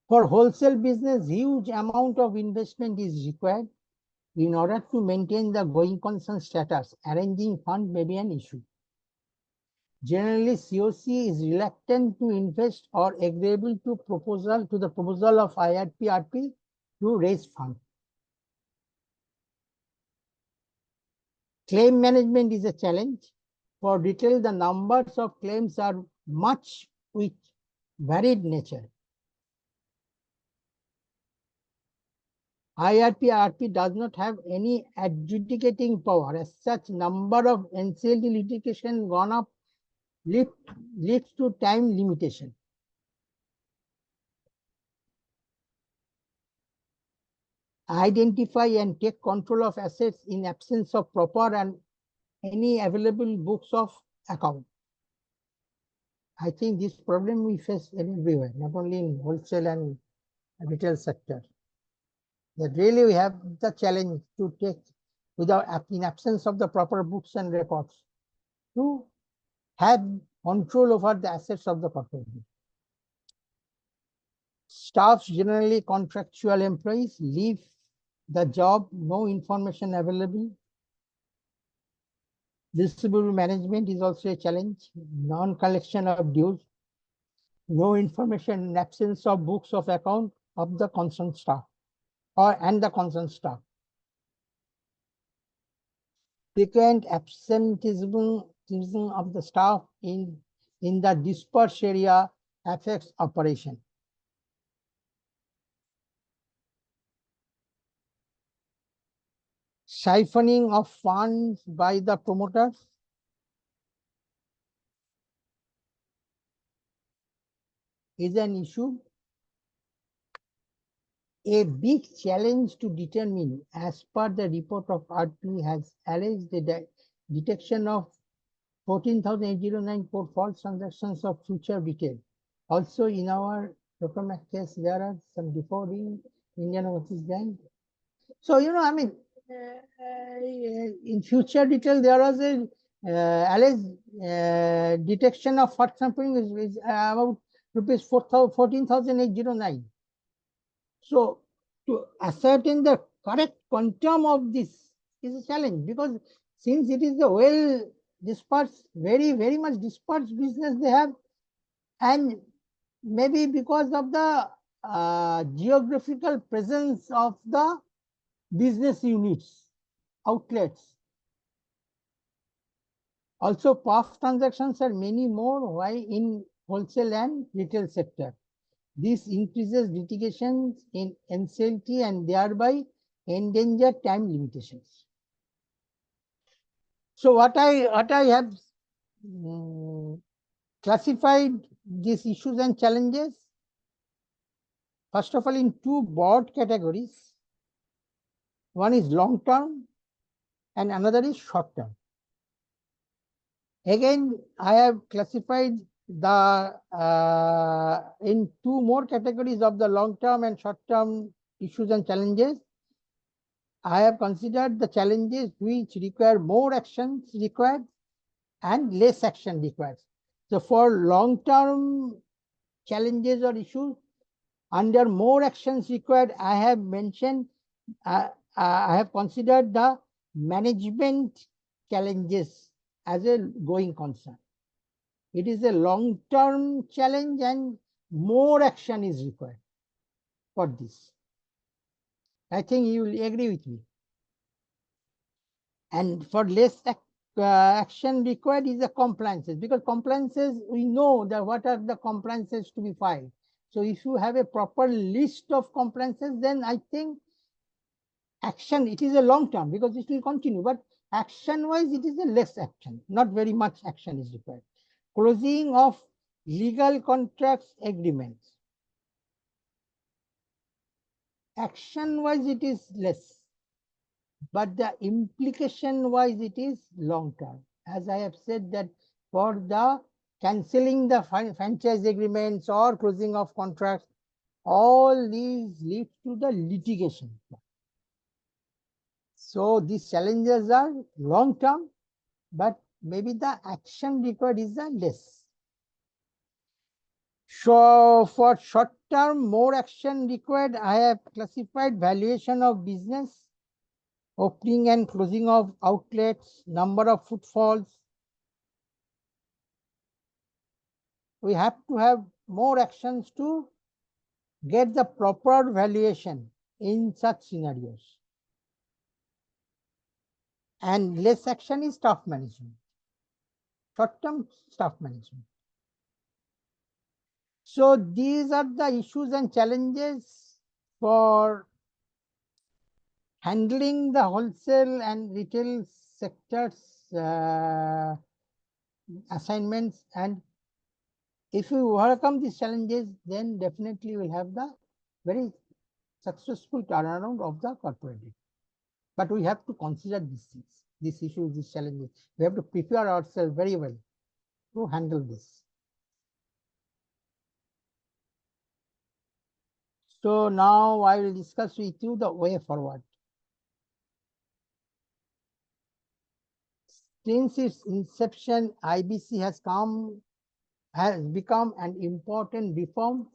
For wholesale business, huge amount of investment is required. In order to maintain the going concern status, arranging fund may be an issue. Generally, COC is reluctant to invest or agreeable to the proposal of IRP-RP to raise funds. Claim management is a challenge. For retail, the numbers of claims are much with varied nature. IRP-RP does not have any adjudicating power. As such, number of NCLT litigation gone up leads to time limitation. Identify and take control of assets in absence of proper and any available books of account. I think this problem we face everywhere, not only in wholesale and retail sector. That really we have the challenge to take without, in absence of the proper books and records, to have control over the assets of the corporation. Staff, generally contractual employees, leave the job, no information available. Receivable management is also a challenge. Non-collection of dues, no information in absence of books of account of the concerned staff and the concerned staff. Frequent absenteeism of the staff in the dispersed area affects operation. Siphoning of funds by the promoters. Is an issue. A big challenge to determine, as per the report of RP, has alleged the detection of 14,809 crore false transactions of future retail. Also, in our Tokamak case, there are some defrauding Indian Overseas Bank. So, I mean, in future retail, there was a alleged detection of fraud sampling is about rupees 14,809. So, to ascertain the correct quantum of this is a challenge, because since it is a well dispersed, very much dispersed business they have, and maybe because of the geographical presence of the business units, outlets. Also, PAF transactions are many more in wholesale and retail sector. This increases litigations in NCLT and thereby endanger time limitations. So what I have classified these issues and challenges, first of all, in two broad categories. One is long term and another is short term. Again, I have classified the in two more categories of the long term and short term issues and challenges. I have considered the challenges which require more actions required and less action required. So for long-term challenges or issues, under more actions required, I have mentioned, I have considered the management challenges as a going concern. It is a long-term challenge and more action is required for this. I think you will agree with me. And for less action required is the compliances, because compliances, we know that what are the compliances to be filed. So if you have a proper list of compliances, then I think action, it is a long term because it will continue, but action wise, it is a less action, not very much action is required. Closing of legal contracts agreements. Action wise, it is less, but the implication wise, it is long term. As I have said that for the cancelling the franchise agreements or closing of contracts, all these lead to the litigation. So these challenges are long term, but maybe the action required is the less. So for short term, more action required, I have classified valuation of business, opening and closing of outlets, number of footfalls. We have to have more actions to get the proper valuation in such scenarios. And less action is staff management, short-term staff management. So these are the issues and challenges for handling the wholesale and retail sectors assignments. And if we overcome these challenges, then definitely we'll have the very successful turnaround of the corporate. But we have to consider these things, these issues, these challenges. We have to prepare ourselves very well to handle this. So now I will discuss with you the way forward. Since its inception, IBC has become an important reform.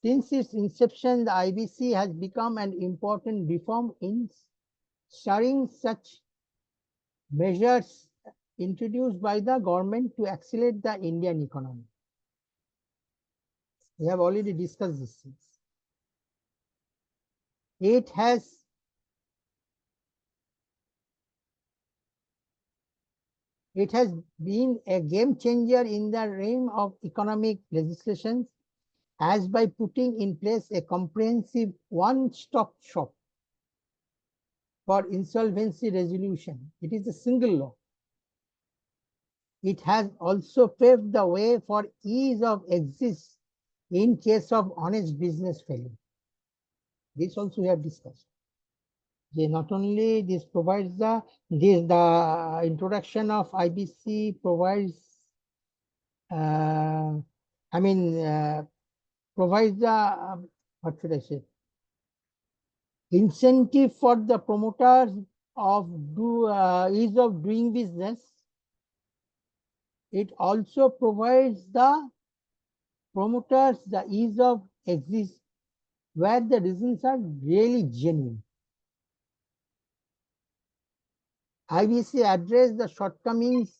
Since its inception, the IBC has become an important reform in sharing such measures introduced by the government to accelerate the Indian economy. We have already discussed these things. It has been a game changer in the realm of economic legislation, as by putting in place a comprehensive one-stop shop for insolvency resolution. It is a single law. It has also paved the way for ease of exit in case of honest business failure. This also we have discussed. Not only this provides the introduction of IBC provides provides the what should I say, incentive for the promoters of ease of doing business. It also provides the promoters the ease of exist where the reasons are really genuine. IBC addressed the shortcomings.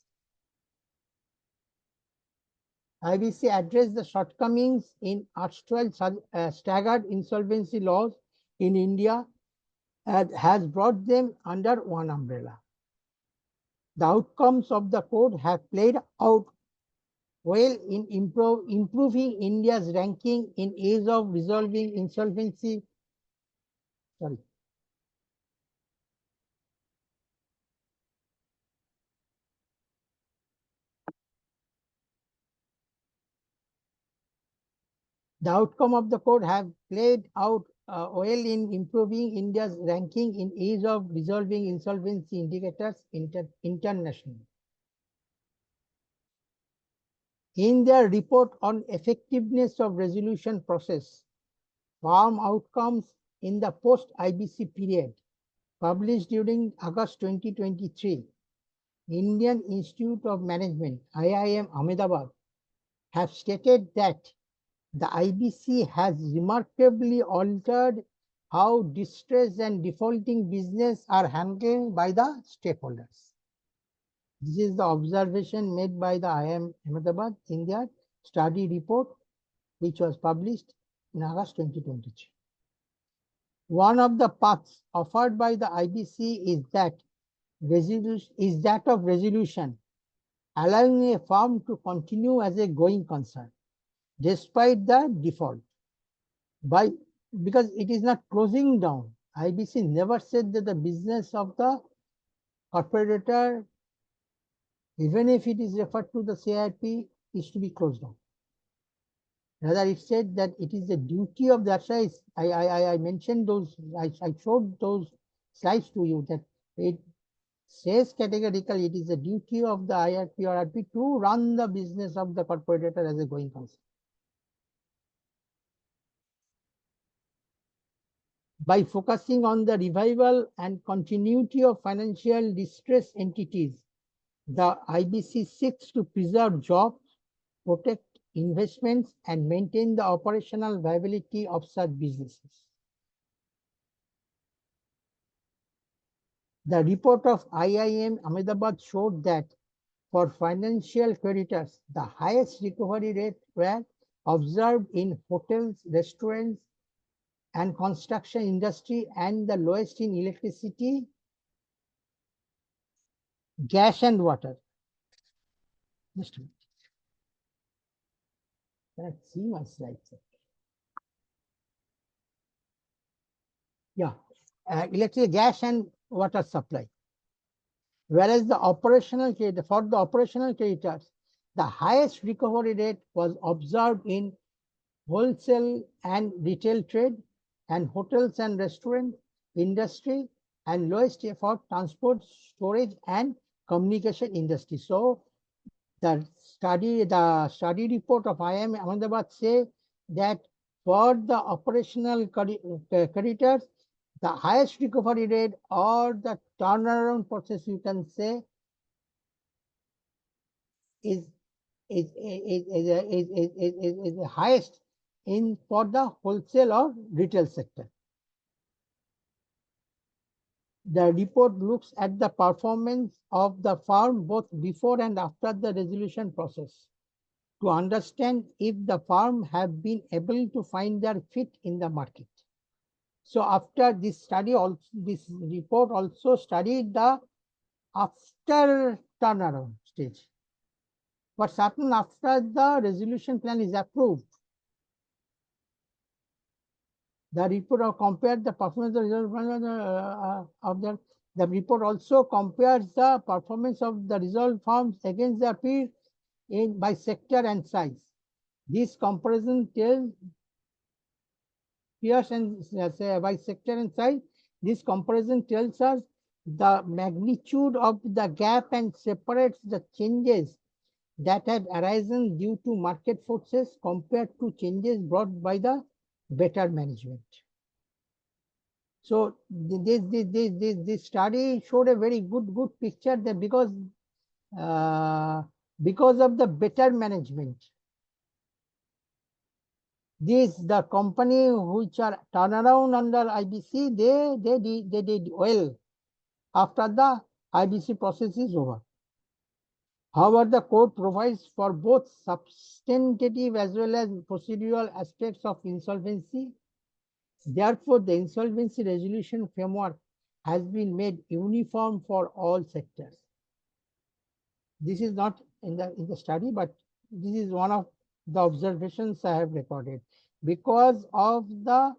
IBC addressed the shortcomings in erstwhile staggered insolvency laws in India and has brought them under one umbrella. The outcomes of the code have played out well in improving India's ranking in ease of resolving insolvency. Sorry. The outcome of the code have played out well in improving India's ranking in ease of resolving insolvency indicators internationally. In their report on effectiveness of resolution process, farm outcomes in the post-IBC period, published during August 2023, Indian Institute of Management, IIM Ahmedabad, have stated that the IBC has remarkably altered how distressed and defaulting business are handled by the stakeholders. This is the observation made by the IIM Ahmedabad in their study report, which was published in August 2023. One of the paths offered by the IBC is that of resolution, allowing a firm to continue as a going concern despite the default. Because it is not closing down. IBC never said that the business of the corporator, even if it is referred to the CIP, is to be closed down. Rather, it said that it is the duty of the I mentioned those, I showed those slides to you, that it says categorically it is the duty of the IRP or RP to run the business of the corporator as a going concern. By focusing on the revival and continuity of financial distress entities, the IBC seeks to preserve jobs, protect investments, and maintain the operational viability of such businesses. The report of IIM Ahmedabad showed that for financial creditors, the highest recovery rate were observed in hotels, restaurants, and construction industry, and the lowest in electricity, gas, and water. Just a minute. Can I see my slides? Yeah, electric, gas, and water supply. Whereas the operational for the operational creditors, the highest recovery rate was observed in wholesale and retail trade, and hotels and restaurant industry, and lowest for transport, storage, and communication industry. So the study report of IIM Ahmedabad say that for the operational creditors, the highest recovery rate or the turnaround process, you can say, is the highest in for the wholesale or retail sector. The report looks at the performance of the firm both before and after the resolution process to understand if the firm have been able to find their feet in the market. So after this study, also this report also studied the after turnaround stage. What's happened after the resolution plan is approved? The report compared the performance of the report also compares the performance of the resolved firms against their peers by sector and size. This comparison tells peers and by sector and size. This comparison tells us the magnitude of the gap and separates the changes that have arisen due to market forces compared to changes brought by the better management. So this study showed a very good picture that because of the better management, the company which are turnaround under IBC, they did well after the IBC process is over. However, the code provides for both substantive as well as procedural aspects of insolvency. Therefore, the insolvency resolution framework has been made uniform for all sectors. This is not in the study, but this is one of the observations I have recorded. Because of the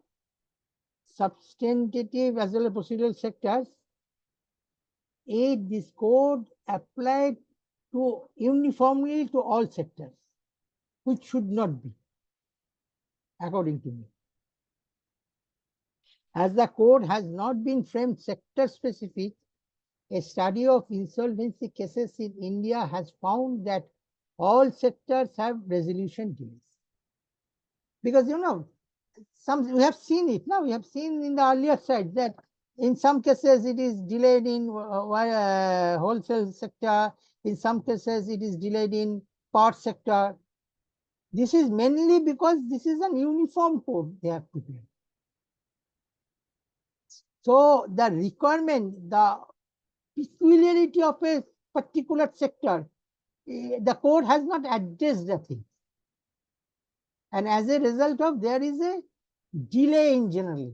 substantive as well as procedural sectors, this code applied to uniformly to all sectors, which should not be, according to me. As the code has not been framed sector specific, a study of insolvency cases in India has found that all sectors have resolution delays. Because we have seen it now. We have seen in the earlier side that in some cases it is delayed in wholesale sector. In some cases it is delayed in part sector. This is mainly because this is an uniform code they have prepared. So the requirement, the peculiarity of a particular sector, the code has not addressed the thing. And as a result of, there is a delay in general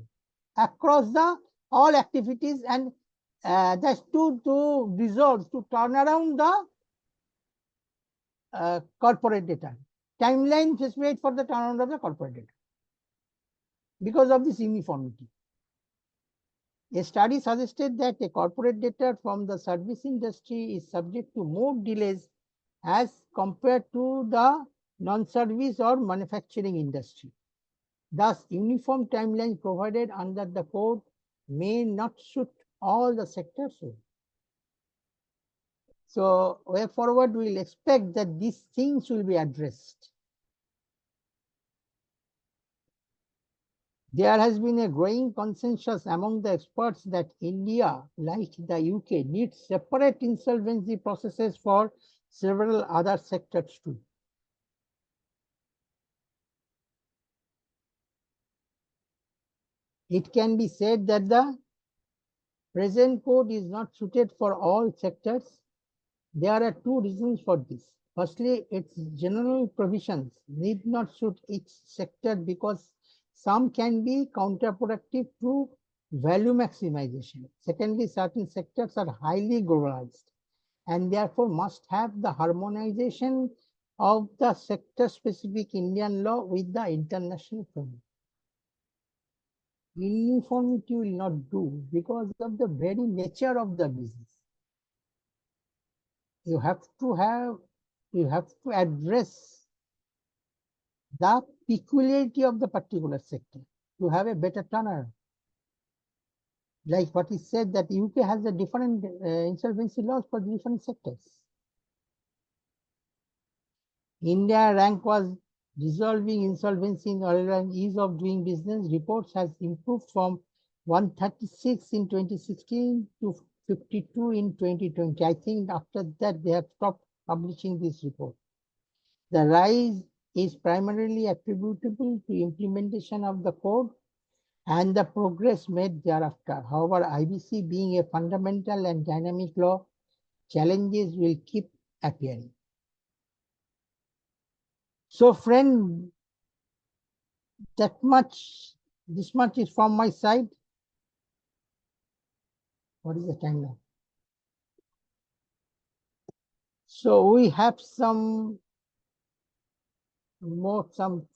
across the all activities, and that's to resolve, to turn around the corporate data. Timeline specified for the turnaround of the corporate data because of this uniformity. A study suggested that a corporate debtor from the service industry is subject to more delays as compared to the non-service or manufacturing industry. Thus, uniform timelines provided under the code may not suit all the sectors. So, way forward, we will expect that these things will be addressed. There has been a growing consensus among the experts that India, like the UK, needs separate insolvency processes for several other sectors too. It can be said that the present code is not suited for all sectors. There are two reasons for this. Firstly, its general provisions need not suit each sector because some can be counterproductive to value maximization. Secondly, certain sectors are highly globalized and therefore must have the harmonization of the sector-specific Indian law with the international framework. Uniformity will not do because of the very nature of the business. You have to address the peculiarity of the particular sector to have a better turnaround. Like what is said that UK has a different insolvency laws for different sectors. India rank was resolving insolvency in oil and ease of doing business reports has improved from 136 in 2016 to 52 in 2020. I think after that they have stopped publishing this report. The rise is primarily attributable to implementation of the code and the progress made thereafter. However, IBC being a fundamental and dynamic law, challenges will keep appearing. So friend, this much is from my side. What is the time now? So we have some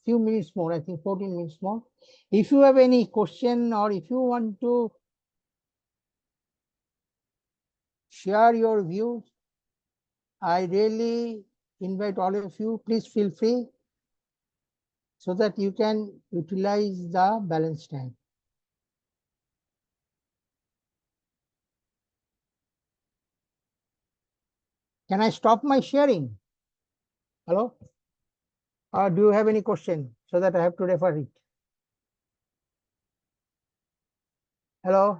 few minutes more, I think 14 minutes more. If you have any question or if you want to share your views, I really invite all of you, please feel free so that you can utilize the balance time. Can I stop my sharing? Hello? Or do you have any question so that I have to refer it? Hello?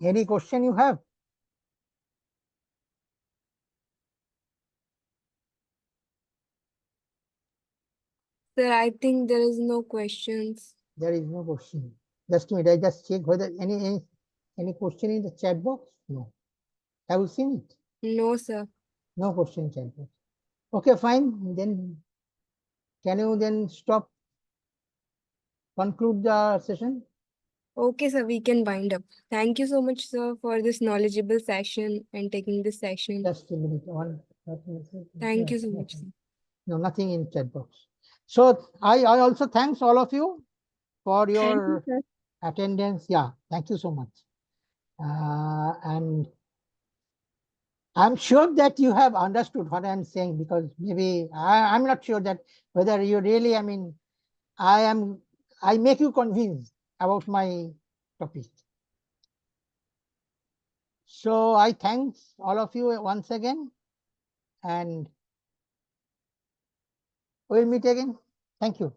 Any question you have? Sir, I think there is no questions. There is no question. Just a minute, I just check whether any question in the chat box? No. Have you seen it? No, sir. No question in chat box. Okay, fine. Then can you then stop, conclude the session? Okay, sir, we can wind up. Thank you so much, sir, for this knowledgeable session and taking this session. Just a minute. Thank you so much, sir. No, nothing in chat box. So I also thanks all of you for your Thank you, sir. attendance. Yeah, thank you so much. And I'm sure that you have understood what I'm saying, because maybe I'm not sure that whether you really, I make you convinced about my topic. So I thanks all of you once again, and we'll meet again. Thank you.